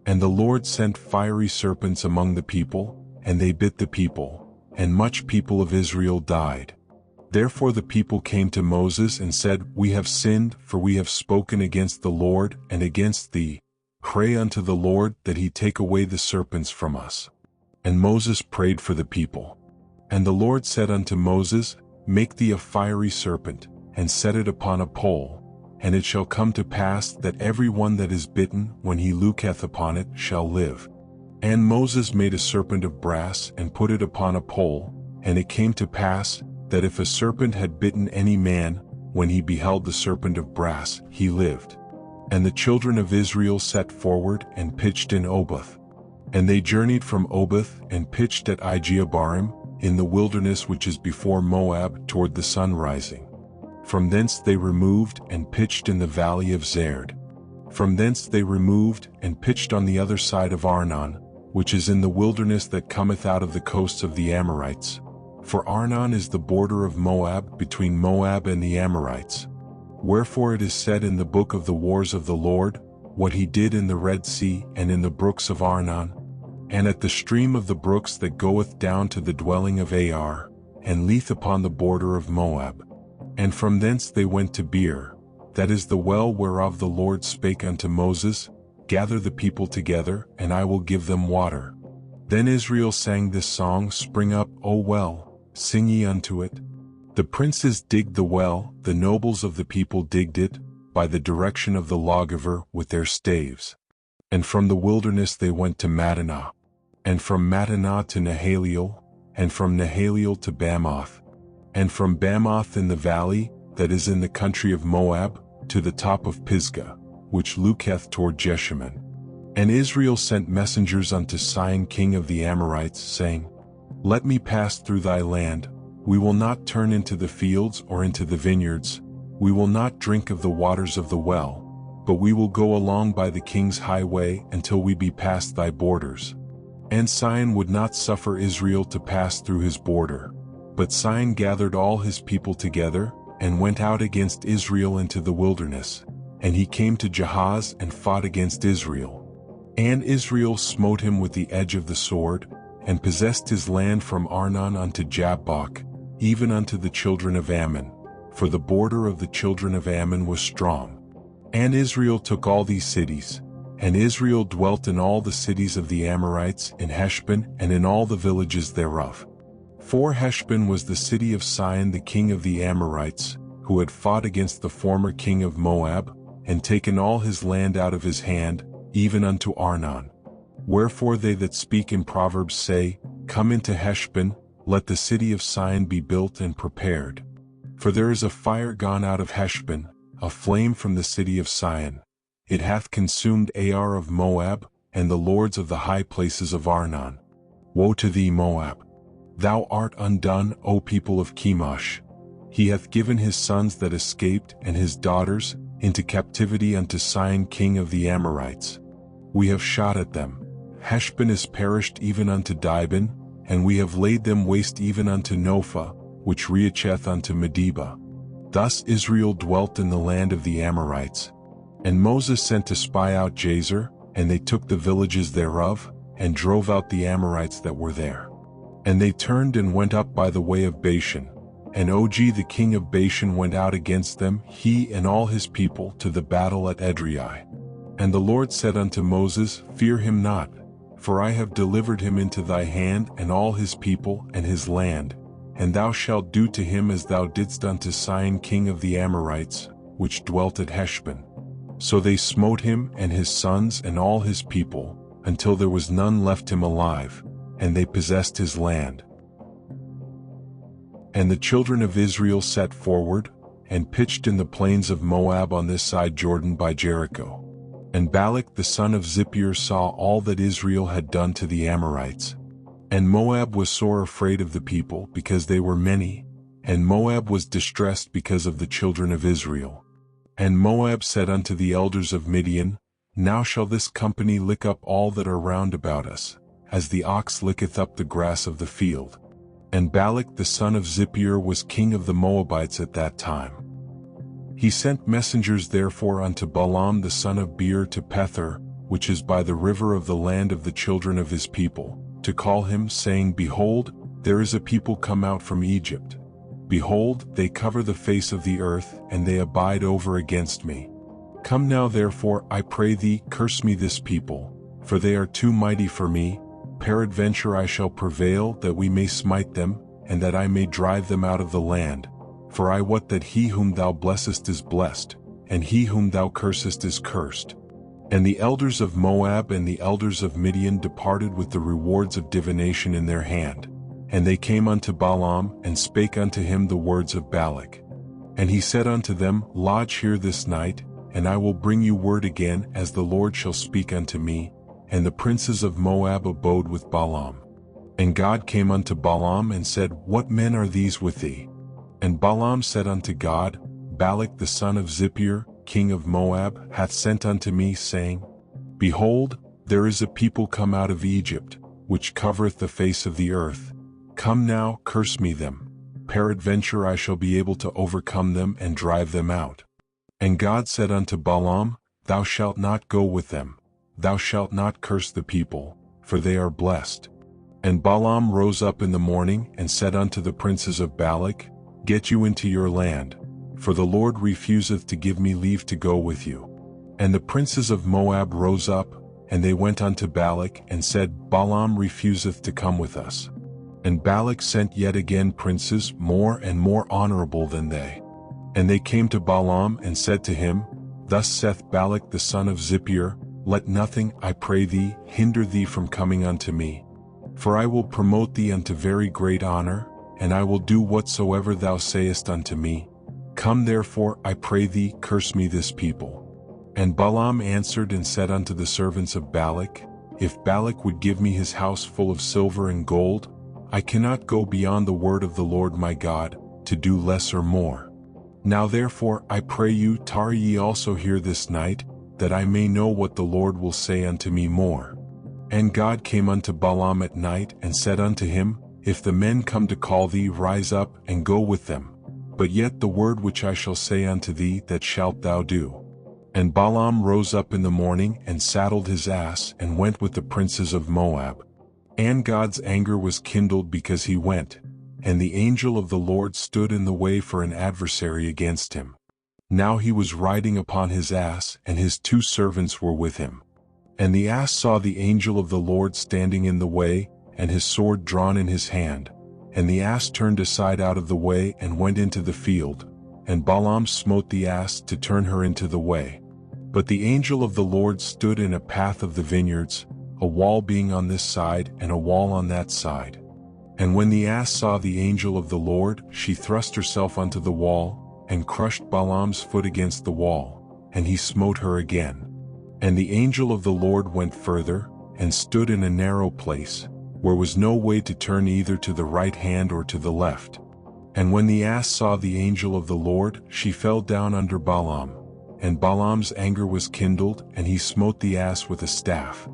And the Lord sent fiery serpents among the people, and they bit the people, and much people of Israel died. Therefore the people came to Moses and said, We have sinned, for we have spoken against the Lord and against thee. Pray unto the Lord that he take away the serpents from us. And Moses prayed for the people. And the Lord said unto Moses, Make thee a fiery serpent, and set it upon a pole, and it shall come to pass that every one that is bitten, when he looketh upon it, shall live. And Moses made a serpent of brass, and put it upon a pole, and it came to pass, that if a serpent had bitten any man, when he beheld the serpent of brass, he lived. And the children of Israel set forward, and pitched in Oboth. And they journeyed from Oboth, and pitched at Ijeabarim, in the wilderness which is before Moab, toward the sun rising. From thence they removed, and pitched in the valley of Zerd. From thence they removed, and pitched on the other side of Arnon, which is in the wilderness that cometh out of the coasts of the Amorites. For Arnon is the border of Moab, between Moab and the Amorites. Wherefore it is said in the book of the wars of the Lord, what he did in the Red Sea and in the brooks of Arnon, and at the stream of the brooks that goeth down to the dwelling of Ar, and Leith upon the border of Moab. And from thence they went to Beer, that is the well whereof the Lord spake unto Moses, Gather the people together, and I will give them water. Then Israel sang this song, Spring up, O well, sing ye unto it. The princes digged the well, the nobles of the people digged it, by the direction of the lawgiver with their staves. And from the wilderness they went to Mattanah, and from Mattanah to Nahaliel, and from Nahaliel to Bamoth, and from Bamoth in the valley, that is in the country of Moab, to the top of Pisgah, which looketh toward Jeshimon. And Israel sent messengers unto Sihon king of the Amorites, saying, Let me pass through thy land, we will not turn into the fields or into the vineyards, we will not drink of the waters of the well, but we will go along by the king's highway until we be past thy borders. And Sihon would not suffer Israel to pass through his border. But Sihon gathered all his people together, and went out against Israel into the wilderness. And he came to Jahaz and fought against Israel. And Israel smote him with the edge of the sword, and possessed his land from Arnon unto Jabbok, even unto the children of Ammon, for the border of the children of Ammon was strong. And Israel took all these cities, and Israel dwelt in all the cities of the Amorites, in Heshbon, and in all the villages thereof. For Heshbon was the city of Sihon the king of the Amorites, who had fought against the former king of Moab, and taken all his land out of his hand, even unto Arnon. Wherefore they that speak in Proverbs say, Come into Heshbon, let the city of Sihon be built and prepared. For there is a fire gone out of Heshbon, a flame from the city of Sihon. It hath consumed Ar of Moab, and the lords of the high places of Arnon. Woe to thee, Moab! Thou art undone, O people of Chemosh. He hath given his sons that escaped, and his daughters, into captivity unto Sihon king of the Amorites. We have shot at them. Heshbon is perished even unto Dibon, and we have laid them waste even unto Nophah, which reacheth unto Medeba. Thus Israel dwelt in the land of the Amorites. And Moses sent to spy out Jazer, and they took the villages thereof, and drove out the Amorites that were there. And they turned and went up by the way of Bashan. And Og the king of Bashan went out against them, he and all his people, to the battle at Edrei. And the Lord said unto Moses, Fear him not, for I have delivered him into thy hand, and all his people, and his land. And thou shalt do to him as thou didst unto Sihon king of the Amorites, which dwelt at Heshbon. So they smote him and his sons and all his people, until there was none left him alive, and they possessed his land. And the children of Israel set forward, and pitched in the plains of Moab on this side Jordan by Jericho. And Balak the son of Zippor saw all that Israel had done to the Amorites. And Moab was sore afraid of the people, because they were many, and Moab was distressed because of the children of Israel. And Moab said unto the elders of Midian, Now shall this company lick up all that are round about us, as the ox licketh up the grass of the field. And Balak the son of Zippor was king of the Moabites at that time. He sent messengers therefore unto Balaam the son of Beor to Pethor, which is by the river of the land of the children of his people, to call him, saying, Behold, there is a people come out from Egypt. Behold, they cover the face of the earth, and they abide over against me. Come now therefore, I pray thee, curse me this people, for they are too mighty for me. Peradventure I shall prevail, that we may smite them, and that I may drive them out of the land. For I wot that he whom thou blessest is blessed, and he whom thou cursest is cursed. And the elders of Moab and the elders of Midian departed with the rewards of divination in their hand. And they came unto Balaam, and spake unto him the words of Balak. And he said unto them, Lodge here this night, and I will bring you word again, as the Lord shall speak unto me. And the princes of Moab abode with Balaam. And God came unto Balaam and said, What men are these with thee? And Balaam said unto God, Balak the son of Zippor, king of Moab, hath sent unto me, saying, Behold, there is a people come out of Egypt, which covereth the face of the earth. Come now, curse me them. Peradventure I shall be able to overcome them and drive them out. And God said unto Balaam, Thou shalt not go with them. Thou shalt not curse the people, for they are blessed. And Balaam rose up in the morning, and said unto the princes of Balak, Get you into your land, for the Lord refuseth to give me leave to go with you. And the princes of Moab rose up, and they went unto Balak, and said, Balaam refuseth to come with us. And Balak sent yet again princes more and more honorable than they. And they came to Balaam, and said to him, Thus saith Balak the son of Zippor, Let nothing, I pray thee, hinder thee from coming unto me. For I will promote thee unto very great honor, and I will do whatsoever thou sayest unto me. Come therefore, I pray thee, curse me this people. And Balaam answered and said unto the servants of Balak, If Balak would give me his house full of silver and gold, I cannot go beyond the word of the Lord my God, to do less or more. Now therefore, I pray you, tarry ye also here this night, that I may know what the Lord will say unto me more. And God came unto Balaam at night, and said unto him, If the men come to call thee, rise up, and go with them. But yet the word which I shall say unto thee, that shalt thou do. And Balaam rose up in the morning, and saddled his ass, and went with the princes of Moab. And God's anger was kindled because he went, and the angel of the Lord stood in the way for an adversary against him. Now he was riding upon his ass, and his 2 servants were with him. And the ass saw the angel of the Lord standing in the way, and his sword drawn in his hand. And the ass turned aside out of the way, and went into the field. And Balaam smote the ass to turn her into the way. But the angel of the Lord stood in a path of the vineyards, a wall being on this side, and a wall on that side. And when the ass saw the angel of the Lord, she thrust herself unto the wall, and crushed Balaam's foot against the wall, and he smote her again. And the angel of the Lord went further, and stood in a narrow place, where was no way to turn either to the right hand or to the left. And when the ass saw the angel of the Lord, she fell down under Balaam. And Balaam's anger was kindled, and he smote the ass with a staff.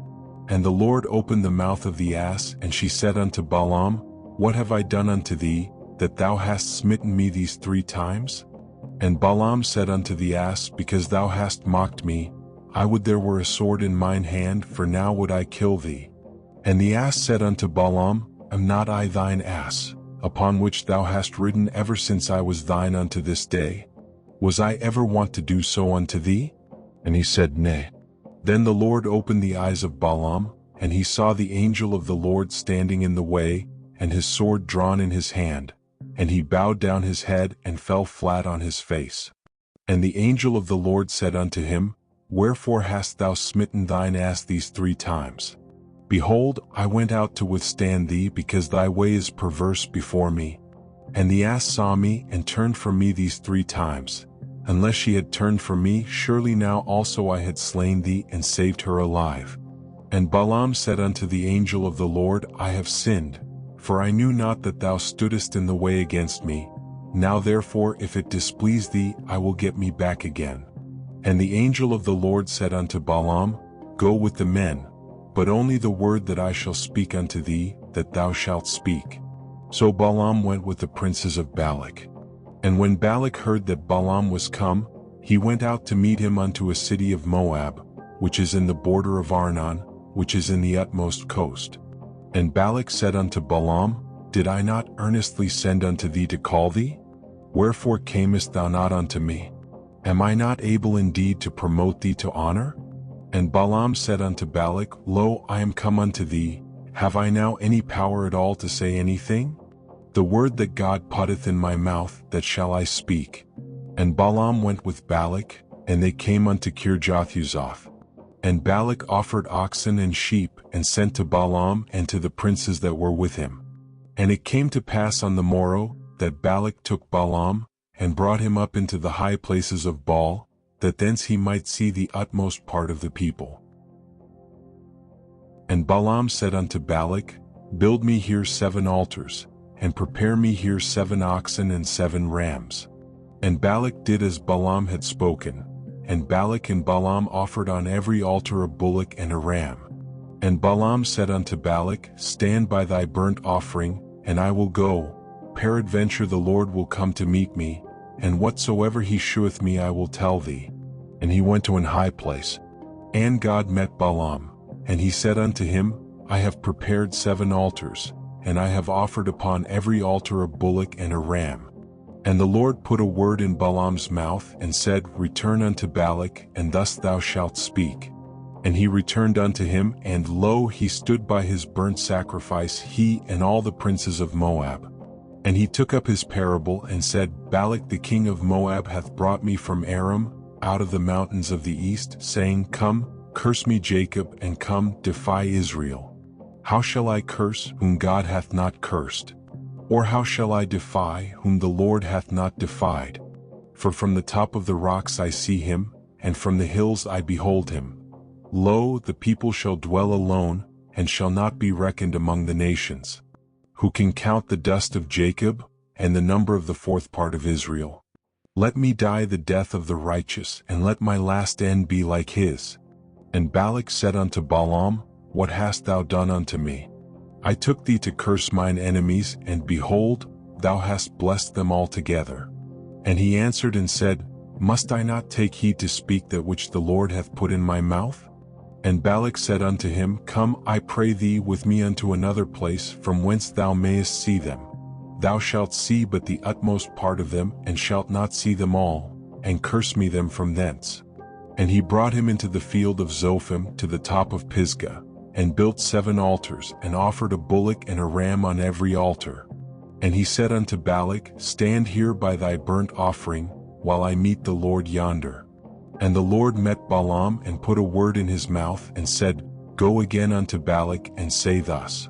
And the Lord opened the mouth of the ass, and she said unto Balaam, What have I done unto thee, that thou hast smitten me these 3 times? And Balaam said unto the ass, Because thou hast mocked me, I would there were a sword in mine hand, for now would I kill thee. And the ass said unto Balaam, Am not I thine ass, upon which thou hast ridden ever since I was thine unto this day? Was I ever wont to do so unto thee? And he said, Nay. Then the Lord opened the eyes of Balaam, and he saw the angel of the Lord standing in the way, and his sword drawn in his hand. And he bowed down his head, and fell flat on his face. And the angel of the Lord said unto him, Wherefore hast thou smitten thine ass these 3 times? Behold, I went out to withstand thee, because thy way is perverse before me. And the ass saw me, and turned from me these 3 times. Unless she had turned from me, surely now also I had slain thee, and saved her alive. And Balaam said unto the angel of the Lord, I have sinned, for I knew not that thou stoodest in the way against me. Now therefore, if it displease thee, I will get me back again. And the angel of the Lord said unto Balaam, Go with the men, but only the word that I shall speak unto thee, that thou shalt speak. So Balaam went with the princes of Balak. And when Balak heard that Balaam was come, he went out to meet him unto a city of Moab, which is in the border of Arnon, which is in the utmost coast. And Balak said unto Balaam, Did I not earnestly send unto thee to call thee? Wherefore camest thou not unto me? Am I not able indeed to promote thee to honor? And Balaam said unto Balak, Lo, I am come unto thee. Have I now any power at all to say anything? The word that God putteth in my mouth, that shall I speak. And Balaam went with Balak, and they came unto Kirjathhuzoth. And Balak offered oxen and sheep, and sent to Balaam and to the princes that were with him. And it came to pass on the morrow, that Balak took Balaam, and brought him up into the high places of Baal, that thence he might see the utmost part of the people. And Balaam said unto Balak, Build me here 7 altars, and prepare me here 7 oxen and 7 rams. And Balak did as Balaam had spoken, and Balak and Balaam offered on every altar a bullock and a ram. And Balaam said unto Balak, Stand by thy burnt offering, and I will go. Peradventure the Lord will come to meet me, and whatsoever he sheweth me I will tell thee. And he went to an high place. And God met Balaam, and he said unto him, I have prepared 7 altars, and I have offered upon every altar a bullock and a ram. And the Lord put a word in Balaam's mouth, and said, Return unto Balak, and thus thou shalt speak. And he returned unto him, and lo, he stood by his burnt sacrifice, he and all the princes of Moab. And he took up his parable, and said, Balak the king of Moab hath brought me from Aram, out of the mountains of the east, saying, Come, curse me Jacob, and come, defy Israel. How shall I curse, whom God hath not cursed? Or how shall I defy, whom the Lord hath not defied? For from the top of the rocks I see him, and from the hills I behold him. Lo, the people shall dwell alone, and shall not be reckoned among the nations. Who can count the dust of Jacob, and the number of the 4th part of Israel? Let me die the death of the righteous, and let my last end be like his. And Balak said unto Balaam, What hast thou done unto me? I took thee to curse mine enemies, and behold, thou hast blessed them altogether. And he answered and said, Must I not take heed to speak that which the Lord hath put in my mouth? And Balak said unto him, Come, I pray thee, with me unto another place, from whence thou mayest see them. Thou shalt see but the utmost part of them, and shalt not see them all, and curse me them from thence. And he brought him into the field of Zophim to the top of Pisgah, and built 7 altars, and offered a bullock and a ram on every altar. And he said unto Balak, Stand here by thy burnt offering, while I meet the Lord yonder. And the Lord met Balaam, and put a word in his mouth, and said, Go again unto Balak, and say thus.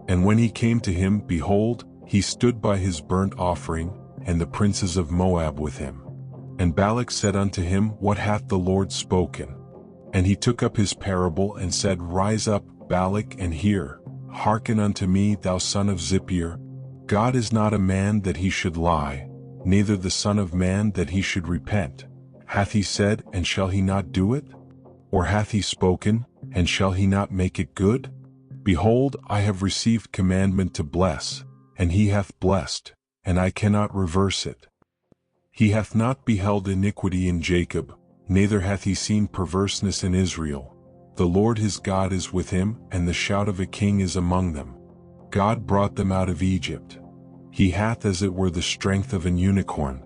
And when he came to him, behold, he stood by his burnt offering, and the princes of Moab with him. And Balak said unto him, What hath the Lord spoken? And he took up his parable, and said, Rise up, Balak, and hear. Hearken unto me, thou son of Zippor. God is not a man that he should lie, neither the son of man that he should repent. Hath he said, and shall he not do it? Or hath he spoken, and shall he not make it good? Behold, I have received commandment to bless, and he hath blessed, and I cannot reverse it. He hath not beheld iniquity in Jacob, neither hath he seen perverseness in Israel. The Lord his God is with him, and the shout of a king is among them. God brought them out of Egypt. He hath as it were the strength of an unicorn.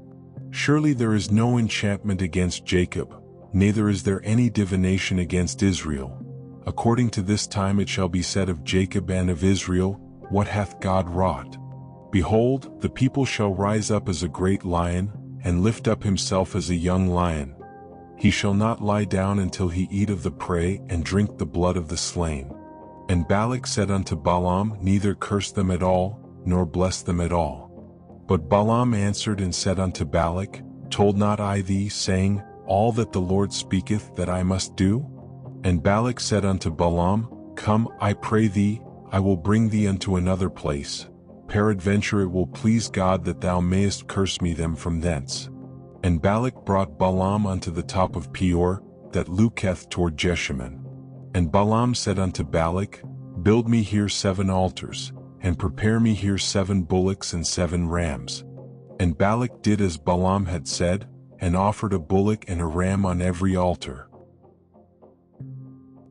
Surely there is no enchantment against Jacob, neither is there any divination against Israel. According to this time it shall be said of Jacob and of Israel, What hath God wrought? Behold, the people shall rise up as a great lion, and lift up himself as a young lion. He shall not lie down until he eat of the prey, and drink the blood of the slain. And Balak said unto Balaam, Neither curse them at all, nor bless them at all. But Balaam answered and said unto Balak, Told not I thee, saying, All that the Lord speaketh that I must do? And Balak said unto Balaam, Come, I pray thee, I will bring thee unto another place. Peradventure it will please God that thou mayest curse me them from thence. And Balak brought Balaam unto the top of Peor, that looketh toward Jeshimon. And Balaam said unto Balak, Build me here 7 altars, and prepare me here 7 bullocks and 7 rams. And Balak did as Balaam had said, and offered a bullock and a ram on every altar.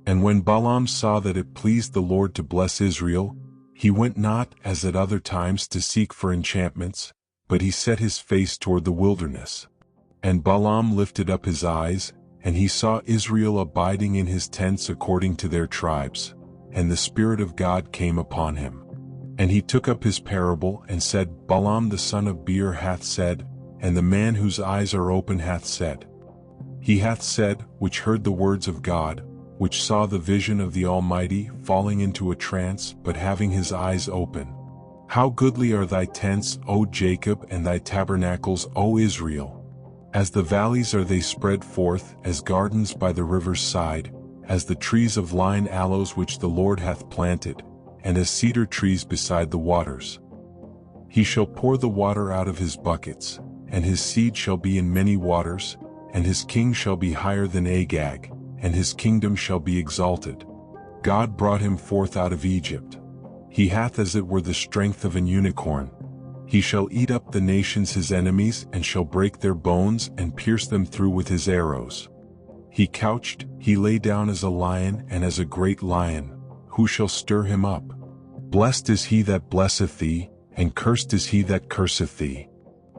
And when Balaam saw that it pleased the Lord to bless Israel, he went not, as at other times, to seek for enchantments, but he set his face toward the wilderness. And Balaam lifted up his eyes, and he saw Israel abiding in his tents according to their tribes, and the Spirit of God came upon him. And he took up his parable, and said, Balaam the son of Beor hath said, and the man whose eyes are open hath said. He hath said, which heard the words of God, which saw the vision of the Almighty, falling into a trance, but having his eyes open. How goodly are thy tents, O Jacob, and thy tabernacles, O Israel! As the valleys are they spread forth, as gardens by the river's side, as the trees of lign aloes which the Lord hath planted, and as cedar trees beside the waters. He shall pour the water out of his buckets, and his seed shall be in many waters, and his king shall be higher than Agag, and his kingdom shall be exalted. God brought him forth out of Egypt. He hath as it were the strength of an unicorn. He shall eat up the nations his enemies, and shall break their bones, and pierce them through with his arrows. He couched, he lay down as a lion, and as a great lion. Who shall stir him up? Blessed is he that blesseth thee, and cursed is he that curseth thee.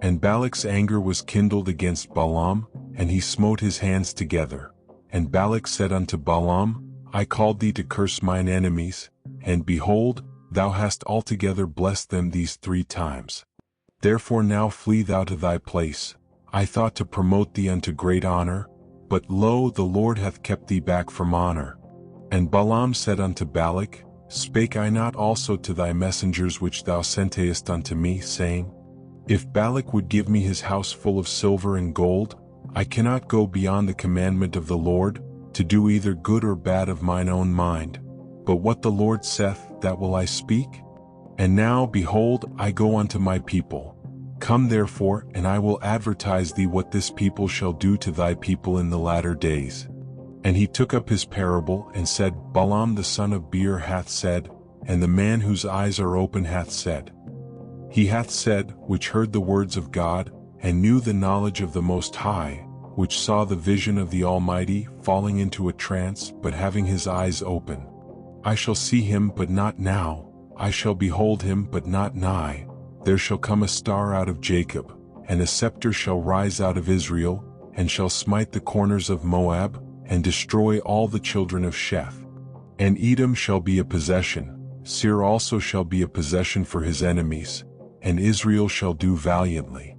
And Balak's anger was kindled against Balaam, and he smote his hands together. And Balak said unto Balaam, I called thee to curse mine enemies, and behold, thou hast altogether blessed them these 3 times. Therefore now flee thou to thy place. I thought to promote thee unto great honor, but lo, the Lord hath kept thee back from honor. And Balaam said unto Balak, Spake I not also to thy messengers which thou sentest unto me, saying, If Balak would give me his house full of silver and gold, I cannot go beyond the commandment of the Lord, to do either good or bad of mine own mind. But what the Lord saith, that will I speak? And now, behold, I go unto my people. Come therefore, and I will advertise thee what this people shall do to thy people in the latter days. And he took up his parable, and said, Balaam the son of Beor hath said, and the man whose eyes are open hath said. He hath said, which heard the words of God, and knew the knowledge of the Most High, which saw the vision of the Almighty, falling into a trance, but having his eyes open. I shall see him, but not now. I shall behold him, but not nigh. There shall come a star out of Jacob, and a scepter shall rise out of Israel, and shall smite the corners of Moab, and destroy all the children of Sheth. And Edom shall be a possession, Seir also shall be a possession for his enemies, and Israel shall do valiantly.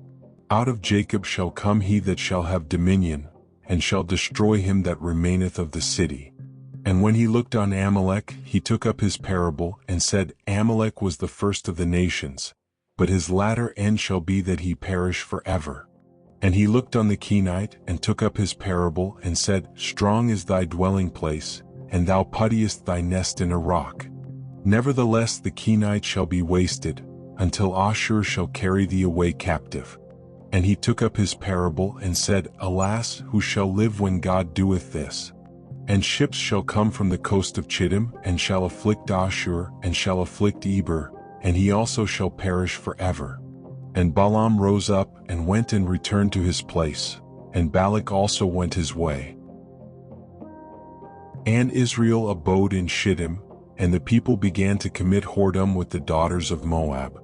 Out of Jacob shall come he that shall have dominion, and shall destroy him that remaineth of the city. And when he looked on Amalek, he took up his parable, and said, Amalek was the first of the nations, but his latter end shall be that he perish forever. And he looked on the Kenite, and took up his parable, and said, Strong is thy dwelling place, and thou puttiest thy nest in a rock. Nevertheless the Kenite shall be wasted, until Ashur shall carry thee away captive. And he took up his parable, and said, Alas, who shall live when God doeth this? And ships shall come from the coast of Chittim, and shall afflict Ashur, and shall afflict Eber, and he also shall perish forever. And Balaam rose up, and went and returned to his place, and Balak also went his way. And Israel abode in Shittim, and the people began to commit whoredom with the daughters of Moab.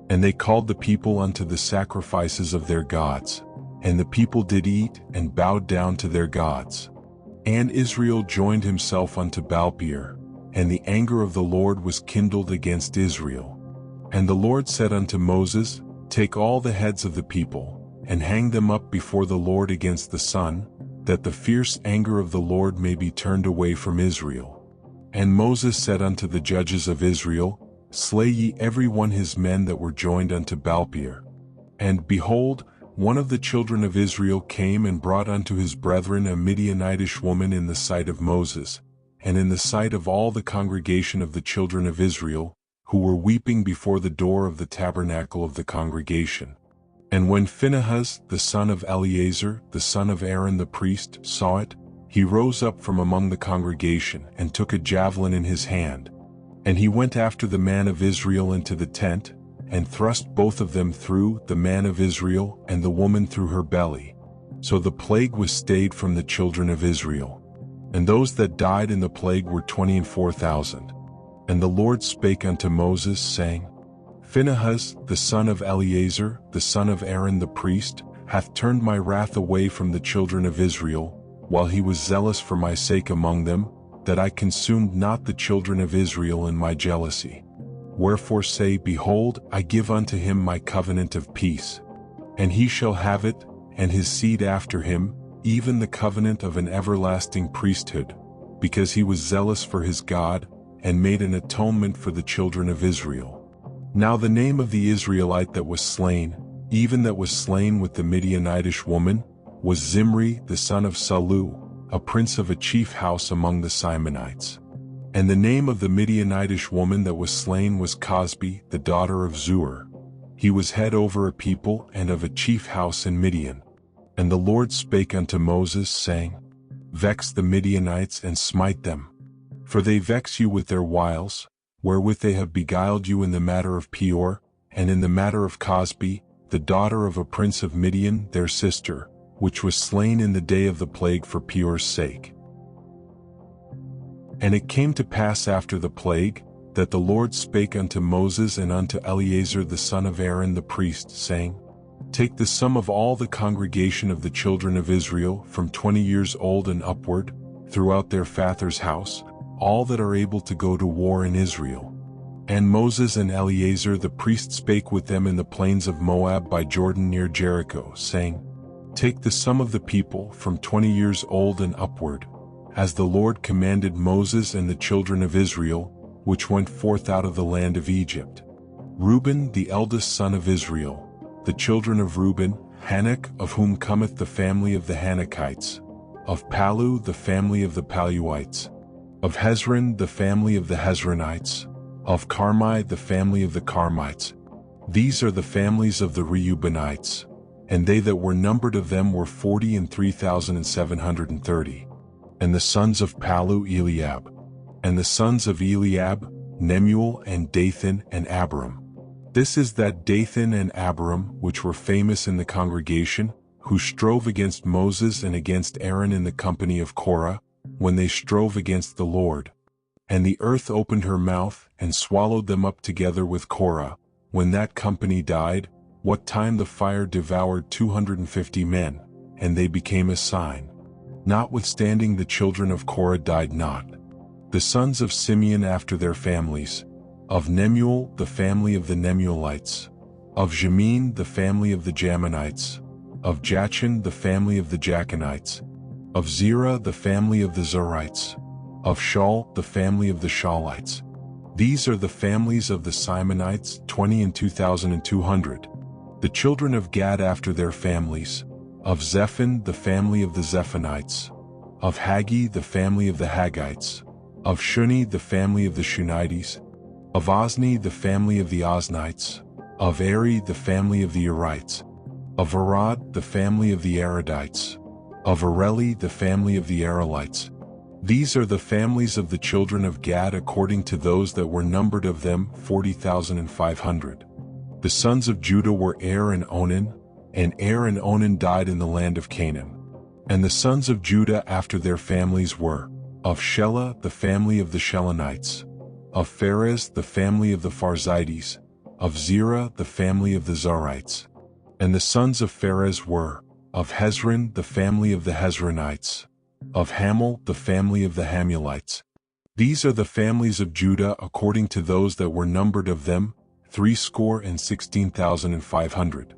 And they called the people unto the sacrifices of their gods, and the people did eat, and bowed down to their gods. And Israel joined himself unto Baalpeor, and the anger of the Lord was kindled against Israel. And the Lord said unto Moses, Take all the heads of the people, and hang them up before the Lord against the sun, that the fierce anger of the Lord may be turned away from Israel. And Moses said unto the judges of Israel, Slay ye every one his men that were joined unto Baalpeor. And behold, one of the children of Israel came and brought unto his brethren a Midianitish woman in the sight of Moses, and in the sight of all the congregation of the children of Israel, who were weeping before the door of the tabernacle of the congregation. And when Phinehas, the son of Eleazar, the son of Aaron the priest, saw it, he rose up from among the congregation and took a javelin in his hand. And he went after the man of Israel into the tent, and thrust both of them through, the man of Israel and the woman through her belly. So the plague was stayed from the children of Israel. And those that died in the plague were 24,000. And the Lord spake unto Moses, saying, Phinehas, the son of Eleazar, the son of Aaron the priest, hath turned my wrath away from the children of Israel, while he was zealous for my sake among them, that I consumed not the children of Israel in my jealousy. Wherefore say, Behold, I give unto him my covenant of peace. And he shall have it, and his seed after him, even the covenant of an everlasting priesthood, because he was zealous for his God, and made an atonement for the children of Israel. Now the name of the Israelite that was slain, even that was slain with the Midianitish woman, was Zimri the son of Salu, a prince of a chief house among the Simonites. And the name of the Midianitish woman that was slain was Cosbi, the daughter of Zur. He was head over a people and of a chief house in Midian. And the Lord spake unto Moses, saying, Vex the Midianites and smite them. For they vex you with their wiles, wherewith they have beguiled you in the matter of Peor, and in the matter of Cosbi, the daughter of a prince of Midian, their sister, which was slain in the day of the plague for Peor's sake. And it came to pass after the plague, that the Lord spake unto Moses and unto Eleazar the son of Aaron the priest, saying, Take the sum of all the congregation of the children of Israel from 20 years old and upward, throughout their father's house, all that are able to go to war in Israel. And Moses and Eleazar the priest spake with them in the plains of Moab by Jordan near Jericho, saying, Take the sum of the people from 20 years old and upward, as the Lord commanded Moses and the children of Israel, which went forth out of the land of Egypt. Reuben the eldest son of Israel, the children of Reuben, Hanok, of whom cometh the family of the Hanokites, of Palu the family of the Paluites, of Hezron the family of the Hezronites, of Carmi the family of the Carmites. These are the families of the Reubenites, and they that were numbered of them were 43,730. And the sons of Palu, Eliab. And the sons of Eliab, Nemuel and Dathan and Abiram. This is that Dathan and Abiram which were famous in the congregation, who strove against Moses and against Aaron in the company of Korah, when they strove against the Lord. And the earth opened her mouth, and swallowed them up together with Korah, when that company died, what time the fire devoured 250 men, and they became a sign. Notwithstanding the children of Korah died not. The sons of Simeon after their families, of Nemuel the family of the Nemuelites, of Jamin the family of the Jaminites, of Jachin the family of the Jachinites, of Zerah the family of the Zerites, of Shaul the family of the Shaulites. These are the families of the Simonites, 20 and 2,200. The children of Gad after their families, of Zephon the family of the Zephonites, of Haggi the family of the Haggites, of Shuni the family of the Shunites, of Ozni the family of the Oznites, of Eri the family of the Erites, of Arad the family of the Aradites, of Areli the family of the Arelites. These are the families of the children of Gad according to those that were numbered of them, 40,500. The sons of Judah were Er and Onan, and Er and Onan died in the land of Canaan. And the sons of Judah after their families were, of Shelah the family of the Shelonites, of Pharez the family of the Pharzites, of Zerah the family of the Zarites. And the sons of Pharez were, of Hezron the family of the Hezronites, of Hamul the family of the Hamulites. These are the families of Judah according to those that were numbered of them, 16,500.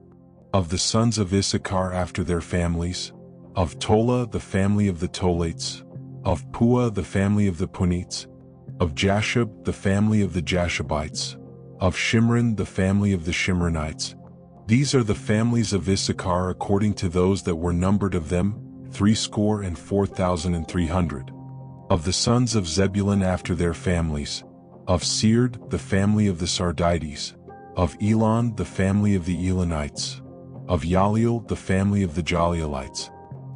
Of the sons of Issachar after their families, of Tola the family of the Tolites, of Pua the family of the Punites, of Jashub the family of the Jashubites, of Shimron the family of the Shimronites. These are the families of Issachar according to those that were numbered of them, 64,300. Of the sons of Zebulun after their families, of Seard the family of the Sardites, of Elon the family of the Elonites, of Yaliel, the family of the Jalielites.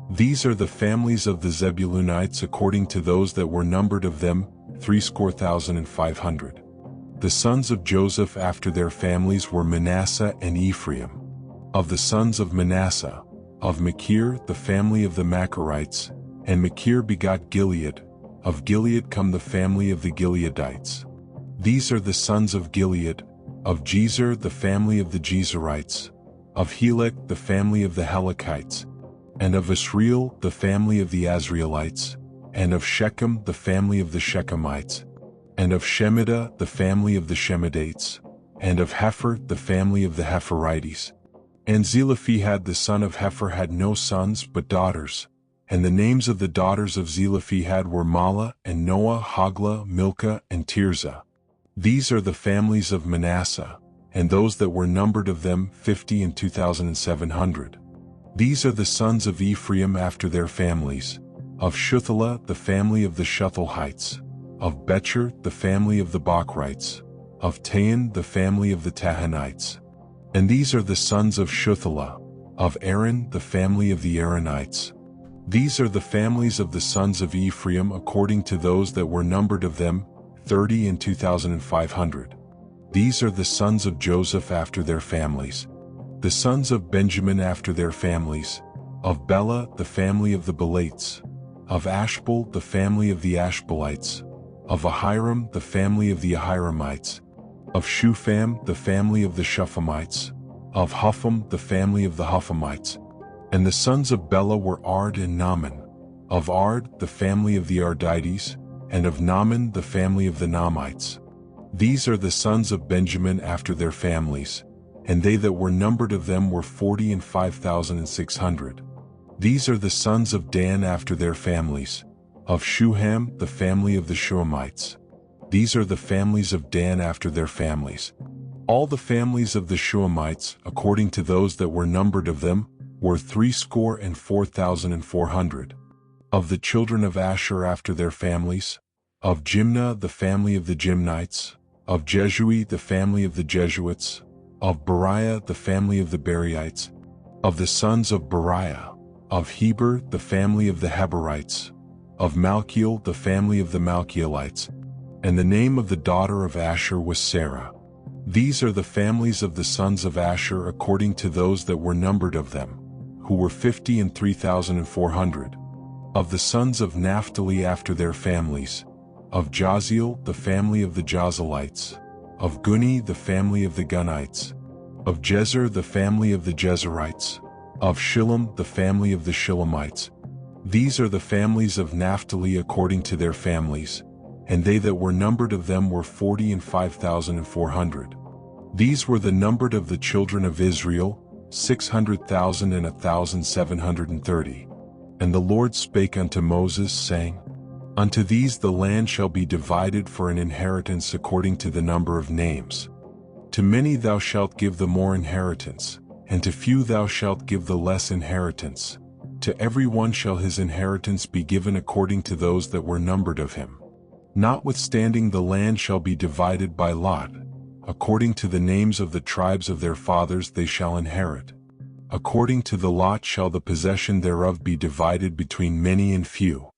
These are the families of the Zebulunites according to those that were numbered of them, 70,500. The sons of Joseph after their families were Manasseh and Ephraim. Of the sons of Manasseh, of Machir the family of the Machirites, and Machir begot Gilead. Of Gilead come the family of the Gileadites. These are the sons of Gilead, of Jezer the family of the Jezerites, of Helek the family of the Helekites, and of Asriel the family of the Asrielites, and of Shechem the family of the Shechemites, and of Shemida the family of the Shemidates, and of Hepher the family of the Hepherites. And Zelophehad the son of Hepher had no sons but daughters, and the names of the daughters of Zelophehad were Mahlah and Noah, Hoglah, Milcah, and Tirzah. These are the families of Manasseh, and those that were numbered of them 50,700. These are the sons of Ephraim after their families, of Shuthelah the family of the Shuthelhites, of Becher the family of the Bochrites, of Tahan the family of the Tahanites. And these are the sons of Shuthelah, of Aaron the family of the Aaronites. These are the families of the sons of Ephraim according to those that were numbered of them, 30,500. These are the sons of Joseph after their families. The sons of Benjamin after their families, of Bela the family of the Belates, of Ashbel the family of the Ashbelites, of Ahiram the family of the Ahiramites, of Shupham the family of the Shuphamites, of Hupham the family of the Huphamites. And the sons of Bela were Ard and Naaman, of Ard the family of the Ardites, and of Naaman the family of the Naamites. These are the sons of Benjamin after their families, and they that were numbered of them were 45,600. These are the sons of Dan after their families, of Shuham the family of the Shuhamites. These are the families of Dan after their families. All the families of the Shuhamites, according to those that were numbered of them, were 64,400. Of the children of Asher after their families, of Jimnah the family of the Jimnites, of Jeshui the family of the Jesuits, of Beriah the family of the Beriites, of the sons of Beriah, of Heber the family of the Heberites, of Malchiel the family of the Malchielites. And the name of the daughter of Asher was Sarah. These are the families of the sons of Asher according to those that were numbered of them, who were 53,400. Of the sons of Naphtali after their families, of Jaziel the family of the Jazelites, of Guni the family of the Gunites, of Jezer the family of the Jezerites, of Shillem the family of the Shillemites. These are the families of Naphtali according to their families, and they that were numbered of them were 45,400. These were the numbered of the children of Israel, 600,000 and 1,730. And the Lord spake unto Moses, saying, Unto these the land shall be divided for an inheritance according to the number of names. To many thou shalt give the more inheritance, and to few thou shalt give the less inheritance. To every one shall his inheritance be given according to those that were numbered of him. Notwithstanding the land shall be divided by lot. According to the names of the tribes of their fathers they shall inherit. According to the lot shall the possession thereof be divided between many and few.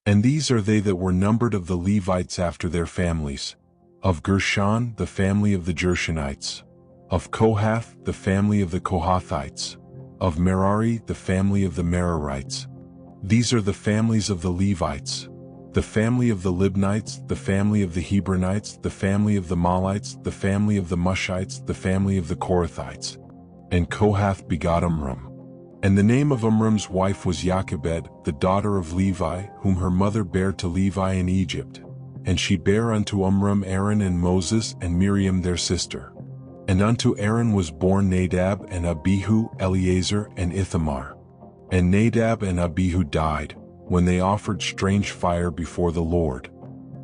And these are they that were numbered of the Levites after their families, of Gershon the family of the Gershonites, of Kohath the family of the Kohathites, of Merari the family of the Merarites. These are the families of the Levites, the family of the Libnites, the family of the Hebronites, the family of the Malites, the family of the Mushites, the family of the Korathites. And Kohath begot Amram. And the name of Amram's wife was Jochebed, the daughter of Levi, whom her mother bare to Levi in Egypt. And she bare unto Amram Aaron and Moses and Miriam their sister. And unto Aaron was born Nadab and Abihu, Eleazar and Ithamar. And Nadab and Abihu died, when they offered strange fire before the Lord.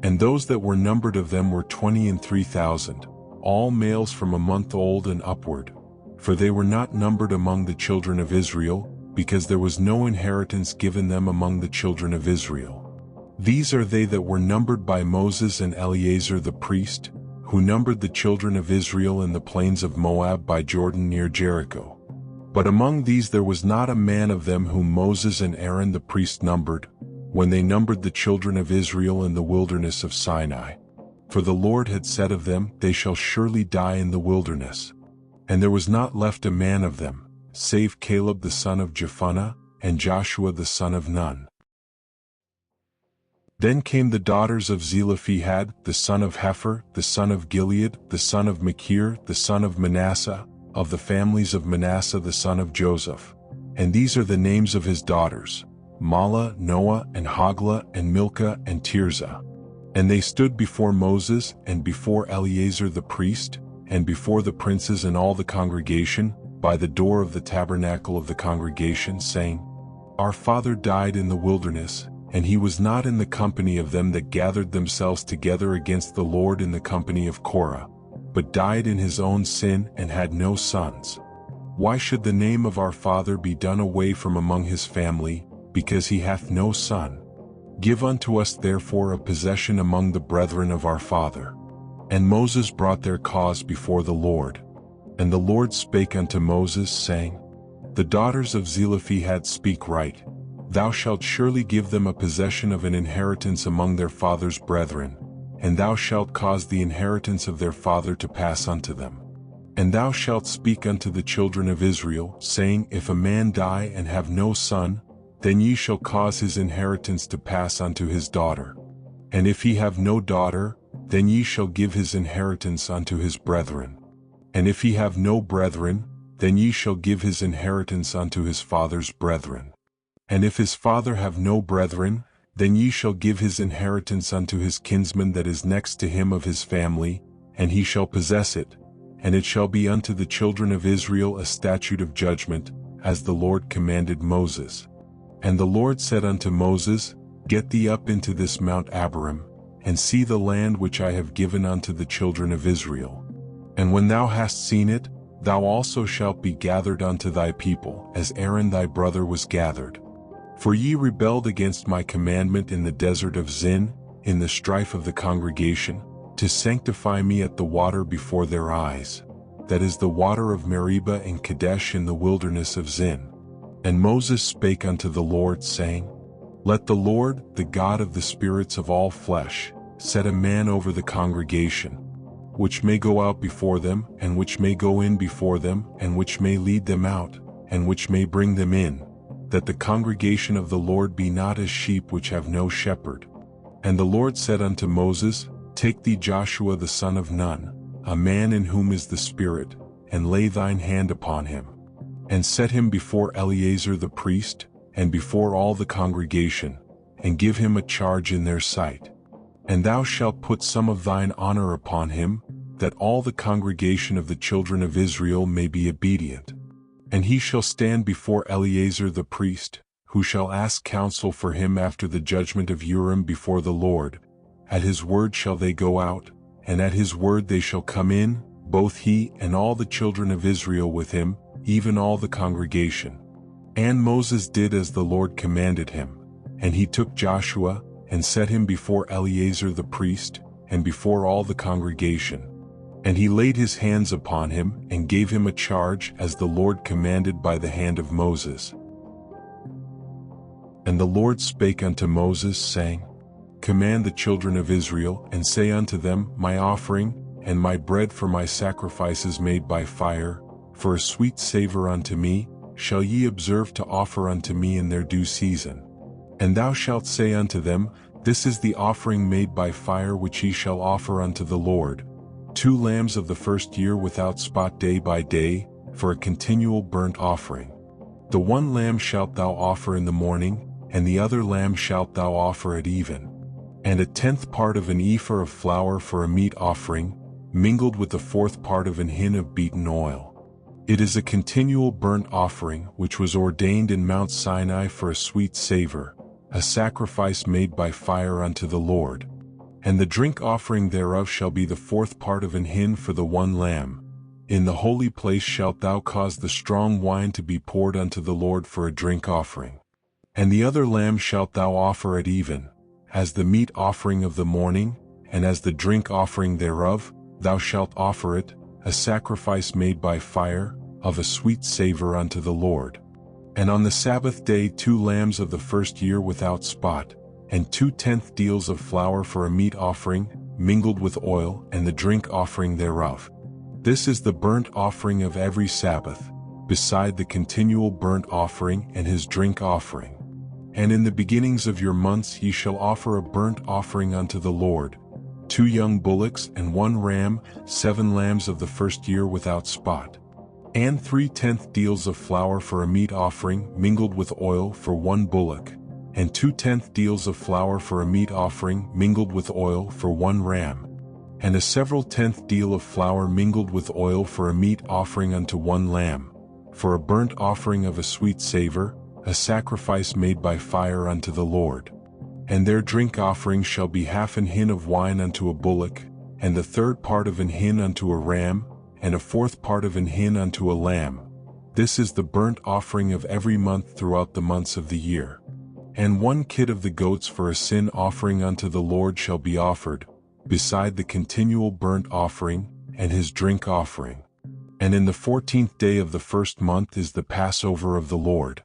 And those that were numbered of them were 23,000, all males from a month old and upward. For they were not numbered among the children of Israel, because there was no inheritance given them among the children of Israel. These are they that were numbered by Moses and Eleazar the priest, who numbered the children of Israel in the plains of Moab by Jordan near Jericho. But among these there was not a man of them whom Moses and Aaron the priest numbered, when they numbered the children of Israel in the wilderness of Sinai. For the Lord had said of them, They shall surely die in the wilderness. And there was not left a man of them, save Caleb the son of Jephunneh, and Joshua the son of Nun. Then came the daughters of Zelophehad, the son of Hepher, the son of Gilead, the son of Machir, the son of Manasseh, of the families of Manasseh the son of Joseph. And these are the names of his daughters, Mahlah, Noah, and Hoglah, and Milcah, and Tirzah. And they stood before Moses, and before Eleazar the priest, and before the princes and all the congregation, by the door of the tabernacle of the congregation, saying, Our father died in the wilderness, and he was not in the company of them that gathered themselves together against the Lord in the company of Korah, but died in his own sin and had no sons. Why should the name of our father be done away from among his family, because he hath no son? Give unto us therefore a possession among the brethren of our father. And Moses brought their cause before the Lord. And the Lord spake unto Moses, saying, The daughters of Zelophehad speak right. Thou shalt surely give them a possession of an inheritance among their father's brethren, and thou shalt cause the inheritance of their father to pass unto them. And thou shalt speak unto the children of Israel, saying, If a man die and have no son, then ye shall cause his inheritance to pass unto his daughter. And if he have no daughter, then ye shall give his inheritance unto his brethren. And if he have no brethren, then ye shall give his inheritance unto his father's brethren. And if his father have no brethren, then ye shall give his inheritance unto his kinsman that is next to him of his family, and he shall possess it. And it shall be unto the children of Israel a statute of judgment, as the Lord commanded Moses. And the Lord said unto Moses, Get thee up into this Mount Abarim, and see the land which I have given unto the children of Israel. And when thou hast seen it, thou also shalt be gathered unto thy people, as Aaron thy brother was gathered. For ye rebelled against my commandment in the desert of Zin, in the strife of the congregation, to sanctify me at the water before their eyes, that is the water of Meribah and Kadesh in the wilderness of Zin. And Moses spake unto the Lord, saying, Let the Lord, the God of the spirits of all flesh, set a man over the congregation, which may go out before them, and which may go in before them, and which may lead them out, and which may bring them in, that the congregation of the Lord be not as sheep which have no shepherd. And the Lord said unto Moses, Take thee Joshua the son of Nun, a man in whom is the Spirit, and lay thine hand upon him, and set him before Eleazar the priest, and before all the congregation, and give him a charge in their sight. And thou shalt put some of thine honor upon him, that all the congregation of the children of Israel may be obedient. And he shall stand before Eleazar the priest, who shall ask counsel for him after the judgment of Urim before the Lord. At his word shall they go out, and at his word they shall come in, both he and all the children of Israel with him, even all the congregation. And Moses did as the Lord commanded him, and he took Joshua, and set him before Eleazar the priest, and before all the congregation. And he laid his hands upon him, and gave him a charge as the Lord commanded by the hand of Moses. And the Lord spake unto Moses, saying, Command the children of Israel, and say unto them, My offering, and my bread for my sacrifices made by fire, for a sweet savor unto me, shall ye observe to offer unto me in their due season. And thou shalt say unto them, This is the offering made by fire which ye shall offer unto the Lord, 2 lambs of the first year without spot day by day, for a continual burnt offering. The one lamb shalt thou offer in the morning, and the other lamb shalt thou offer at even. And a 10th part of an ephah of flour for a meat offering, mingled with the 4th part of an hin of beaten oil. It is a continual burnt offering which was ordained in Mount Sinai for a sweet savor, a sacrifice made by fire unto the Lord. And the drink offering thereof shall be the 4th part of an hin for the one lamb. In the holy place shalt thou cause the strong wine to be poured unto the Lord for a drink offering. And the other lamb shalt thou offer at even, as the meat offering of the morning, and as the drink offering thereof, thou shalt offer it, a sacrifice made by fire, of a sweet savor unto the Lord. And on the Sabbath day 2 lambs of the first year without spot, and 2/10 deals of flour for a meat offering, mingled with oil, and the drink offering thereof. This is the burnt offering of every Sabbath, beside the continual burnt offering and his drink offering. And in the beginnings of your months ye shall offer a burnt offering unto the Lord, 2 young bullocks and 1 ram, 7 lambs of the first year without spot, and 3/10 deals of flour for a meat offering mingled with oil for 1 bullock, and 2/10 deals of flour for a meat offering mingled with oil for 1 ram, and a several tenth deal of flour mingled with oil for a meat offering unto 1 lamb, for a burnt offering of a sweet savor, a sacrifice made by fire unto the Lord. And their drink offering shall be half an hin of wine unto a bullock, and the 1/3 part of an hin unto a ram, and a 1/4 part of an hin unto a lamb. This is the burnt offering of every month throughout the months of the year. And 1 kid of the goats for a sin offering unto the Lord shall be offered, beside the continual burnt offering, and his drink offering. And in the 14th day of the first month is the Passover of the Lord.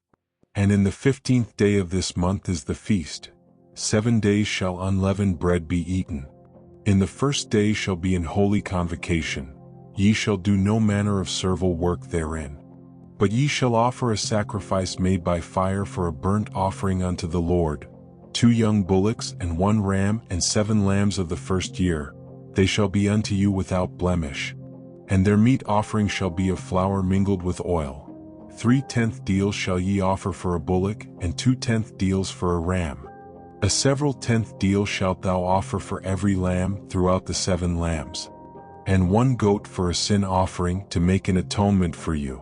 And in the 15th day of this month is the feast. 7 days shall unleavened bread be eaten. In the first day shall be an holy convocation. Ye shall do no manner of servile work therein. But ye shall offer a sacrifice made by fire for a burnt offering unto the Lord, 2 young bullocks and 1 ram and 7 lambs of the first year. They shall be unto you without blemish. And their meat offering shall be of flour mingled with oil. 3/10 deals shall ye offer for a bullock, and 2/10 deals for a ram. A several tenth deal shalt thou offer for every lamb throughout the 7 lambs. And 1 goat for a sin offering to make an atonement for you.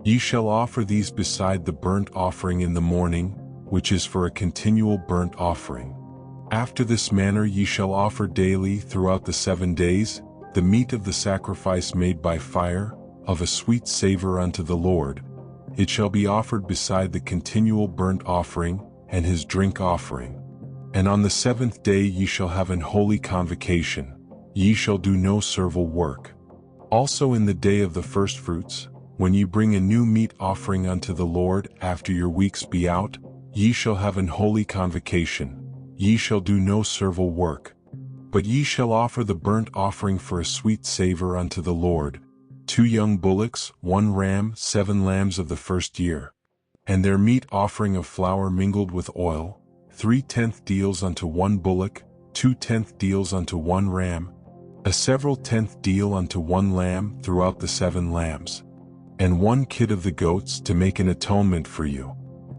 Ye shall offer these beside the burnt offering in the morning, which is for a continual burnt offering. After this manner ye shall offer daily throughout the 7 days, the meat of the sacrifice made by fire, of a sweet savor unto the Lord. It shall be offered beside the continual burnt offering, and his drink offering. And on the 7th day ye shall have an holy convocation. Ye shall do no servile work. Also in the day of the firstfruits, when ye bring a new meat offering unto the Lord after your weeks be out, ye shall have an holy convocation. Ye shall do no servile work. But ye shall offer the burnt offering for a sweet savor unto the Lord, 2 young bullocks, 1 ram, 7 lambs of the first year. And their meat offering of flour mingled with oil, 3/10 deals unto 1 bullock, 2/10 deals unto 1 ram, a several tenth deal unto 1 lamb throughout the 7 lambs. And 1 kid of the goats to make an atonement for you.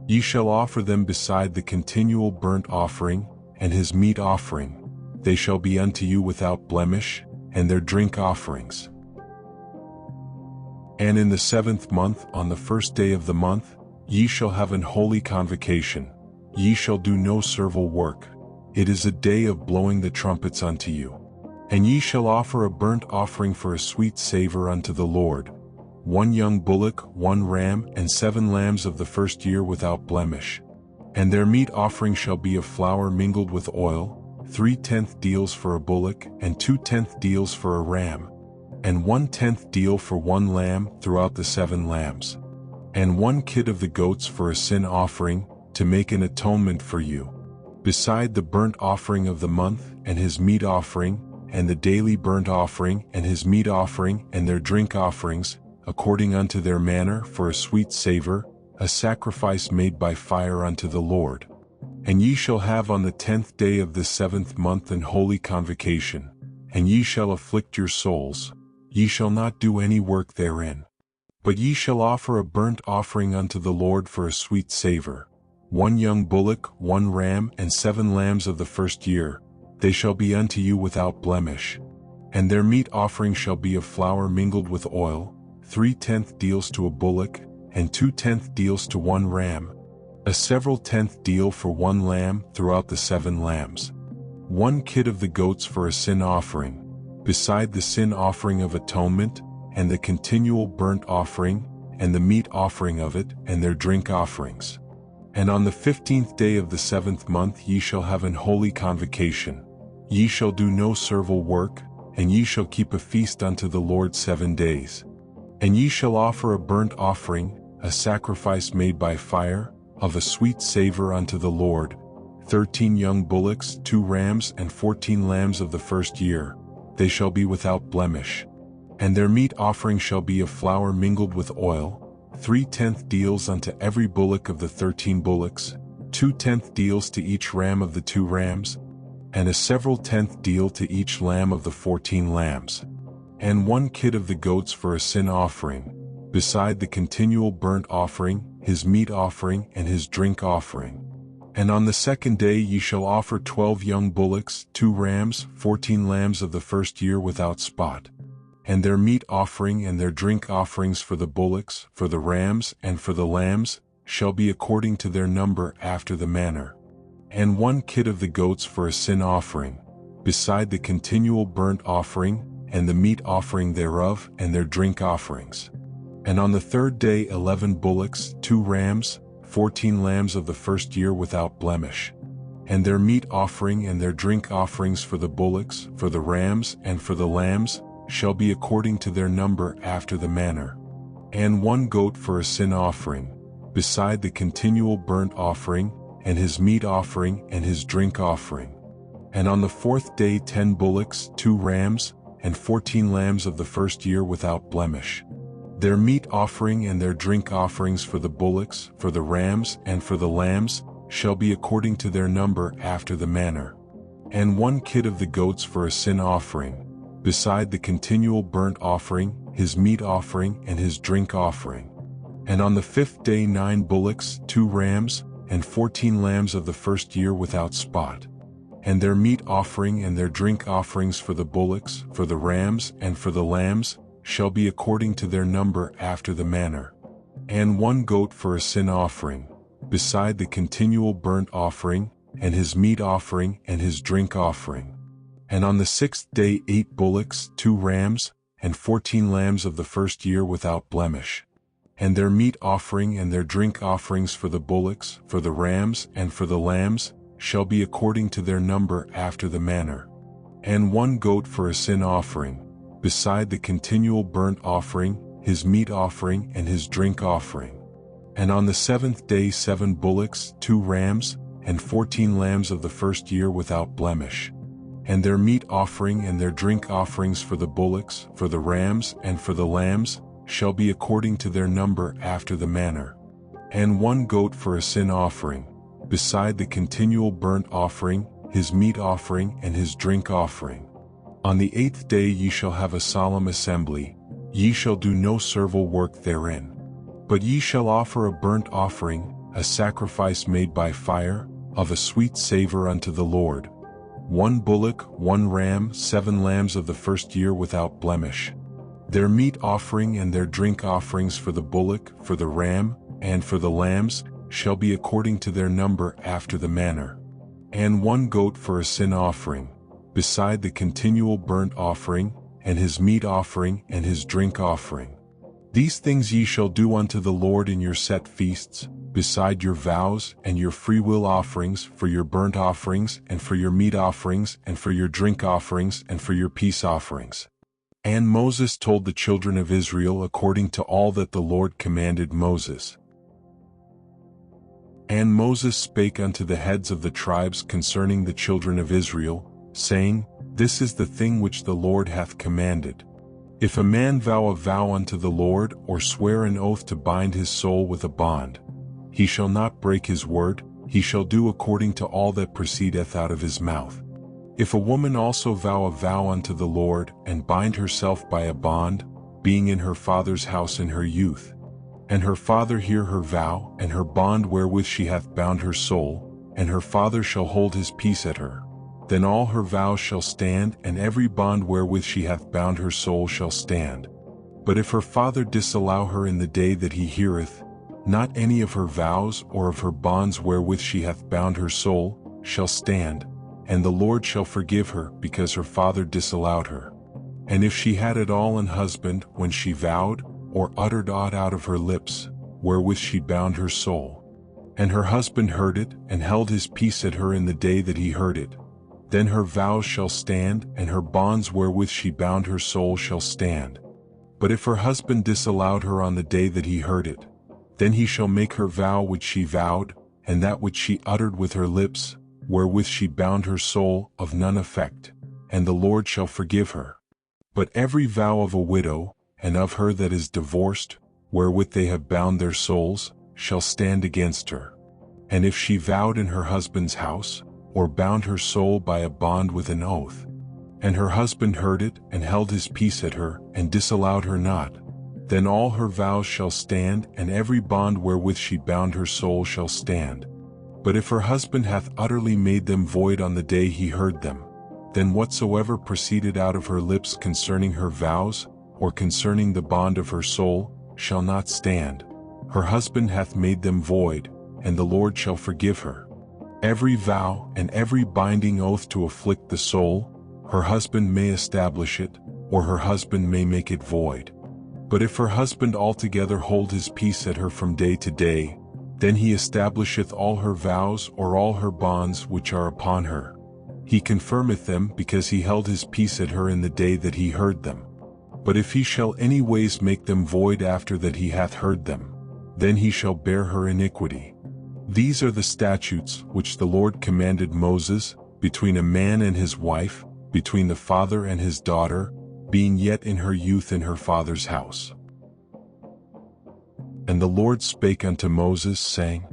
Ye shall offer them beside the continual burnt offering, and his meat offering. They shall be unto you without blemish, and their drink offerings. And in the 7th month, on the 1st day of the month, ye shall have an holy convocation. Ye shall do no servile work. It is a day of blowing the trumpets unto you. And ye shall offer a burnt offering for a sweet savor unto the Lord, 1 young bullock, 1 ram, and 7 lambs of the first year without blemish. And their meat offering shall be of flour mingled with oil, 3/10 deals for a bullock, and 2/10 deals for a ram, and 1/10 deal for 1 lamb throughout the 7 lambs. And 1 kid of the goats for a sin offering, to make an atonement for you. Beside the burnt offering of the month, and his meat offering, and the daily burnt offering, and his meat offering, and their drink offerings, according unto their manner for a sweet savor, a sacrifice made by fire unto the Lord. And ye shall have on the 10th day of this 7th month an holy convocation, and ye shall afflict your souls. Ye shall not do any work therein. But ye shall offer a burnt offering unto the Lord for a sweet savor, 1 young bullock, 1 ram, and 7 lambs of the first year. They shall be unto you without blemish. And their meat offering shall be of flour mingled with oil, 3/10 deals to a bullock, and 2/10 deals to 1 ram, a several tenth deal for 1 lamb throughout the 7 lambs. 1 kid of the goats for a sin offering, beside the sin offering of atonement, and the continual burnt offering, and the meat offering of it, and their drink offerings. And on the 15th day of the 7th month ye shall have an holy convocation. Ye shall do no servile work, and ye shall keep a feast unto the Lord 7 days. And ye shall offer a burnt offering, a sacrifice made by fire, of a sweet savor unto the Lord, 13 young bullocks, 2 rams, and 14 lambs of the first year. They shall be without blemish. And their meat offering shall be of flour mingled with oil, 3/10 deals unto every bullock of the 13 bullocks, 2/10 deals to each ram of the 2 rams, and a several 10th deal to each lamb of the 14 lambs. And 1 kid of the goats for a sin offering, beside the continual burnt offering, his meat offering, and his drink offering. And on the second day ye shall offer 12 young bullocks, 2 rams, 14 lambs of the first year without spot. And their meat offering and their drink offerings for the bullocks, for the rams, and for the lambs, shall be according to their number after the manner. And 1 kid of the goats for a sin offering, beside the continual burnt offering, and the meat offering thereof, and their drink offerings. And on the third day 11 bullocks, 2 rams, 14 lambs of the first year without blemish. And their meat offering and their drink offerings for the bullocks, for the rams, and for the lambs, shall be according to their number after the manner. And 1 goat for a sin offering, beside the continual burnt offering, and his meat offering, and his drink offering. And on the 4th day 10 bullocks, 2 rams, and 14 lambs of the first year without blemish. Their meat offering and their drink offerings for the bullocks, for the rams, and for the lambs, shall be according to their number after the manner. And 1 kid of the goats for a sin offering, beside the continual burnt offering, his meat offering, and his drink offering. And on the 5th day 9 bullocks, 2 rams, and 14 lambs of the first year without spot. And their meat offering and their drink offerings for the bullocks, for the rams, and for the lambs, shall be according to their number after the manner. And 1 goat for a sin offering, beside the continual burnt offering, and his meat offering, and his drink offering. And on the 6th day 8 bullocks, 2 rams, and 14 lambs of the first year without blemish. And their meat offering and their drink offerings for the bullocks, for the rams, and for the lambs, shall be according to their number after the manner. And 1 goat for a sin offering, beside the continual burnt offering, his meat offering, and his drink offering. And on the 7th day 7 bullocks, 2 rams, and 14 lambs of the first year without blemish. And their meat offering and their drink offerings for the bullocks, for the rams, and for the lambs, shall be according to their number after the manner. And 1 goat for a sin offering, beside the continual burnt offering, his meat offering, and his drink offering. On the 8th day ye shall have a solemn assembly, ye shall do no servile work therein. But ye shall offer a burnt offering, a sacrifice made by fire, of a sweet savor unto the Lord. 1 bullock, 1 ram, 7 lambs of the first year without blemish. Their meat offering and their drink offerings for the bullock, for the ram, and for the lambs, shall be according to their number after the manner. And 1 goat for a sin offering, beside the continual burnt offering, and his meat offering, and his drink offering. These things ye shall do unto the Lord in your set feasts, beside your vows, and your freewill offerings, for your burnt offerings, and for your meat offerings, and for your drink offerings, and for your peace offerings. And Moses told the children of Israel according to all that the Lord commanded Moses. And Moses spake unto the heads of the tribes concerning the children of Israel, saying, This is the thing which the Lord hath commanded. If a man vow a vow unto the Lord, or swear an oath to bind his soul with a bond, he shall not break his word, he shall do according to all that proceedeth out of his mouth. If a woman also vow a vow unto the Lord, and bind herself by a bond, being in her father's house in her youth, and her father hear her vow, and her bond wherewith she hath bound her soul, and her father shall hold his peace at her, then all her vows shall stand, and every bond wherewith she hath bound her soul shall stand. But if her father disallow her in the day that he heareth, not any of her vows or of her bonds wherewith she hath bound her soul shall stand, and the Lord shall forgive her, because her father disallowed her. And if she had at all an husband when she vowed, or uttered aught out of her lips, wherewith she bound her soul, and her husband heard it, and held his peace at her in the day that he heard it, then her vows shall stand, and her bonds wherewith she bound her soul shall stand. But if her husband disallowed her on the day that he heard it, then he shall make her vow which she vowed, and that which she uttered with her lips, wherewith she bound her soul, of none effect, and the Lord shall forgive her. But every vow of a widow, and of her that is divorced, wherewith they have bound their souls, shall stand against her. And if she vowed in her husband's house, or bound her soul by a bond with an oath, and her husband heard it, and held his peace at her, and disallowed her not, then all her vows shall stand, and every bond wherewith she bound her soul shall stand. But if her husband hath utterly made them void on the day he heard them, then whatsoever proceeded out of her lips concerning her vows, or concerning the bond of her soul, shall not stand. Her husband hath made them void, and the Lord shall forgive her. Every vow and every binding oath to afflict the soul, her husband may establish it, or her husband may make it void. But if her husband altogether hold his peace at her from day to day, then he establisheth all her vows or all her bonds which are upon her. He confirmeth them because he held his peace at her in the day that he heard them. But if he shall any ways make them void after that he hath heard them, then he shall bear her iniquity. These are the statutes which the Lord commanded Moses, between a man and his wife, between the father and his daughter, being yet in her youth in her father's house. And the Lord spake unto Moses, saying,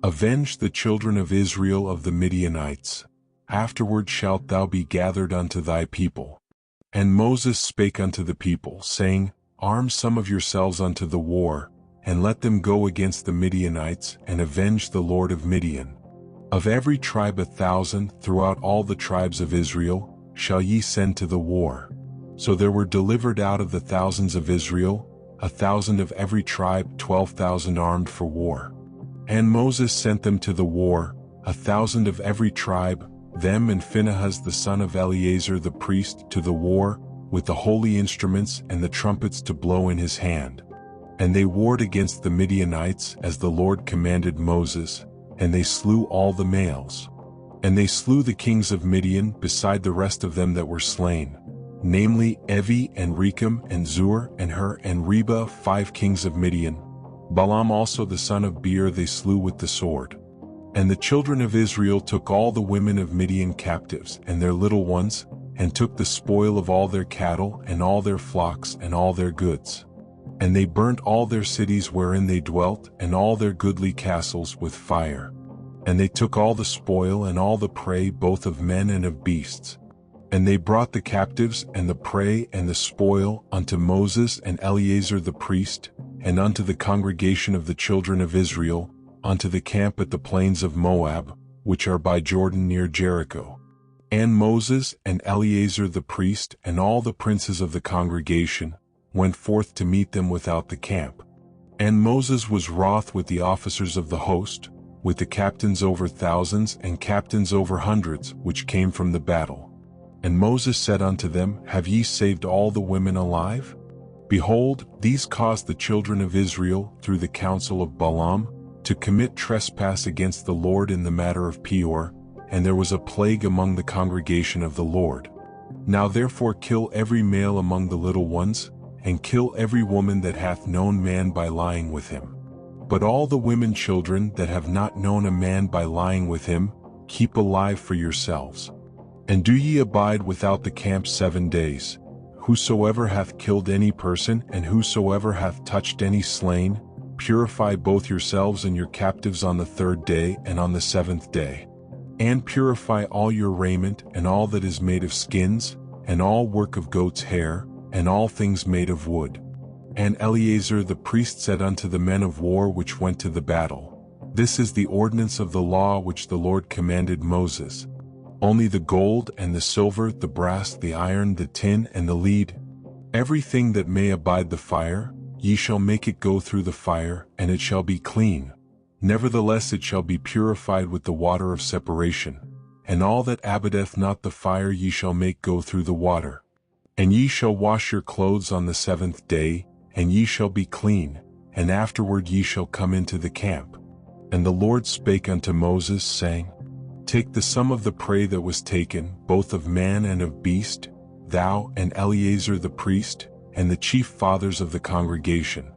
Avenge the children of Israel of the Midianites, afterward shalt thou be gathered unto thy people. And Moses spake unto the people, saying, Arm some of yourselves unto the war, and let them go against the Midianites, and avenge the Lord of Midian. Of every tribe 1,000 throughout all the tribes of Israel shall ye send to the war. So there were delivered out of the thousands of Israel 1,000 of every tribe, 12,000 armed for war. And Moses sent them to the war, 1,000 of every tribe, them and Phinehas the son of Eleazar the priest to the war, with the holy instruments and the trumpets to blow in his hand. And they warred against the Midianites as the Lord commanded Moses, and they slew all the males. And they slew the kings of Midian beside the rest of them that were slain, namely Evi and Rechem and Zur and Hur and Reba, 5 kings of Midian. Balaam also the son of Beer they slew with the sword. And the children of Israel took all the women of Midian captives and their little ones, and took the spoil of all their cattle and all their flocks and all their goods. And they burnt all their cities wherein they dwelt and all their goodly castles with fire. And they took all the spoil and all the prey both of men and of beasts. And they brought the captives and the prey and the spoil unto Moses and Eleazar the priest, and unto the congregation of the children of Israel, unto the camp at the plains of Moab, which are by Jordan near Jericho. And Moses and Eleazar the priest and all the princes of the congregation went forth to meet them without the camp. And Moses was wroth with the officers of the host, with the captains over thousands and captains over hundreds, which came from the battle. And Moses said unto them, Have ye saved all the women alive? Behold, these caused the children of Israel, through the counsel of Balaam, to commit trespass against the Lord in the matter of Peor, and there was a plague among the congregation of the Lord. Now therefore kill every male among the little ones, and kill every woman that hath known man by lying with him. But all the women children that have not known a man by lying with him, keep alive for yourselves. And do ye abide without the camp 7 days. Whosoever hath killed any person, and whosoever hath touched any slain, purify both yourselves and your captives on the 3rd day and on the 7th day. And purify all your raiment, and all that is made of skins, and all work of goat's hair, and all things made of wood. And Eleazar the priest said unto the men of war which went to the battle, This is the ordinance of the law which the Lord commanded Moses. Only the gold and the silver, the brass, the iron, the tin, and the lead, everything that may abide the fire, ye shall make it go through the fire, and it shall be clean. Nevertheless it shall be purified with the water of separation. And all that abideth not the fire ye shall make go through the water. And ye shall wash your clothes on the 7th day, and ye shall be clean, and afterward ye shall come into the camp. And the Lord spake unto Moses, saying, Take the sum of the prey that was taken, both of man and of beast, thou and Eleazar the priest, and the chief fathers of the congregation,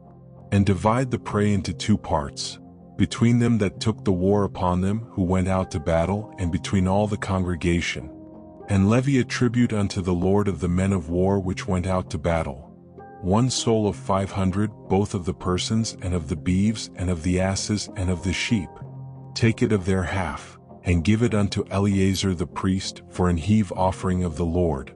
and divide the prey into 2 parts, between them that took the war upon them who went out to battle, and between all the congregation. And levy a tribute unto the Lord of the men of war which went out to battle, 1 soul of 500, both of the persons, and of the beeves, and of the asses, and of the sheep. Take it of their half, and give it unto Eleazar the priest for an heave offering of the Lord.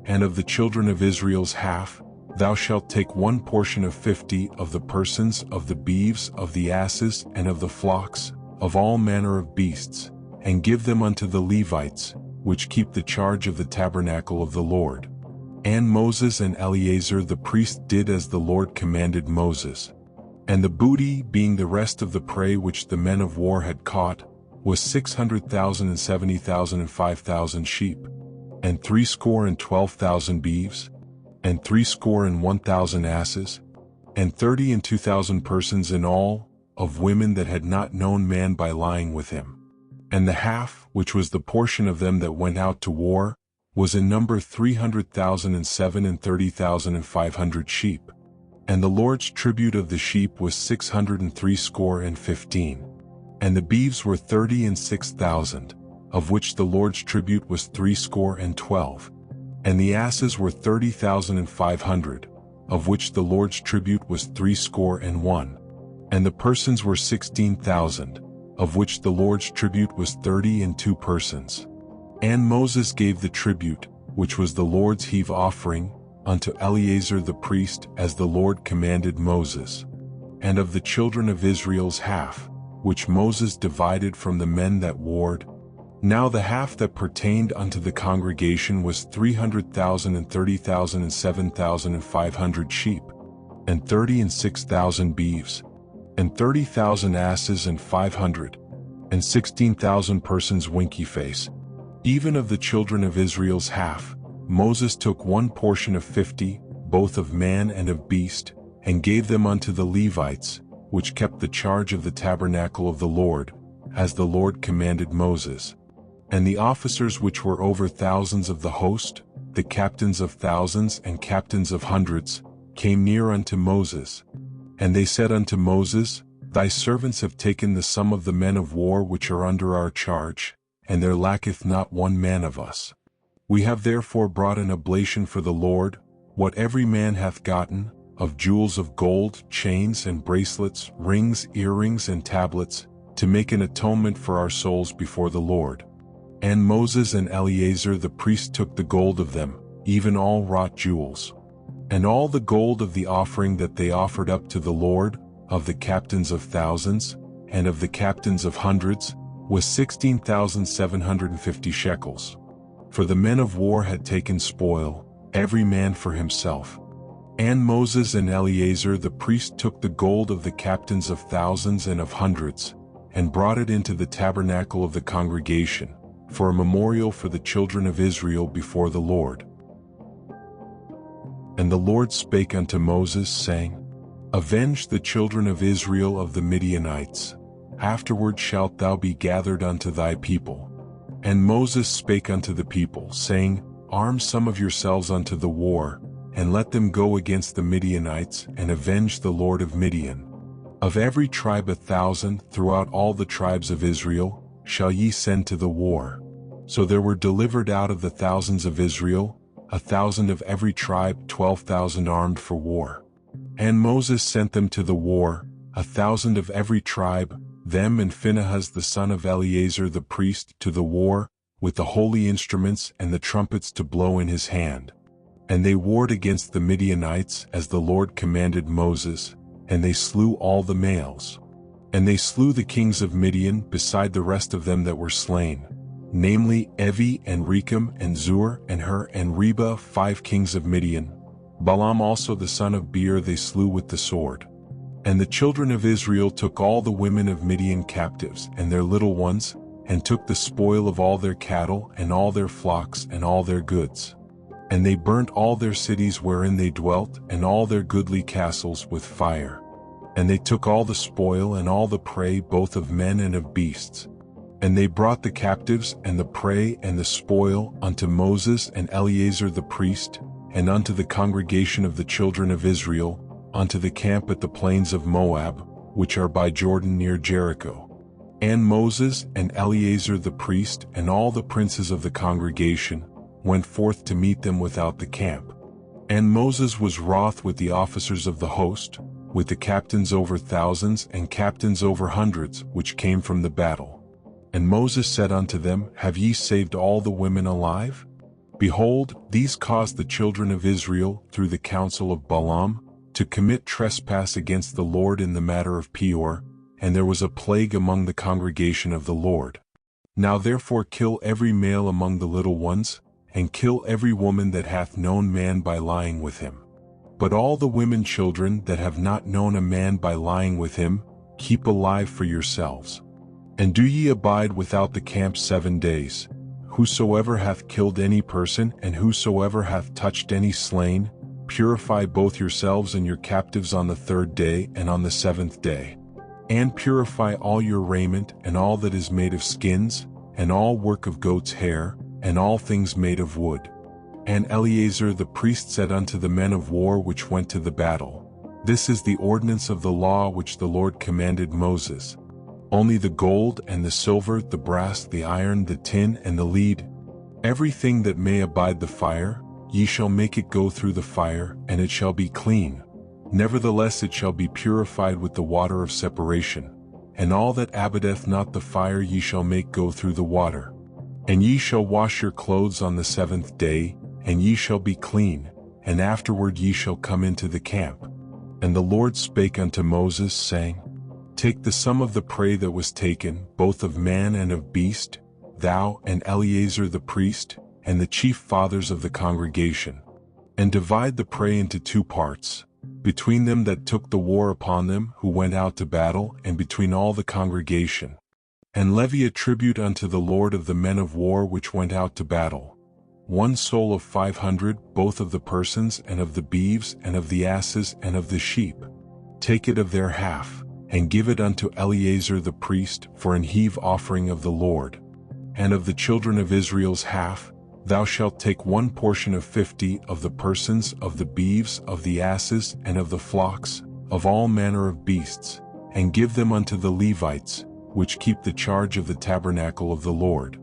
And of the children of Israel's half, thou shalt take 1 portion of 50 of the persons, of the beeves, of the asses, and of the flocks, of all manner of beasts, and give them unto the Levites, which keep the charge of the tabernacle of the Lord. And Moses and Eleazar the priest did as the Lord commanded Moses. And the booty, being the rest of the prey which the men of war had caught, was 600,000 and 70,000 and 5,000 sheep, and 612,000 beeves, and 601,000 asses, and 30 and 2,000 persons in all, of women that had not known man by lying with him. And the half, which was the portion of them that went out to war, was in number 300,000 and 7 and 30,000 and 500 sheep. And the Lord's tribute of the sheep was 615. And the beeves were 30 and 6,000, of which the Lord's tribute was 312. And the asses were 30,500, of which the Lord's tribute was 301. And the persons were 16,000, of which the Lord's tribute was 32 persons. And Moses gave the tribute, which was the Lord's heave offering, unto Eleazar the priest as the Lord commanded Moses. And of the children of Israel's half, which Moses divided from the men that warred, now the half that pertained unto the congregation was 300,000 and 30,000 and 7,500 sheep, and 30 and 6,000 beeves, and 30,000 asses, and 500, and 16,000 persons winky face. Even of the children of Israel's half, Moses took 1 portion of 50, both of man and of beast, and gave them unto the Levites, which kept the charge of the tabernacle of the Lord, as the Lord commanded Moses. And the officers which were over thousands of the host, the captains of thousands and captains of hundreds, came near unto Moses. And they said unto Moses, Thy servants have taken the sum of the men of war which are under our charge, and there lacketh not 1 man of us. We have therefore brought an oblation for the Lord, what every man hath gotten, of jewels of gold, chains and bracelets, rings, earrings and tablets, to make an atonement for our souls before the Lord. And Moses and Eleazar the priest took the gold of them, even all wrought jewels. And all the gold of the offering that they offered up to the Lord, of the captains of thousands, and of the captains of hundreds, was 16,750 shekels. For the men of war had taken spoil, every man for himself. And Moses and Eleazar the priest took the gold of the captains of thousands and of hundreds, and brought it into the tabernacle of the congregation, for a memorial for the children of Israel before the Lord. And the Lord spake unto Moses, saying, Avenge the children of Israel of the Midianites. Afterward shalt thou be gathered unto thy people. And Moses spake unto the people, saying, Arm some of yourselves unto the war, and let them go against the Midianites, and avenge the Lord of Midian. Of every tribe 1,000 throughout all the tribes of Israel shall ye send to the war. So there were delivered out of the thousands of Israel 1,000 of every tribe, 12,000 armed for war. And Moses sent them to the war, 1,000 of every tribe, them and Phinehas the son of Eleazar the priest to the war, with the holy instruments and the trumpets to blow in his hand. And they warred against the Midianites as the Lord commanded Moses, and they slew all the males. And they slew the kings of Midian beside the rest of them that were slain, namely Evi and Rechem and Zur and Hur and Reba, 5 kings of Midian. Balaam also the son of Beer they slew with the sword. And the children of Israel took all the women of Midian captives and their little ones, and took the spoil of all their cattle and all their flocks and all their goods. And they burnt all their cities wherein they dwelt and all their goodly castles with fire. And they took all the spoil and all the prey both of men and of beasts. And they brought the captives and the prey and the spoil unto Moses and Eleazar the priest, and unto the congregation of the children of Israel, unto the camp at the plains of Moab, which are by Jordan near Jericho. And Moses and Eleazar the priest and all the princes of the congregation went forth to meet them without the camp. And Moses was wroth with the officers of the host, with the captains over thousands and captains over hundreds, which came from the battle. And Moses said unto them, Have ye saved all the women alive? Behold, these caused the children of Israel, through the counsel of Balaam, to commit trespass against the Lord in the matter of Peor, and there was a plague among the congregation of the Lord. Now therefore kill every male among the little ones, and kill every woman that hath known man by lying with him. But all the women children that have not known a man by lying with him, keep alive for yourselves. And do ye abide without the camp 7 days. Whosoever hath killed any person, and whosoever hath touched any slain, purify both yourselves and your captives on the 3rd day and on the 7th day. And purify all your raiment, and all that is made of skins, and all work of goat's hair, and all things made of wood. And Eleazar the priest said unto the men of war which went to the battle, This is the ordinance of the law which the Lord commanded Moses. Only the gold and the silver, the brass, the iron, the tin, and the lead, everything that may abide the fire, ye shall make it go through the fire, and it shall be clean. Nevertheless it shall be purified with the water of separation, and all that abideth not the fire ye shall make go through the water. And ye shall wash your clothes on the 7th day, and ye shall be clean, and afterward ye shall come into the camp. And the Lord spake unto Moses, saying, Take the sum of the prey that was taken, both of man and of beast, thou and Eleazar the priest, and the chief fathers of the congregation, and divide the prey into 2 parts, between them that took the war upon them who went out to battle, and between all the congregation. And levy a tribute unto the Lord of the men of war which went out to battle, 1 soul of 500, both of the persons, and of the beeves, and of the asses, and of the sheep. Take it of their half, and give it unto Eleazar the priest for an heave offering of the Lord. And of the children of Israel's half, thou shalt take 1 portion of 50 of the persons, of the beeves, of the asses, and of the flocks, of all manner of beasts, and give them unto the Levites, which keep the charge of the tabernacle of the Lord.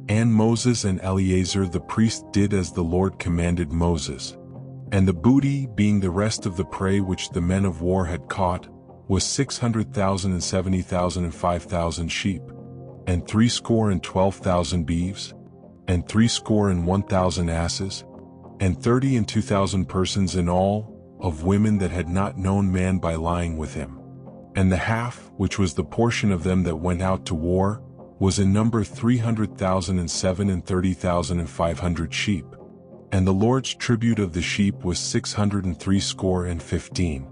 And Moses and Eleazar the priest did as the Lord commanded Moses. And the booty, being the rest of the prey which the men of war had caught, was 600,000 and 70,000 and 5,000 sheep, and threescore and 12,000 beeves, and 1,000 asses, and 30 and 2,000 persons in all, of women that had not known man by lying with him. And the half, which was the portion of them that went out to war, was in number 300,000 and 7 and 30,000 and 500 sheep. And the Lord's tribute of the sheep was 600 and 15.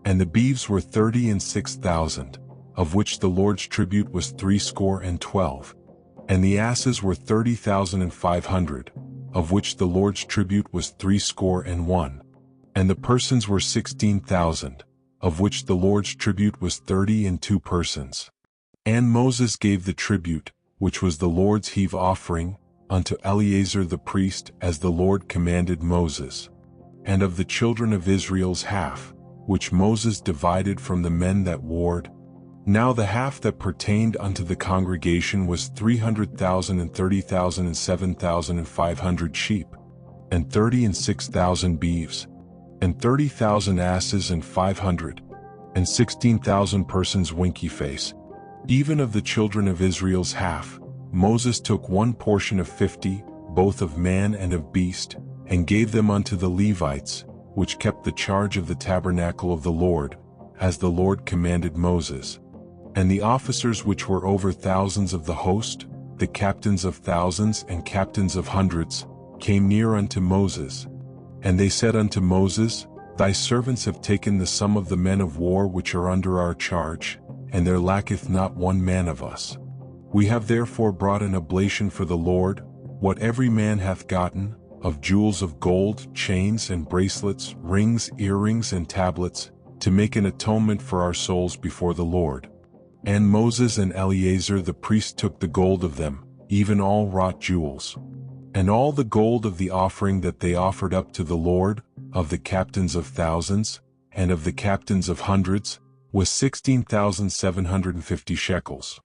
And the beeves were 30 and 6,000, of which the Lord's tribute was 312. And the asses were 30,000 and 500, of which the Lord's tribute was 301. And the persons were 16,000, of which the Lord's tribute was 30 and 2 persons. And Moses gave the tribute, which was the Lord's heave offering, unto Eleazar the priest as the Lord commanded Moses. And of the children of Israel's half, which Moses divided from the men that warred, now the half that pertained unto the congregation was 300,000 and 30,000 and 7,500 sheep, and 30 and 6,000 beeves, and 30,000 asses and 500, and 16,000 persons winky face. Even of the children of Israel's half, Moses took 1 portion of 50, both of man and of beast, and gave them unto the Levites, which kept the charge of the tabernacle of the Lord, as the Lord commanded Moses. And the officers which were over thousands of the host, the captains of thousands and captains of hundreds, came near unto Moses. And they said unto Moses, Thy servants have taken the sum of the men of war which are under our charge, and there lacketh not 1 man of us. We have therefore brought an oblation for the Lord, what every man hath gotten, of jewels of gold, chains and bracelets, rings, earrings and tablets, to make an atonement for our souls before the Lord. And Moses and Eleazar the priest took the gold of them, even all wrought jewels. And all the gold of the offering that they offered up to the Lord, of the captains of thousands, and of the captains of hundreds, was 16,750 shekels.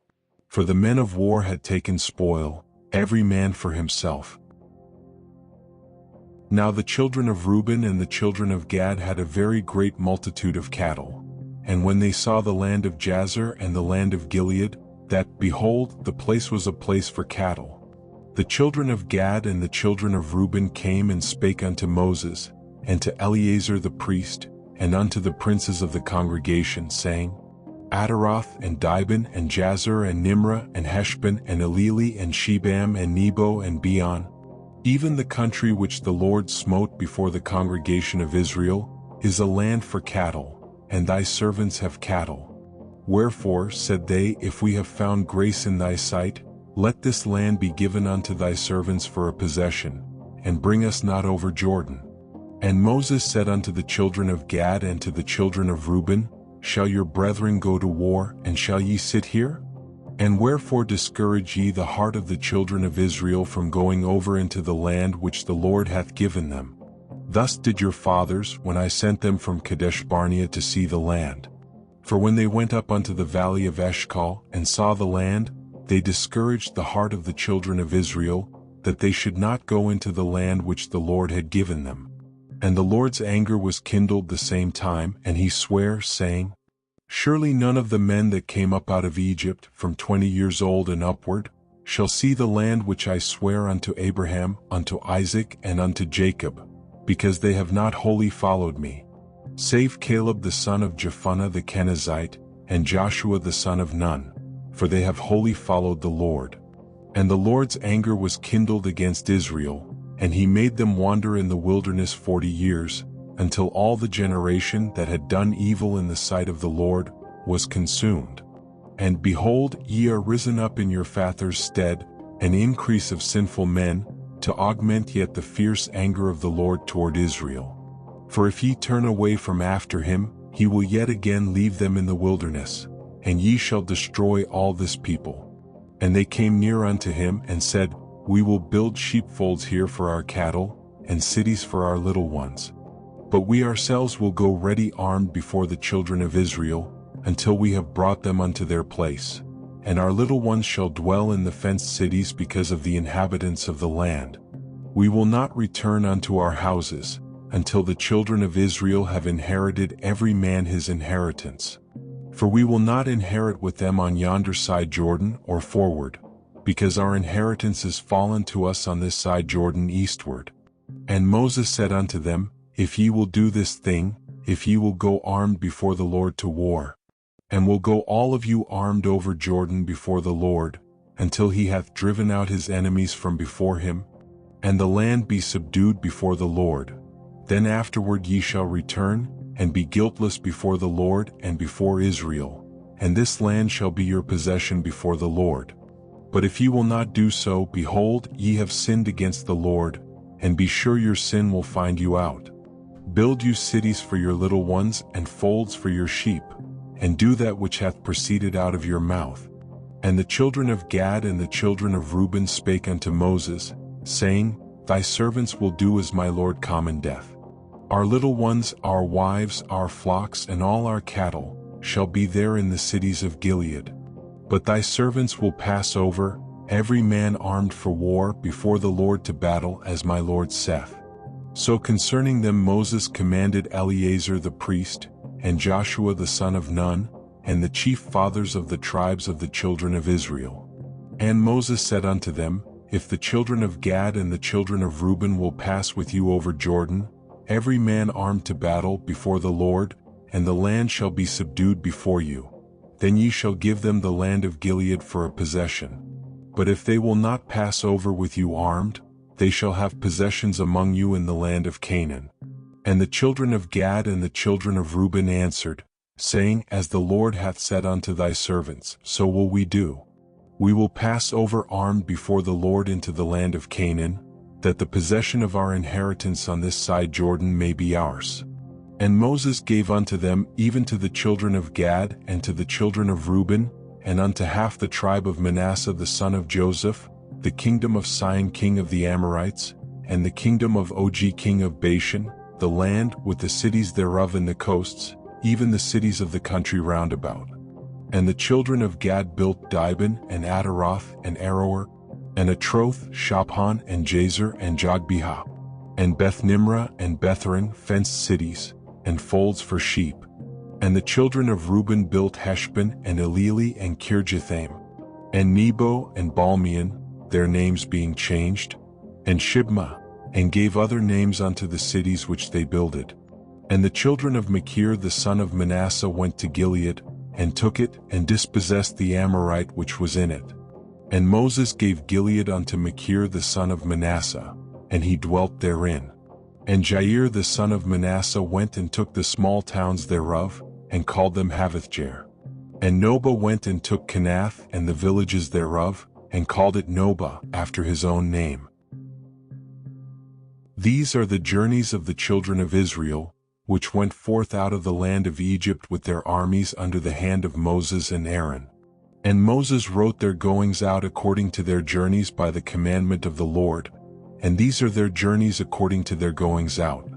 For the men of war had taken spoil, every man for himself. Now the children of Reuben and the children of Gad had a very great multitude of cattle. And when they saw the land of Jazer and the land of Gilead, that, behold, the place was a place for cattle, the children of Gad and the children of Reuben came and spake unto Moses, and to Eleazar the priest, and unto the princes of the congregation, saying, Ataroth and Dibon and Jazer and Nimrah and Heshbon and Eleli and Shebam and Nebo and Beon, even the country which the Lord smote before the congregation of Israel, is a land for cattle, and thy servants have cattle. Wherefore, said they, if we have found grace in thy sight, let this land be given unto thy servants for a possession, and bring us not over Jordan. And Moses said unto the children of Gad and to the children of Reuben, Shall your brethren go to war, and shall ye sit here? And wherefore discourage ye the heart of the children of Israel from going over into the land which the Lord hath given them? Thus did your fathers, when I sent them from Kadesh Barnea to see the land. For when they went up unto the valley of Eshcol, and saw the land, they discouraged the heart of the children of Israel, that they should not go into the land which the Lord had given them. And the Lord's anger was kindled the same time, and he sware, saying, Surely none of the men that came up out of Egypt, from 20 years old and upward, shall see the land which I swear unto Abraham, unto Isaac, and unto Jacob, because they have not wholly followed me, save Caleb the son of Jephunneh the Kenizzite, and Joshua the son of Nun, for they have wholly followed the Lord. And the Lord's anger was kindled against Israel, and he made them wander in the wilderness 40 years, until all the generation that had done evil in the sight of the Lord was consumed. And behold, ye are risen up in your fathers' stead, an increase of sinful men, to augment yet the fierce anger of the Lord toward Israel. For if ye turn away from after him, he will yet again leave them in the wilderness, and ye shall destroy all this people. And they came near unto him, and said, We will build sheepfolds here for our cattle, and cities for our little ones. But we ourselves will go ready armed before the children of Israel, until we have brought them unto their place. And our little ones shall dwell in the fenced cities because of the inhabitants of the land. We will not return unto our houses, until the children of Israel have inherited every man his inheritance. For we will not inherit with them on yonder side Jordan or forward, because our inheritance is fallen to us on this side Jordan eastward. And Moses said unto them, If ye will do this thing, if ye will go armed before the Lord to war, and will go all of you armed over Jordan before the Lord, until he hath driven out his enemies from before him, and the land be subdued before the Lord, then afterward ye shall return, and be guiltless before the Lord and before Israel, and this land shall be your possession before the Lord. But if ye will not do so, behold, ye have sinned against the Lord, and be sure your sin will find you out. Build you cities for your little ones, and folds for your sheep, and do that which hath proceeded out of your mouth. And the children of Gad and the children of Reuben spake unto Moses, saying, Thy servants will do as my Lord commandeth. Our little ones, our wives, our flocks, and all our cattle, shall be there in the cities of Gilead. But thy servants will pass over, every man armed for war, before the Lord to battle, as my Lord saith. So concerning them Moses commanded Eleazar the priest, and Joshua the son of Nun, and the chief fathers of the tribes of the children of Israel. And Moses said unto them, If the children of Gad and the children of Reuben will pass with you over Jordan, every man armed to battle before the Lord, and the land shall be subdued before you, then ye shall give them the land of Gilead for a possession. But if they will not pass over with you armed, they shall have possessions among you in the land of Canaan. And the children of Gad and the children of Reuben answered, saying, As the Lord hath said unto thy servants, so will we do. We will pass over armed before the Lord into the land of Canaan, that the possession of our inheritance on this side Jordan may be ours. And Moses gave unto them, even to the children of Gad and to the children of Reuben, and unto half the tribe of Manasseh the son of Joseph, the kingdom of Sihon king of the Amorites, and the kingdom of Og king of Bashan, the land with the cities thereof and the coasts, even the cities of the country round about. And the children of Gad built Dibon, and Ataroth, and Aroer, and Atroth, Shaphan, and Jazer, and Jogbehah, and Beth-Nimrah, and Betharan, fenced cities, and folds for sheep. And the children of Reuben built Heshbon, and Elealeh, and Kirjathaim, and Nebo, and Balmeon, their names being changed, and Shibmah, and gave other names unto the cities which they builded. And the children of Machir the son of Manasseh went to Gilead, and took it, and dispossessed the Amorite which was in it. And Moses gave Gilead unto Machir the son of Manasseh, and he dwelt therein. And Jair the son of Manasseh went and took the small towns thereof, and called them Havothjair. And Nobah went and took Kenath and the villages thereof, and called it Nobah after his own name. These are the journeys of the children of Israel, which went forth out of the land of Egypt with their armies under the hand of Moses and Aaron. And Moses wrote their goings out according to their journeys by the commandment of the Lord, and these are their journeys according to their goings out.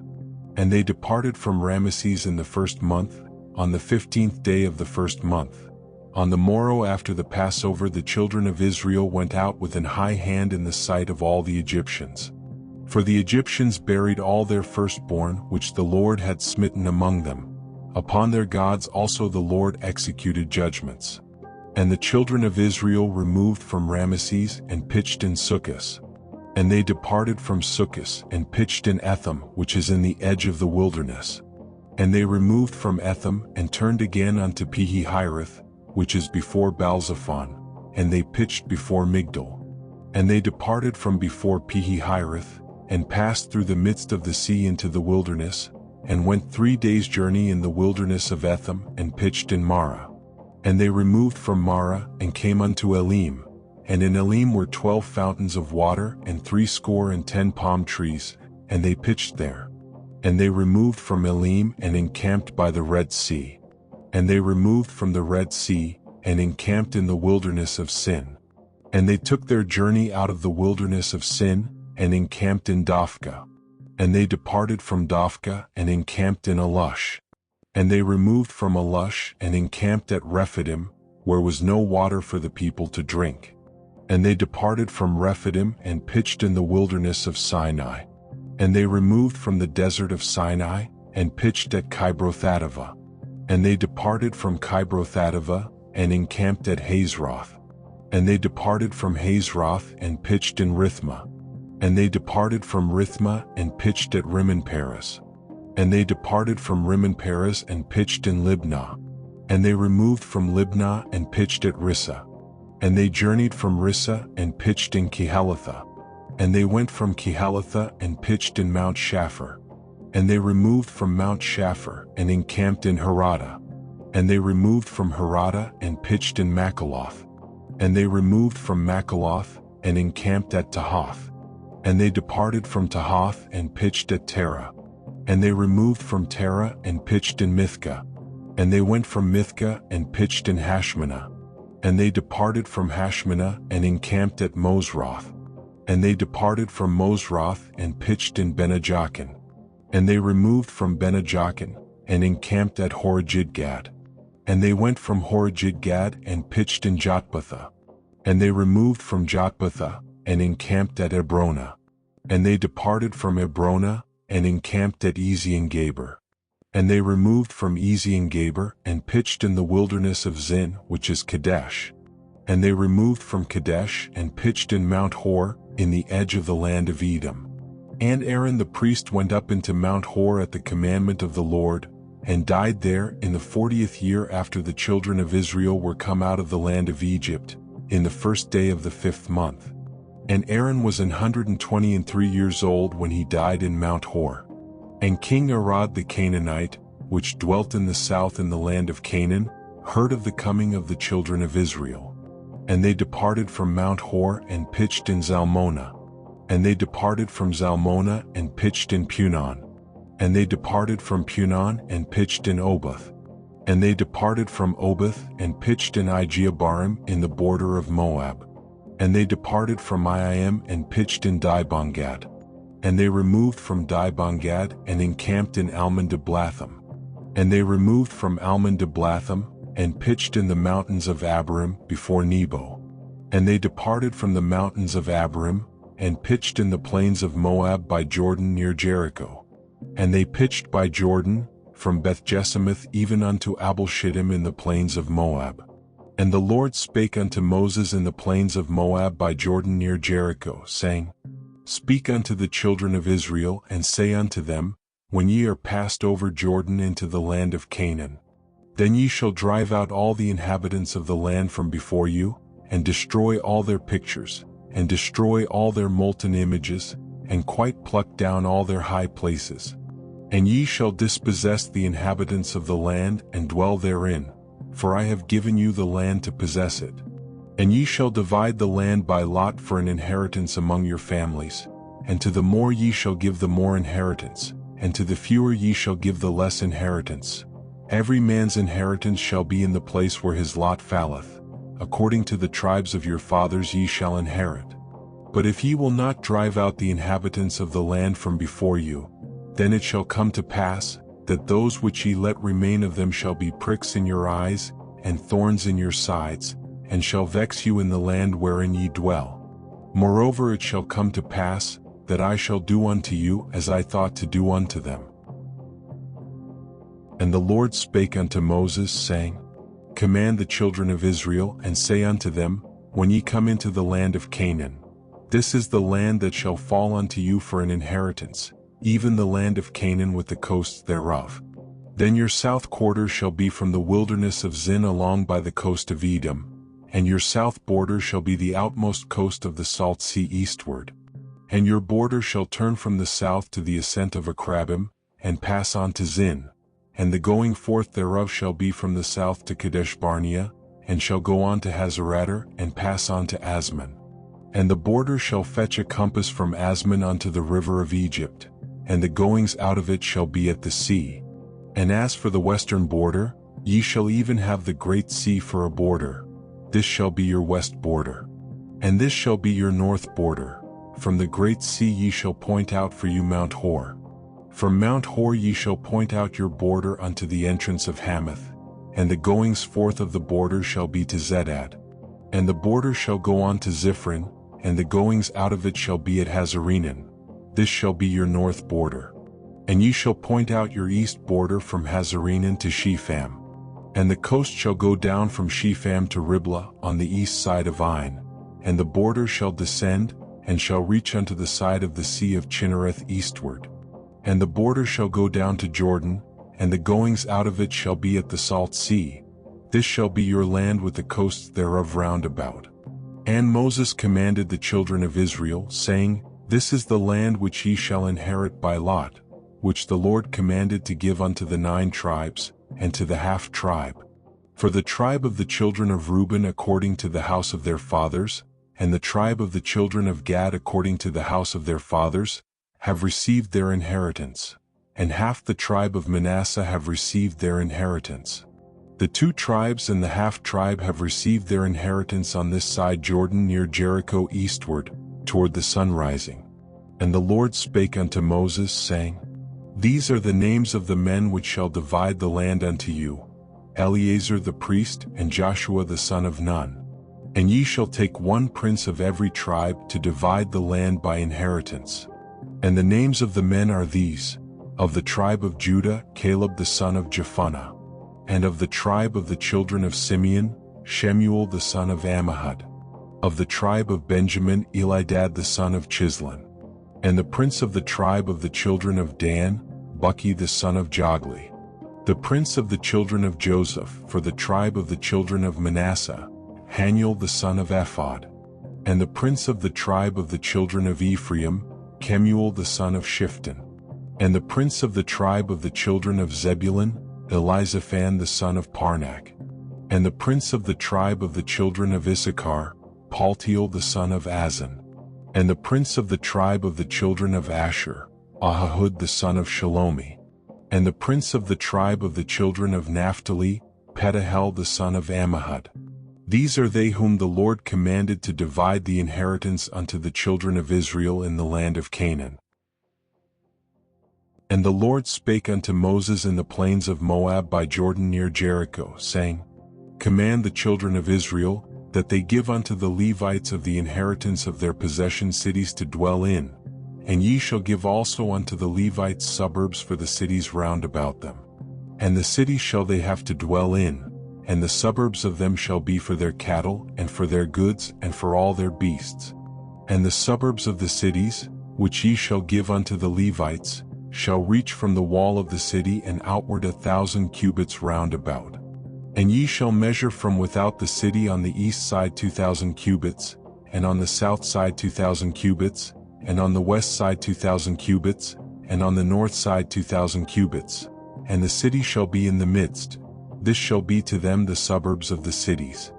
And they departed from Ramesses in the 1st month, on the 15th day of the 1st month. On the morrow after the Passover the children of Israel went out with an high hand in the sight of all the Egyptians. For the Egyptians buried all their firstborn which the Lord had smitten among them. Upon their gods also the Lord executed judgments. And the children of Israel removed from Ramesses and pitched in Succos. And they departed from Succos and pitched in Etham, which is in the edge of the wilderness. And they removed from Etham and turned again unto Pi-hahiroth, which is before Baalzephon, and they pitched before Migdol. And they departed from before Pi-hahiroth, and passed through the midst of the sea into the wilderness, and went 3 days' journey in the wilderness of Etham, and pitched in Marah. And they removed from Marah, and came unto Elim, and in Elim were 12 fountains of water, and 70 palm trees, and they pitched there. And they removed from Elim, and encamped by the Red Sea. And they removed from the Red Sea, and encamped in the wilderness of Sin. And they took their journey out of the wilderness of Sin, and encamped in Dophkah. And they departed from Dophkah, and encamped in Alush. And they removed from Alush, and encamped at Rephidim, where was no water for the people to drink. And they departed from Rephidim, and pitched in the wilderness of Sinai. And they removed from the desert of Sinai, and pitched at Kibroth-hattaavah. And they departed from Kibroth-hattaavah, and encamped at Hazeroth. And they departed from Hazeroth, and pitched in Rithmah. And they departed from Rithmah, and pitched at Rimmon-Peres. And they departed from Rimmon-Peres, and pitched in Libnah. And they removed from Libnah, and pitched at Rissah. And they journeyed from Rissah, and pitched in Kehelathah. And they went from Kehelathah, and pitched in Mount Shapher. And they removed from Mount Shapher, and encamped in Harada. And they removed from Harada, and pitched in Makheloth. And they removed from Makheloth, and encamped at Tahath. And they departed from Tahath, and pitched at Terah. And they removed from Terah, and pitched in Mithkah. And they went from Mithkah, and pitched in Hashmanah. And they departed from Hashmanah, and encamped at Mosroth. And they departed from Mosroth, and pitched in Benejaakan. And they removed from Benejaakan, and encamped at Horajidgad. And they went from Horajidgad, and pitched in Jotbathah. And they removed from Jotbathah, and encamped at Ebrona. And they departed from Ebrona, and encamped at Ezion-Geber. And they removed from Ezion-Geber, and pitched in the wilderness of Zin, which is Kadesh. And they removed from Kadesh, and pitched in Mount Hor, in the edge of the land of Edom. And Aaron the priest went up into Mount Hor at the commandment of the Lord, and died there in the 40th year after the children of Israel were come out of the land of Egypt, in the 1st day of the 5th month. And Aaron was 123 years old when he died in Mount Hor. And King Arad the Canaanite, which dwelt in the south in the land of Canaan, heard of the coming of the children of Israel. And they departed from Mount Hor and pitched in Zalmonah. And they departed from Zalmonah and pitched in Punon. And they departed from Punon and pitched in Oboth. And they departed from Oboth and pitched in Ijeabarim in the border of Moab. And they departed from Maim and pitched in Dibongad. And they removed from Dibongad and encamped in Almon-Diblatham. And they removed from Almon-Diblatham and pitched in the mountains of Abarim before Nebo. And they departed from the mountains of Abarim and pitched in the plains of Moab by Jordan near Jericho. And they pitched by Jordan, from Beth-Jessamith even unto Abel-Shittim in the plains of Moab. And the Lord spake unto Moses in the plains of Moab by Jordan near Jericho, saying, Speak unto the children of Israel, and say unto them, When ye are passed over Jordan into the land of Canaan, then ye shall drive out all the inhabitants of the land from before you, and destroy all their pictures, and destroy all their molten images, and quite pluck down all their high places. And ye shall dispossess the inhabitants of the land, and dwell therein, for I have given you the land to possess it. And ye shall divide the land by lot for an inheritance among your families, and to the more ye shall give the more inheritance, and to the fewer ye shall give the less inheritance. Every man's inheritance shall be in the place where his lot falleth. According to the tribes of your fathers ye shall inherit. But if ye will not drive out the inhabitants of the land from before you, then it shall come to pass, that those which ye let remain of them shall be pricks in your eyes, and thorns in your sides, and shall vex you in the land wherein ye dwell. Moreover it shall come to pass, that I shall do unto you as I thought to do unto them. And the Lord spake unto Moses, saying, Command the children of Israel, and say unto them, When ye come into the land of Canaan, this is the land that shall fall unto you for an inheritance, even the land of Canaan with the coasts thereof. Then your south quarter shall be from the wilderness of Zin along by the coast of Edom, and your south border shall be the outmost coast of the salt sea eastward. And your border shall turn from the south to the ascent of Akrabim, and pass on to Zin. And the going forth thereof shall be from the south to Kadesh Barnea, and shall go on to Hazarater, and pass on to Asman. And the border shall fetch a compass from Asman unto the river of Egypt, and the goings out of it shall be at the sea. And as for the western border, ye shall even have the great sea for a border. This shall be your west border. And this shall be your north border. From the great sea ye shall point out for you Mount Hor. From Mount Hor ye shall point out your border unto the entrance of Hamath, and the goings forth of the border shall be to Zedad. And the border shall go on to Ziphron, and the goings out of it shall be at Hazarenan. This shall be your north border. And ye shall point out your east border from Hazarenan to Shepham. And the coast shall go down from Shepham to Riblah on the east side of Ain, and the border shall descend, and shall reach unto the side of the sea of Chinnereth eastward. And the border shall go down to Jordan, and the goings out of it shall be at the salt sea. This shall be your land with the coasts thereof round about. And Moses commanded the children of Israel, saying, This is the land which ye shall inherit by lot, which the Lord commanded to give unto the 9 tribes, and to the half tribe. For the tribe of the children of Reuben according to the house of their fathers, and the tribe of the children of Gad according to the house of their fathers, have received their inheritance, and half the tribe of Manasseh have received their inheritance. The 2 tribes and the half tribe have received their inheritance on this side Jordan near Jericho eastward, toward the sun rising. And the Lord spake unto Moses, saying, These are the names of the men which shall divide the land unto you, Eleazar the priest, and Joshua the son of Nun. And ye shall take 1 prince of every tribe to divide the land by inheritance. And the names of the men are these: of the tribe of Judah, Caleb the son of Jephunneh; and of the tribe of the children of Simeon, Shemuel the son of Ammihud; of the tribe of Benjamin, Elidad the son of Chislon; and the prince of the tribe of the children of Dan, Buki the son of Jogli; the prince of the children of Joseph, for the tribe of the children of Manasseh, Haniel the son of Ephod; and the prince of the tribe of the children of Ephraim, Kemuel the son of Shifton; and the prince of the tribe of the children of Zebulun, Elizaphan the son of Parnak; and the prince of the tribe of the children of Issachar, Paltiel the son of Azan; and the prince of the tribe of the children of Asher, Ahihud the son of Shalomi; and the prince of the tribe of the children of Naphtali, Pedahel the son of Ammihud. These are they whom the Lord commanded to divide the inheritance unto the children of Israel in the land of Canaan. And the Lord spake unto Moses in the plains of Moab by Jordan near Jericho, saying, Command the children of Israel, that they give unto the Levites of the inheritance of their possession cities to dwell in, and ye shall give also unto the Levites suburbs for the cities round about them. And the cities shall they have to dwell in, and the suburbs of them shall be for their cattle, and for their goods, and for all their beasts. And the suburbs of the cities, which ye shall give unto the Levites, shall reach from the wall of the city and outward 1,000 cubits round about. And ye shall measure from without the city on the east side 2,000 cubits, and on the south side 2,000 cubits, and on the west side 2,000 cubits, and on the north side 2,000 cubits. And the city shall be in the midst. This shall be to them the suburbs of the cities.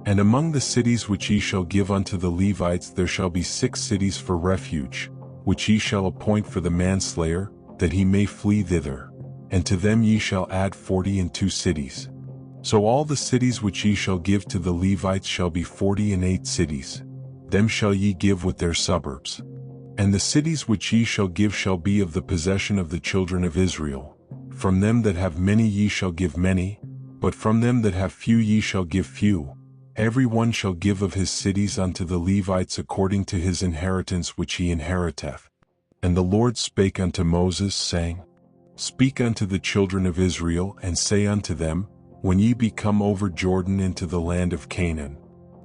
And among the cities which ye shall give unto the Levites there shall be 6 cities for refuge, which ye shall appoint for the manslayer, that he may flee thither. And to them ye shall add 42 cities. So all the cities which ye shall give to the Levites shall be 48 cities. Them shall ye give with their suburbs. And the cities which ye shall give shall be of the possession of the children of Israel. From them that have many ye shall give many, but from them that have few ye shall give few. Every one shall give of his cities unto the Levites according to his inheritance which he inheriteth. And the Lord spake unto Moses, saying, Speak unto the children of Israel, and say unto them, When ye be come over Jordan into the land of Canaan,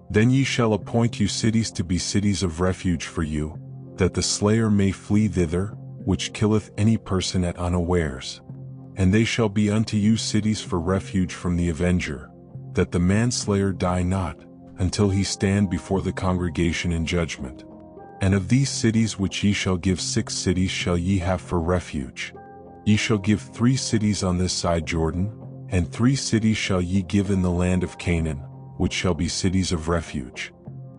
then ye shall appoint you cities to be cities of refuge for you, that the slayer may flee thither, which killeth any person at unawares. And they shall be unto you cities for refuge from the avenger, that the manslayer die not, until he stand before the congregation in judgment. And of these cities which ye shall give 6 cities shall ye have for refuge. Ye shall give 3 cities on this side Jordan, and 3 cities shall ye give in the land of Canaan, which shall be cities of refuge.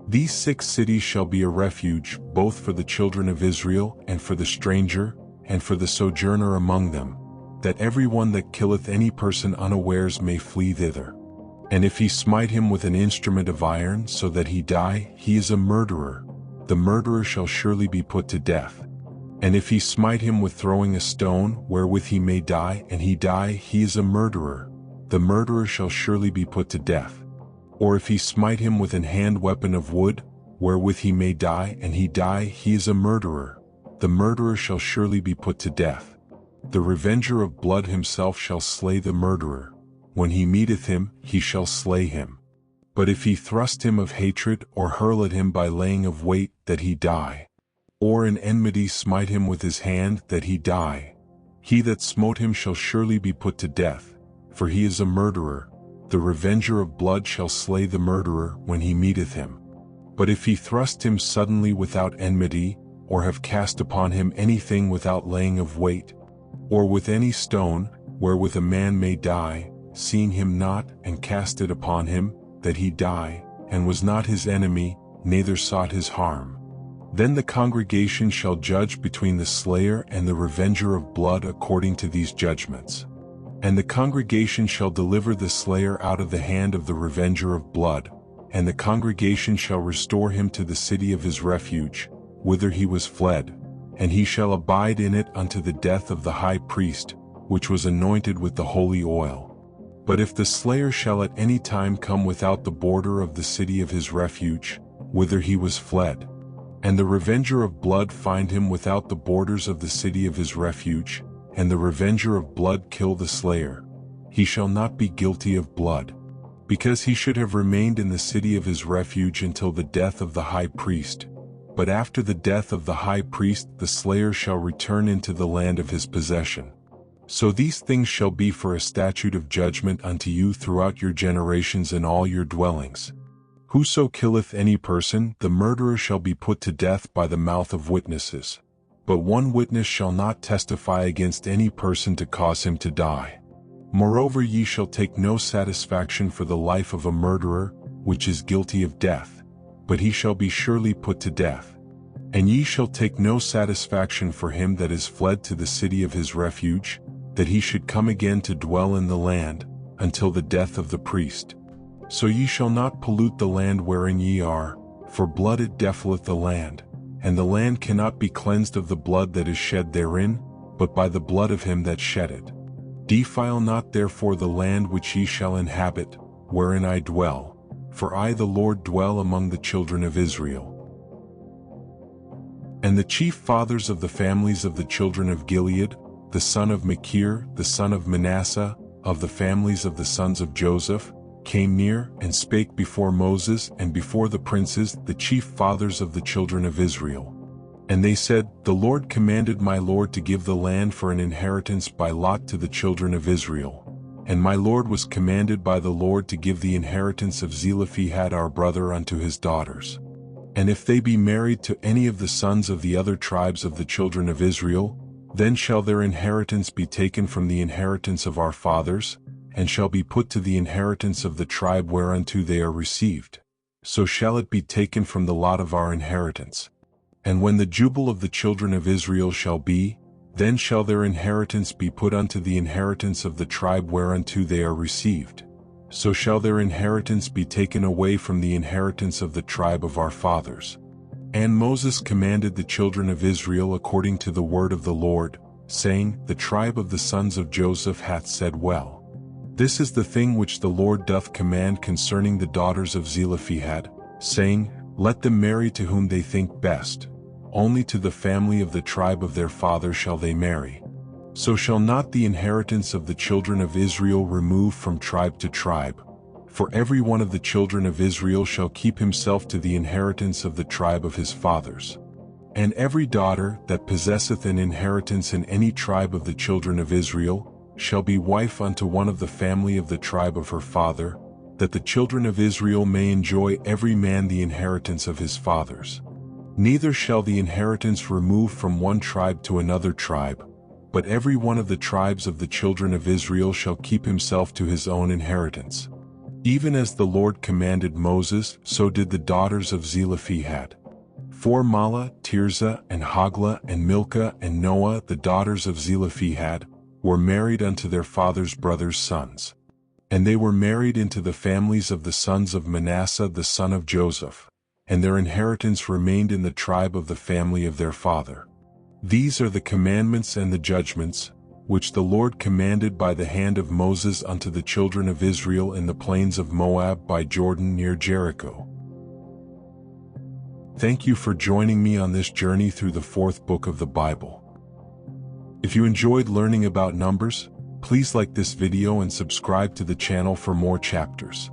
These 6 cities shall be a refuge, both for the children of Israel, and for the stranger, and for the sojourner among them, that every one that killeth any person unawares may flee thither. And if he smite him with an instrument of iron so that he die, he is a murderer. The murderer shall surely be put to death. And if he smite him with throwing a stone, wherewith he may die, and he die, he is a murderer. The murderer shall surely be put to death. Or if he smite him with an hand weapon of wood, wherewith he may die, and he die, he is a murderer. The murderer shall surely be put to death. The revenger of blood himself shall slay the murderer. When he meeteth him, he shall slay him. But if he thrust him of hatred, or hurl at him by laying of weight, that he die, or in enmity smite him with his hand, that he die, he that smote him shall surely be put to death, for he is a murderer. The revenger of blood shall slay the murderer when he meeteth him. But if he thrust him suddenly without enmity, or have cast upon him anything without laying of weight, or with any stone, wherewith a man may die, seeing him not, and cast it upon him, that he die, and was not his enemy, neither sought his harm, then the congregation shall judge between the slayer and the revenger of blood according to these judgments. And the congregation shall deliver the slayer out of the hand of the revenger of blood, and the congregation shall restore him to the city of his refuge, whither he was fled, and he shall abide in it unto the death of the high priest, which was anointed with the holy oil. But if the slayer shall at any time come without the border of the city of his refuge, whither he was fled, and the revenger of blood find him without the borders of the city of his refuge, and the revenger of blood kill the slayer, he shall not be guilty of blood, because he should have remained in the city of his refuge until the death of the high priest. But after the death of the high priest the slayer shall return into the land of his possession. So these things shall be for a statute of judgment unto you throughout your generations in all your dwellings. Whoso killeth any person, the murderer shall be put to death by the mouth of witnesses. But one witness shall not testify against any person to cause him to die. Moreover, ye shall take no satisfaction for the life of a murderer, which is guilty of death, but he shall be surely put to death. And ye shall take no satisfaction for him that is fled to the city of his refuge, that he should come again to dwell in the land, until the death of the priest. So ye shall not pollute the land wherein ye are, for blood it defileth the land, and the land cannot be cleansed of the blood that is shed therein, but by the blood of him that shed it. Defile not therefore the land which ye shall inhabit, wherein I dwell, for I the Lord dwell among the children of Israel. And the chief fathers of the families of the children of Gilead, the son of Machir, the son of Manasseh, of the families of the sons of Joseph, came near and spake before Moses and before the princes, the chief fathers of the children of Israel. And they said, The Lord commanded my Lord to give the land for an inheritance by lot to the children of Israel. And my Lord was commanded by the Lord to give the inheritance of Zelophehad our brother unto his daughters. And if they be married to any of the sons of the other tribes of the children of Israel, then shall their inheritance be taken from the inheritance of our fathers, and shall be put to the inheritance of the tribe whereunto they are received. So shall it be taken from the lot of our inheritance. And when the jubile of the children of Israel shall be, then shall their inheritance be put unto the inheritance of the tribe whereunto they are received. So shall their inheritance be taken away from the inheritance of the tribe of our fathers. And Moses commanded the children of Israel according to the word of the Lord, saying, The tribe of the sons of Joseph hath said well. This is the thing which the Lord doth command concerning the daughters of Zelophehad, saying, Let them marry to whom they think best. Only to the family of the tribe of their father shall they marry. So shall not the inheritance of the children of Israel remove from tribe to tribe. For every one of the children of Israel shall keep himself to the inheritance of the tribe of his fathers. And every daughter that possesseth an inheritance in any tribe of the children of Israel shall be wife unto one of the family of the tribe of her father, that the children of Israel may enjoy every man the inheritance of his fathers. Neither shall the inheritance remove from one tribe to another tribe, but every one of the tribes of the children of Israel shall keep himself to his own inheritance. Even as the Lord commanded Moses, so did the daughters of Zelophehad. For Mahlah, Tirzah, and Hoglah, and Milcah, and Noah, the daughters of Zelophehad, were married unto their father's brothers' sons. And they were married into the families of the sons of Manasseh the son of Joseph, and their inheritance remained in the tribe of the family of their father. These are the commandments and the judgments, which the Lord commanded by the hand of Moses unto the children of Israel in the plains of Moab by Jordan near Jericho. Thank you for joining me on this journey through the fourth book of the Bible. If you enjoyed learning about numbers, please like this video and subscribe to the channel for more chapters.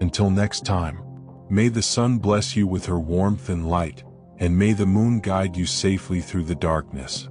Until next time, may the sun bless you with her warmth and light, and may the moon guide you safely through the darkness.